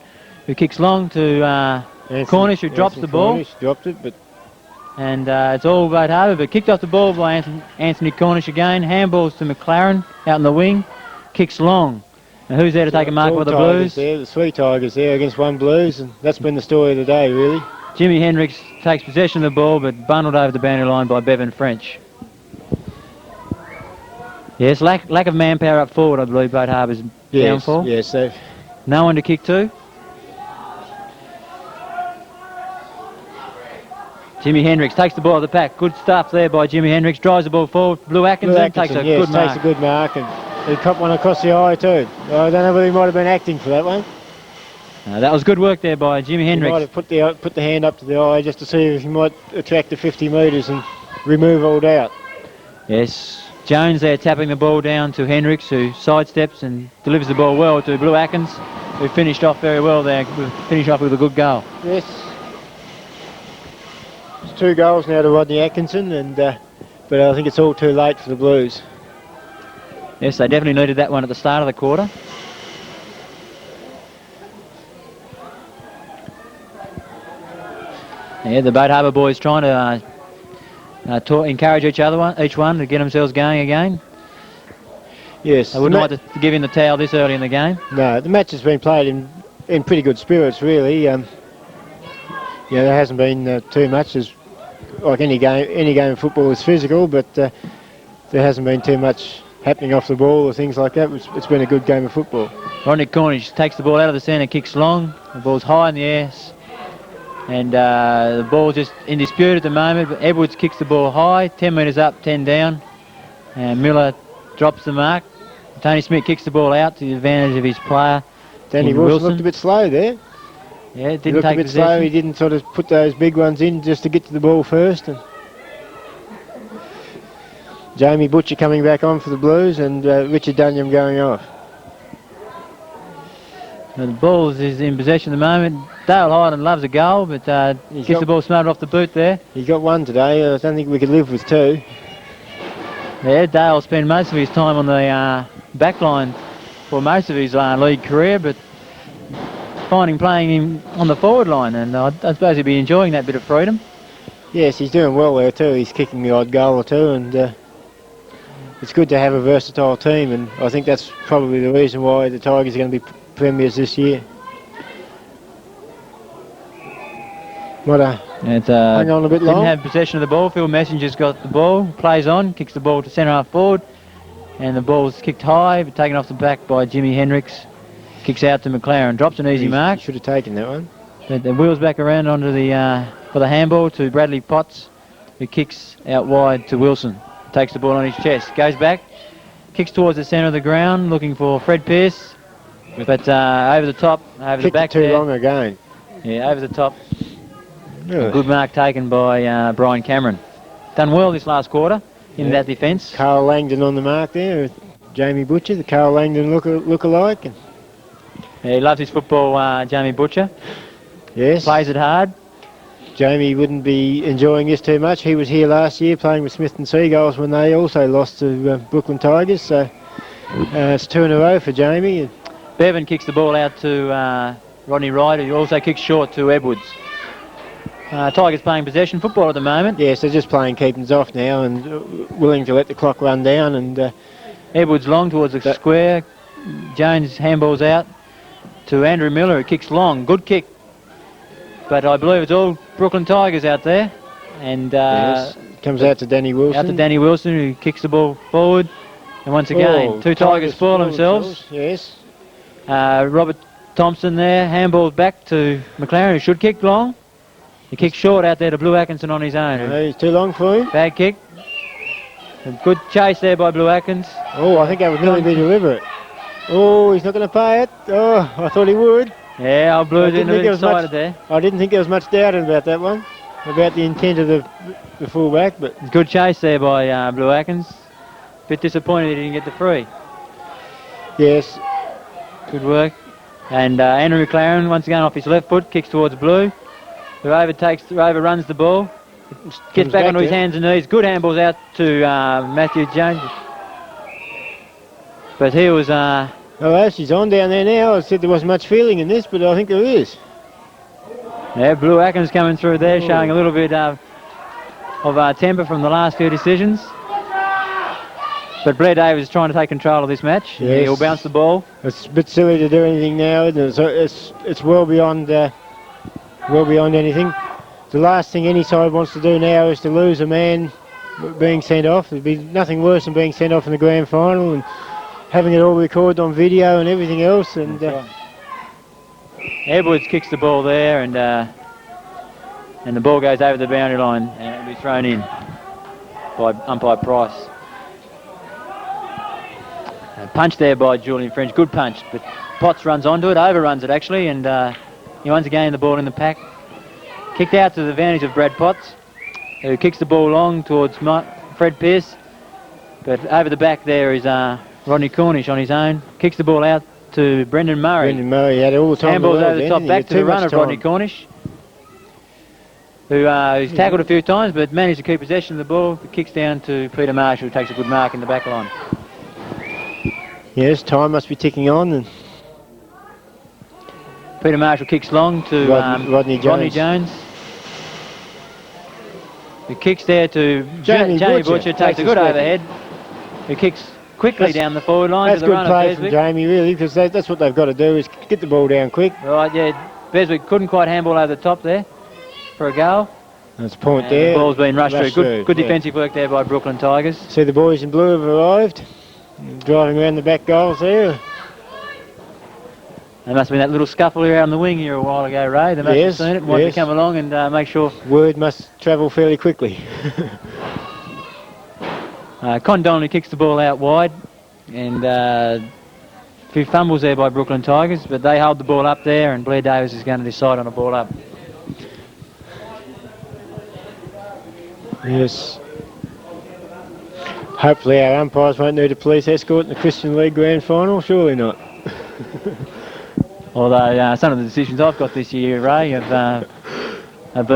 who kicks long to Cornish, who drops the ball. Cornish dropped it, but... And it's all Boat Harbour, but kicked off the ball by Anthony Cornish again. Handballs to McLaren out in the wing. Kicks long. And who's there to take a mark for the Blues? There, the 3 Tigers there against 1 Blues, and that's been the story of the day, really. Jimmy Hendricks takes possession of the ball, but bundled over the boundary line by Bevan French. Yes, lack of manpower up forward, I believe, Boat Harbour's downfall. Yes, no one to kick to. Jimmy Hendricks takes the ball at the pack. Good stuff there by Jimmy Hendricks. Drives the ball forward. Blue Atkinson takes a good mark. Takes a good mark, and he caught one across the eye too. I don't know whether he might have been acting for that one. That was good work there by Jimmy Hendricks. He might have put the hand up to the eye just to see if he might attract the 50 metres and remove all doubt. Yes, Jones there tapping the ball down to Hendricks, who sidesteps and delivers the ball well to Blue Atkins, who finished off very well there. Finished off with a good goal. Yes. It's 2 goals now to Rodney Atkinson, and but I think it's all too late for the Blues. Yes, they definitely needed that one at the start of the quarter. Yeah, the Boat Harbour boys trying to encourage each one to get themselves going again. Yes. They wouldn't like to give in the towel this early in the game. No, the match has been played in pretty good spirits, really. Yeah, there hasn't been too much. As like any game of football is physical, but there hasn't been too much happening off the ball or things like that. It's been a good game of football. Rodney Cornish takes the ball out of the centre, kicks long. The ball's high in the air. And the ball's just in dispute at the moment, but Edwards kicks the ball high, 10 metres up, 10 down, and Miller drops the mark. Tony Smith kicks the ball out to the advantage of his player, Danny Wilson looked a bit slow there. Yeah, He looked a bit slow. He didn't sort of put those big ones in just to get to the ball first. And Jamie Butcher coming back on for the Blues, and Richard Dunyam going off. The ball is in possession at the moment. Dale Hyland loves a goal, but gets the ball smarted off the boot there. He got one today. I don't think we could live with 2. Yeah, Dale spent most of his time on the back line for most of his league career, but finding playing him on the forward line, and I suppose he'd be enjoying that bit of freedom. Yes, he's doing well there too. He's kicking the odd goal or two, and it's good to have a versatile team, and I think that's probably the reason why the Tigers are going to be premiers this year. Hang on a bit long. Didn't have possession of the ball. Phil Messenger's got the ball, plays on, kicks the ball to centre half forward, and the ball's kicked high, but taken off the back by Jimmy Hendricks. Kicks out to McLaren, drops an easy mark. Should have taken that one. But the wheels back around onto the for the handball to Bradley Potts, who kicks out wide to Wilson. Takes the ball on his chest, goes back, kicks towards the centre of the ground, looking for Fred Pearce, but over the top, over the back too there. long again. Yeah, over the top. Really? Good mark taken by Brian Cameron. Done well this last quarter in that defence. Carl Langdon on the mark there with Jamie Butcher, the Carl Langdon look-alike. Yeah, he loves his football, Jamie Butcher. Yes. Plays it hard. Jamie wouldn't be enjoying this too much. He was here last year playing with Smith and Seagulls when they also lost to Brooklyn Tigers. So it's 2 in a row for Jamie. Bevan kicks the ball out to Rodney Wright, who also kicks short to Edwards. Tigers playing possession football at the moment. Yes, they're just playing keepings off now and willing to let the clock run down. And Edwards long towards the square. Jones handballs out to Andrew Miller, who kicks long. Good kick. But I believe it's all Brooklyn Tigers out there. And yes, comes out to Danny Wilson. Out to Danny Wilson, who kicks the ball forward. And once again, 2 Tigers spoil themselves. Yes. Robert Thompson there, handballs back to McLaren, who should kick long. He kicks short out there to Blue Atkinson on his own. No, he's too long for him. Bad kick. A good chase there by Blue Atkins. Oh, I think that would nearly be deliberate. Oh, he's not going to pay it. Oh, I thought he would. Yeah, old Blues in a bit excited there. I didn't think there was much doubt about that one, about the intent of the full-back. But good chase there by Blue Atkins. Bit disappointed he didn't get the free. Yes. Good work. And Andrew McLaren, once again off his left foot, kicks towards Blue. Who overruns the ball. Gets back onto his hands and knees. Good handballs out to Matthew Jones. But he was... Oh, she's on down there now. I said there wasn't much feeling in this, but I think there is. Yeah, Blue Atkins coming through there, showing a little bit of temper from the last few decisions. But Blair Davis is trying to take control of this match. Yes. He'll bounce the ball. It's a bit silly to do anything now, isn't it? It's well beyond anything. The last thing any side wants to do now is to lose a man being sent off. There'd be nothing worse than being sent off in the grand final and having it all recorded on video and everything else. And Edwards kicks the ball there, and And the ball goes over the boundary line and it'll be thrown in by umpire Price. Punch there by Julian French, good punch, but Potts runs onto it, overruns it actually, and he once again the ball in the pack. Kicked out to the advantage of Brad Potts, who kicks the ball long towards Fred Pearce, but over the back there is Rodney Cornish on his own, kicks the ball out to Brendan Murray. Brendan Murray had all the time. Handballs over the top, back to the run of Rodney Cornish, who's tackled a few times but managed to keep possession of the ball. It kicks down to Peter Marshall, who takes a good mark in the back line. Yes, time must be ticking on. And Peter Marshall kicks long to Rodney Jones. He kicks there to Jamie Butcher, takes a good overhead. He kicks quickly down the forward line to the run of Beswick. That's good play from Jamie, really, because that's what they've got to do, is get the ball down quick. Right, yeah. Beswick couldn't quite handball over the top there for a goal. That's a point there. The ball's been rushed through. Good defensive work there by Brooklyn Tigers. See, the boys in blue have arrived. Driving around the back goals there. There must have been that little scuffle around the wing here a while ago, Ray. They must have seen it and wanted to come along and make sure. Word must travel fairly quickly. Con Donnelly kicks the ball out wide, and a few fumbles there by Brooklyn Tigers, but they hold the ball up there, and Blair Davis is going to decide on a ball up. Yes. Hopefully our umpires won't need a police escort in the Christian League Grand Final. Surely not. Although some of the decisions I've got this year, Ray, I think I've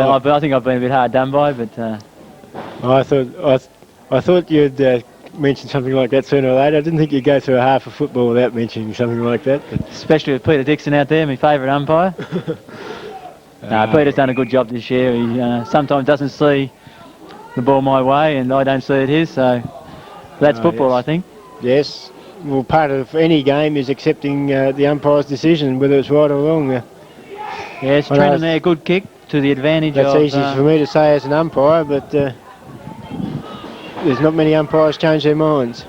been a bit hard done by, but I thought you'd mention something like that sooner or later. I didn't think you'd go through a half of football without mentioning something like that. But especially with Peter Dixon out there, my favourite umpire. Peter's done a good job this year. He sometimes doesn't see the ball my way, and I don't see it his, so that's football, yes. I think. Yes. Well, part of any game is accepting the umpire's decision, whether it's right or wrong. Yes, Trenton there, good kick to the advantage that's of... That's easy for me to say as an umpire, but there's not many umpires change their minds.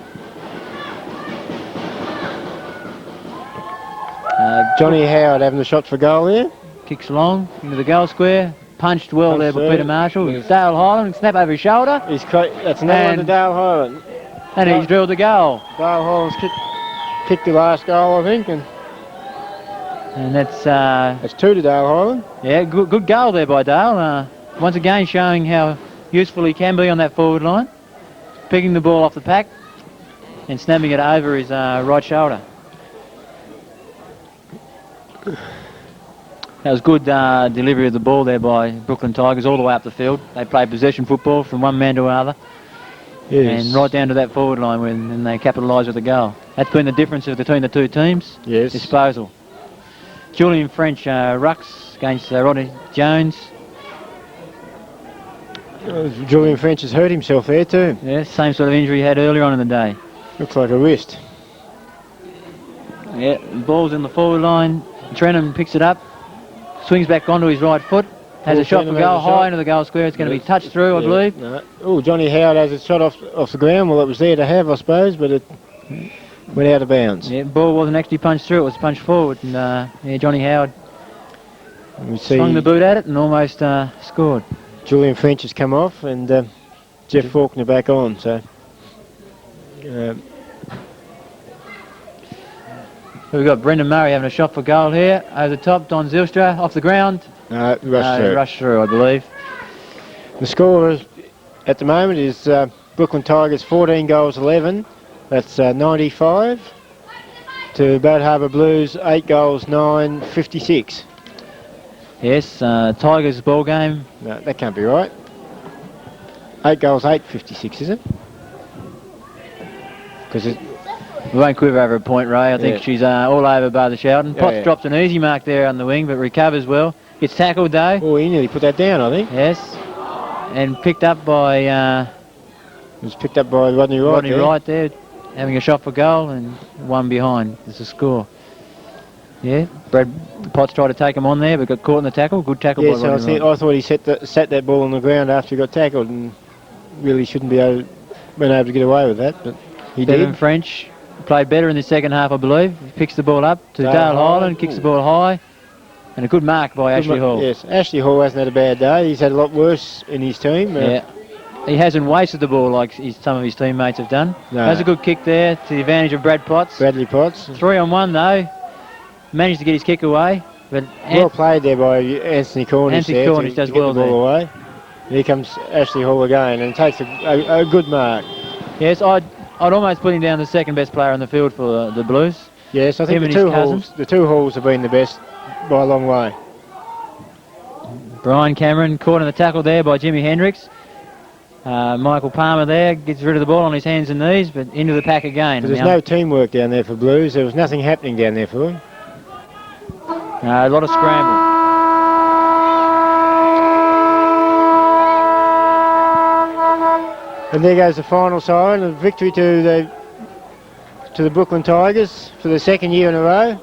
Johnny Howard having the shot for goal there. Kicks long into the goal square. Punched well there by Peter Marshall. Yes. Dale Highland, snap over his shoulder. That's another one to Dale Highland. And he's drilled the goal. Dale Highland's kicked the last goal, I think. And that's 2 to Dale Highland. Yeah, good goal there by Dale. Once again showing how useful he can be on that forward line. Picking the ball off the pack and snapping it over his right shoulder. That was good delivery of the ball there by Brooklyn Tigers all the way up the field. They played possession football from one man to another. Yes. And right down to that forward line when they capitalised with the goal. That's been the difference between the two teams. Yes. Disposal. Julian French rucks against Rodney Jones. Julian French has hurt himself there too. Yeah, same sort of injury he had earlier on in the day. Looks like a wrist. Yeah, the ball's in the forward line. Trenham picks it up. Swings back onto his right foot. Has a shot for goal, high into the goal square. It's going to be touched through, I believe. No. Oh, Johnny Howard has a shot off the ground. Well, it was there to have, I suppose, but it went out of bounds. Yeah, the ball wasn't actually punched through. It was punched forward. And yeah, Johnny Howard swung the boot at it and almost scored. Julian French has come off and Jeff Faulkner back on. So we've got Brendan Murray having a shot for goal here. Over the top, Don Zylstra off the ground. Rushed through, I believe. The score at the moment is Brooklyn Tigers 14 goals 11. That's 95. To Bad Harbour Blues 8 goals 9, 56. Yes, Tigers ball game. No, that can't be right. 8 goals 8, 56, is it? Because it... We won't quiver over a point, Ray. I think she's all over Bartha Shelton. Potts drops an easy mark there on the wing, but recovers well. Gets tackled though. Oh, he nearly put that down, I think. Yes. And picked up by... it was picked up by Rodney Wright. Rodney Wright there, having a shot for goal and one behind. There's a score. Yeah, Brad Potts tried to take him on there, but got caught in the tackle. Good tackle by Rodney Wright. I thought he sat that ball on the ground after he got tackled and really shouldn't been able to get away with that, but he did. French played better in the second half, I believe. He picks the ball up to Dale Highland, kicks the ball high. And a good mark by Ashley Hall. Yes, Ashley Hall hasn't had a bad day. He's had a lot worse in his team. Yeah. He hasn't wasted the ball like some of his teammates have done. No. Has a good kick there to the advantage of Bradley Potts. 3-on-1 though. Managed to get his kick away. But well played there by Anthony Cornish. Anthony Cornish does well there. Away. Here comes Ashley Hall again and takes a good mark. Yes, I'd almost put him down the second best player on the field for the Blues. Yes, I think the two Halls have been the best by a long way. Brian Cameron caught in the tackle there by Jimmy Hendricks. Michael Palmer there gets rid of the ball on his hands and knees, but into the pack again. There's no teamwork down there for Blues. There was nothing happening down there for them. A lot of scramble. And there goes the final siren, a victory to the Brooklyn Tigers for the second year in a row.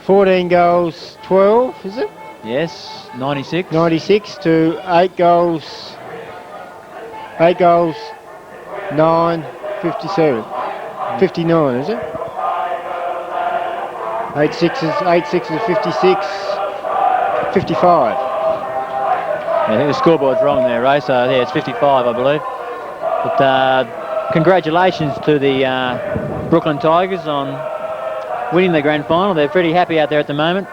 14 goals, 12, is it? Yes, 96. 96 to 8 goals, 9, 57. 59, is it? 8 sixes, 56, 55. I think the scoreboard's wrong there, Ray, so yeah, it's 55, I believe. But congratulations to the Brooklyn Tigers on winning the grand final. They're pretty happy out there at the moment.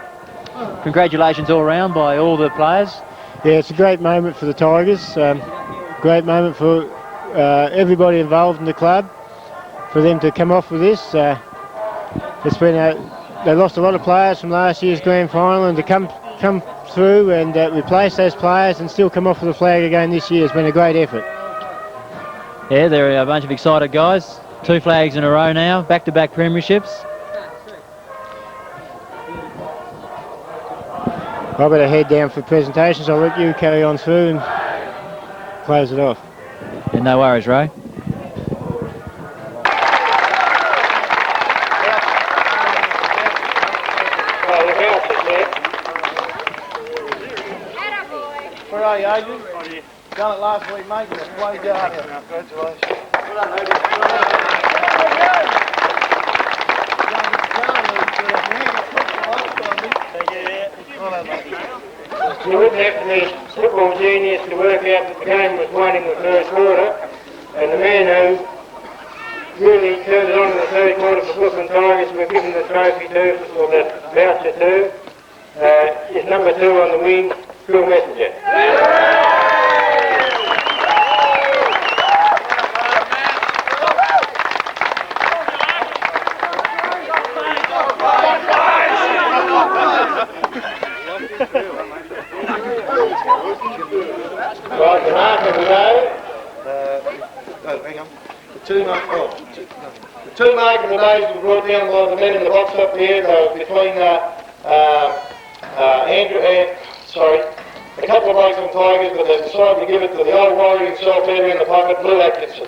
Congratulations all round by all the players. Yeah, it's a great moment for the Tigers. Great moment for everybody involved in the club. For them to come off with this. It's been they lost a lot of players from last year's grand final, and to come through and replace those players and still come off with a flag again this year has been a great effort. Yeah, they're a bunch of excited guys. 2 flags in a row now, back-to-back premierships. I better head down for presentations. I'll let you carry on through and close it off. Yeah, no worries, Ray. Where are you, Adrian? Done it last week, mate. It's way down here. Congratulations. You wouldn't have to be a football genius to work out that the game was won in the first quarter, and the man who really turned it on in the third quarter for Brooklyn Tigers we're giving the trophy to, or the voucher to, is number 2 on the wing, Phil Messenger. Right, the mark of the day. Hang on. The two mark of the days were brought down by the men in the box up there. They were between Andrew and, a couple of blokes from Tigers, but they decided to give it to the old warrior himself there in the pocket, Blue Atkinson.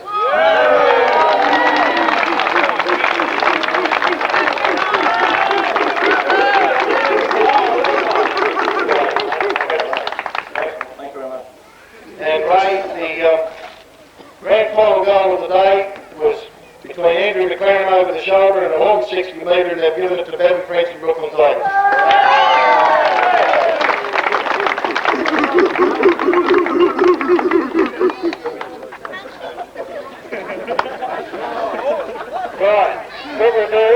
And Ray, the grand final goal of the day was between Andrew McLaren over the shoulder and a long 60 metre, and they've given it to Bevan French and Brooklyn Tigers. Right, what we'll do,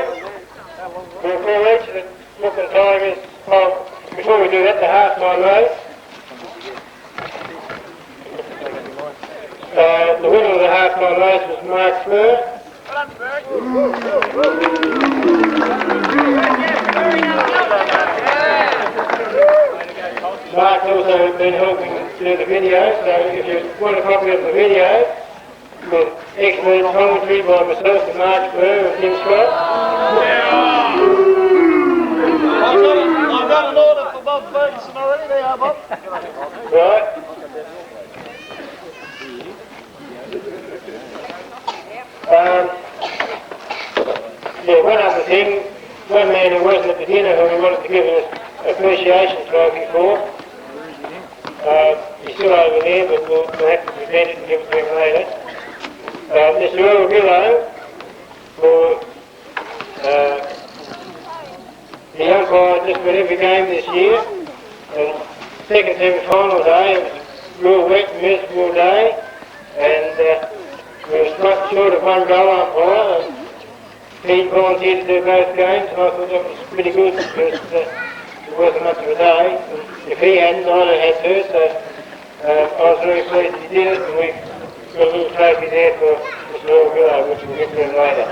we'll call each of the Brooklyn Tigers, before we do that, the half-time race. The winner of the half-time race was Mark Spur. Mark's also been helping do the video, so if you want a copy of the video, with excellent commentary by myself and Mark Spur and Tim Scott. I've got an order for Bob Ferguson already, there you are, Bob. Right. Yeah, one other thing, one man who wasn't at the dinner who we wanted to give an appreciation trophy for, he's still over there, but we'll have to present it and give it to him later. Mr. Earl Gillow for He umpired just about every game this year. And second semi-final day, it was a real wet and miserable day, and we were struck short of one goal umpire. He volunteered to do both games, and I thought that was pretty good because it wasn't much of a day. And if he hadn't, I'd have had to, so I was very pleased he did it, and we got a little trophy there for Mr. Orville, which we'll get to later.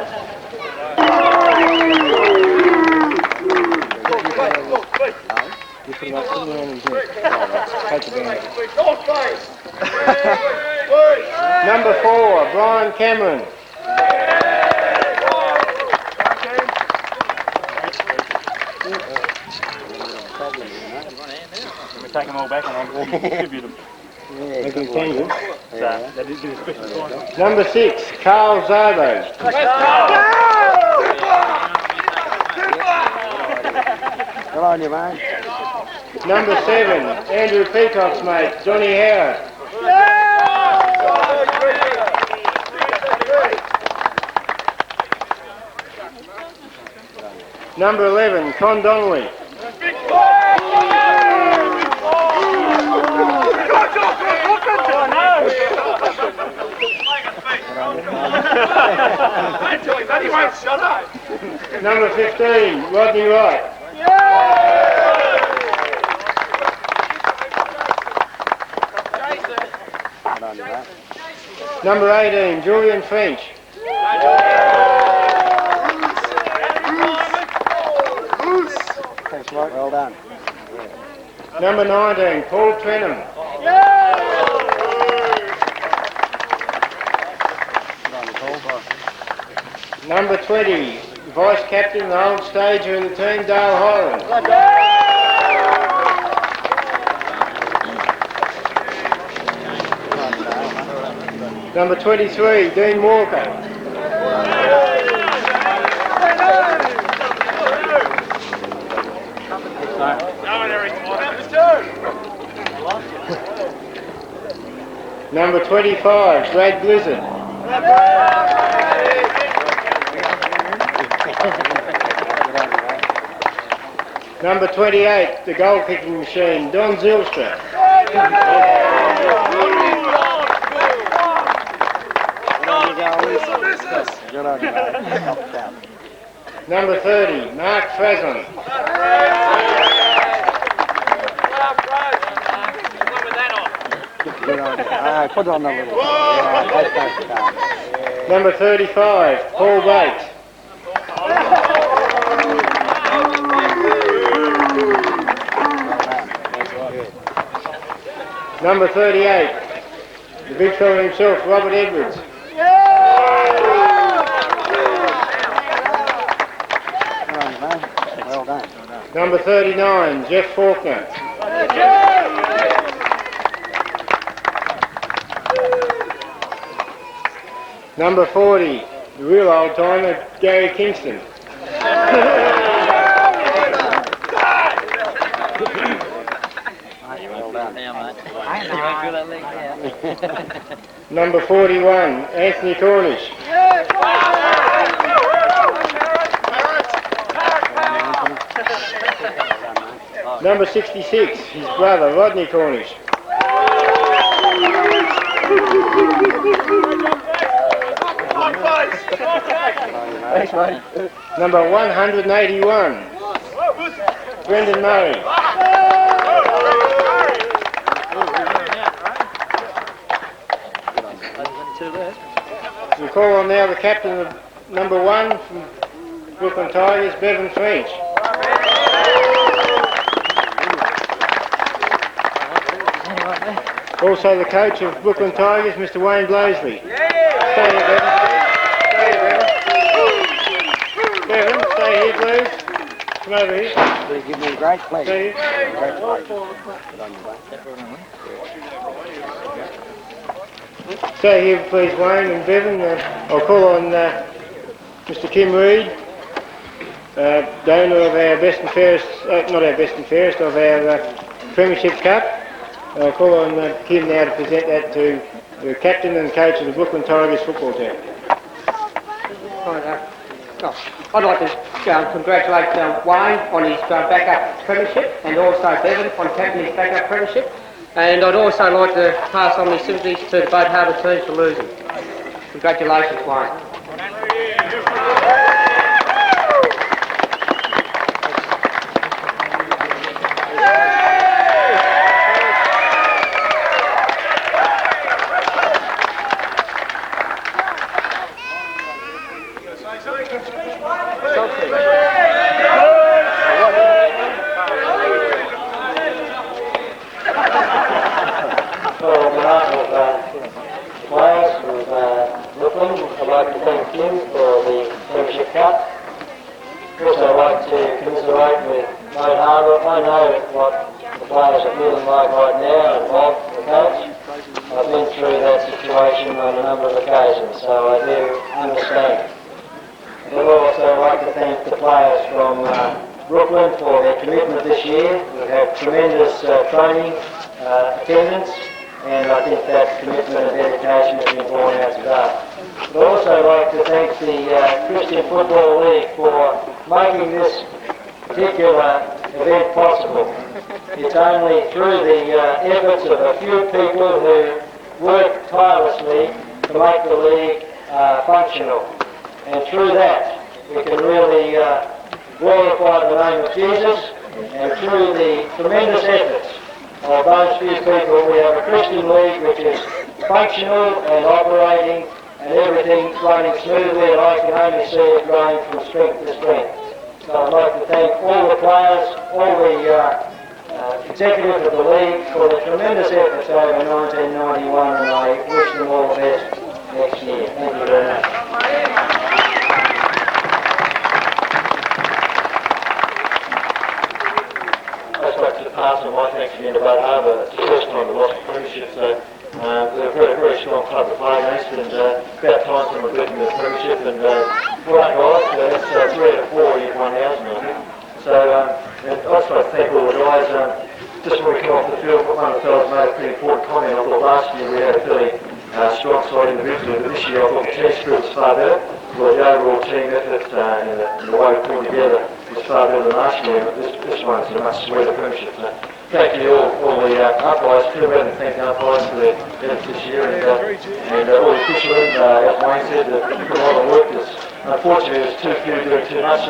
Number 4, Brian Cameron. We take them all back and I'll distribute them. Number 6, Carl Zabo. Good on you, mate. Number 7, Andrew Peacock's mate, Johnny Howard. Number 11, Con Donnelly. Number 15, Rodney Wright. Number 18, Julian French. Thanks, Mike. Well done. Number 19, Paul Trenham. Number 20, Vice Captain, the old stager of the team, Dale Highland. Number 23, Dean Walker. Number 25, Brad Blizzard. Number 28, the goal kicking machine, Don Zylstra. Number 30, Mark Frazon. Put on a little. Number 35, Paul Bates. Number 38, the big fella himself, Robert Edwards. Well done. Number 39, Jeff Faulkner. Number 40, the real old timer, Gary Kingston. Number 41, Anthony Cornish. Number 66, his brother, Rodney Cornish. Number 181, Brendan Murray. We call on now the captain of number 1 from Brooklyn Tigers, Bevan French. Also the coach of Brooklyn Tigers, Mr. Wayne Blaisley. Stay here, Bevan. Stay here, Bevan. Bevan, stay here, please. Come over here. They give me great pleasure. Stay here. Great pleasure. Good on you, mate. Stay here, please, Wayne and Bevan. I'll call on Mr. Kim Reid, donor of our best and fairest, not our best and fairest, of our Premiership Cup. I'll call on Kim now to present that to the captain and coach of the Brooklyn Tigers football team. I'd like to congratulate Wayne on his backup premiership and also Bevan on captaining his backup premiership. And I'd also like to pass on my sympathies to the Boat Harbour team for losing. Congratulations, Wayne. I'd like to thank Tim for the Premiership Cup. Also I'd like to commiserate with Boat Harbour. I know what the players are feeling like right now and Bob, the coach. I've been through that situation on a number of occasions, so I do understand. I'd also like to thank the players from Brooklyn for their commitment this year. We've had tremendous training, attendance, and I think that commitment and dedication has been borne out today. I'd also like to thank the Christian Football League for making this particular event possible. It's only through the efforts of a few people who work tirelessly to make the league functional. And through that, we can really glorify the name of Jesus, and through the tremendous efforts of those few people, we have a Christian league which is functional and operating and everything running smoothly, and I can only see it growing from strength to strength. So I'd like to thank all the players, all the executives of the league for the tremendous efforts over 1991, and I wish them all the best next year. Thank you very much. Pass on my thanks again to Boat Harbour. It's the first time we lost the premiership, so they're a very, very strong club to play against, and about time someone beat them in the premiership, and well done guys, that's 3 out of 4 you've won ours, I think. So and I just like to thank all the guys. Just when we come off the field, one of the fellas made a pretty important comment. I thought last year we had a fairly strong side individually, but this year I thought the team spirit was far better. Well, the overall team effort and the way we pulled together was far better than last year, but this one's a much sweeter premiership. So thank you all the umpires, too. Rather than thank the umpires for their efforts this year, and all the officials, as Wayne said, that put a lot of work. Unfortunately, there's too few doing too much.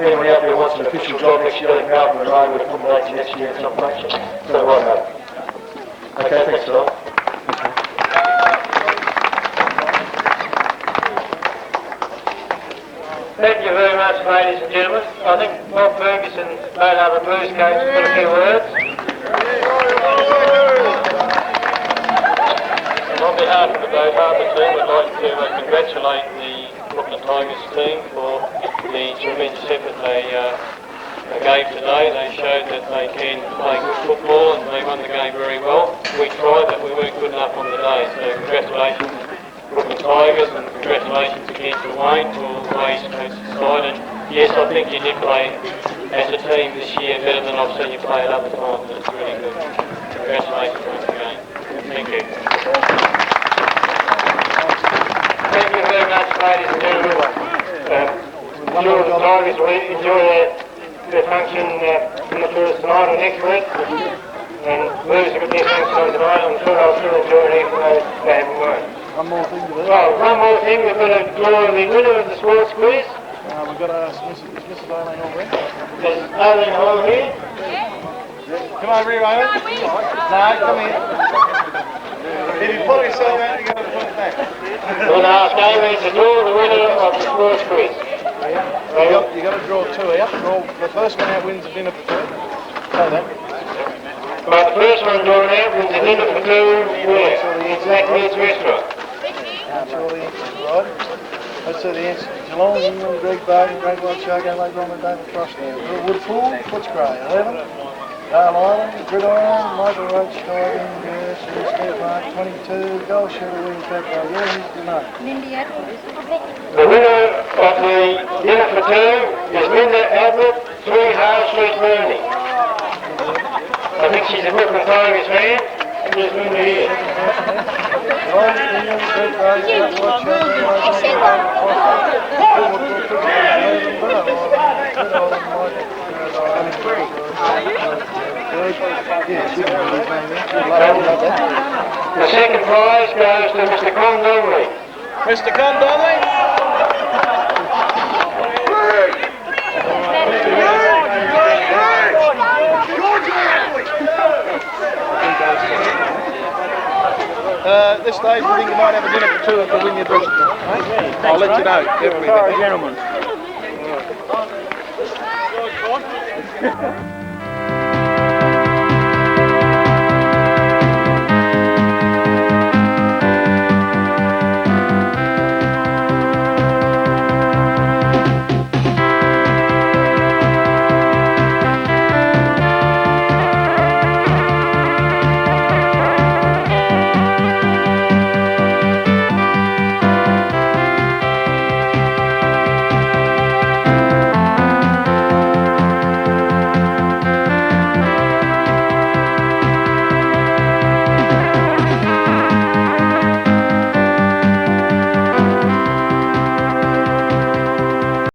Anyone out there wants an official job next year, they can help them and ride with them next year and something like that. So right now. Okay, thanks a lot. Thank you very much, ladies and gentlemen. I think Bob Ferguson, Boat Harbour Blues coach, has got a few words. And on behalf of the Boat Harbour team, I'd like to congratulate the Brooklyn Tigers team for the tremendous effort they gave today. They showed that they can play good football, and they won the game very well. We tried, but we weren't good enough on the day. So congratulations, Brooklyn Tigers, and congratulations again to Wayne for all the ways he coached the side. And yes, I think you did play as a team this year better than I've seen you play at other times, and it's really good. Congratulations once again. Thank you. Thank you very much, ladies and gentlemen. I'm sure the Tigers will enjoy their function in the tours tonight or next week. And Blues have got their function on tonight. I'm sure they'll still enjoy it even though they haven't won. One more thing to do. Well, one more thing. We've got to draw the winner of the sports quiz. We've got to ask Mrs. Eileen over there. Is Eileen Hall here? Come over here, Eileen. No, come here. If you pull yourself out, you got to put it back. We'll ask Amy to draw the winner of the sports quiz. You got to draw 2 out. The first one out wins the dinner for 2. Know that. Well, the first one drawn out wins the dinner for 2 where? It's Black Meats Restaurant. That's all the answers, right? Let's see the answer. Geelong, England, Greg Bargain, Great White Shark, Adelaide, Roman, David Frost. Woodpool, Footscray, 11. Dale Island, Gridiron, Michael Roach, Tigers, yes, Steve Mark, 22. Goal shooter, William Pepper. Yeah, he's the name. Lindy Edwards. The winner of the dinner for 2 is Linda Edwards, 3 Harbour Street, Mooney. I think she's a Brooklyn Tigers fan. Just when we're here. The second prize goes to Mr. Condolly. Mr. Condolly? At this stage, we think you might have a dinner for two to win your booster. I'll let you know. Definitely. Gentlemen.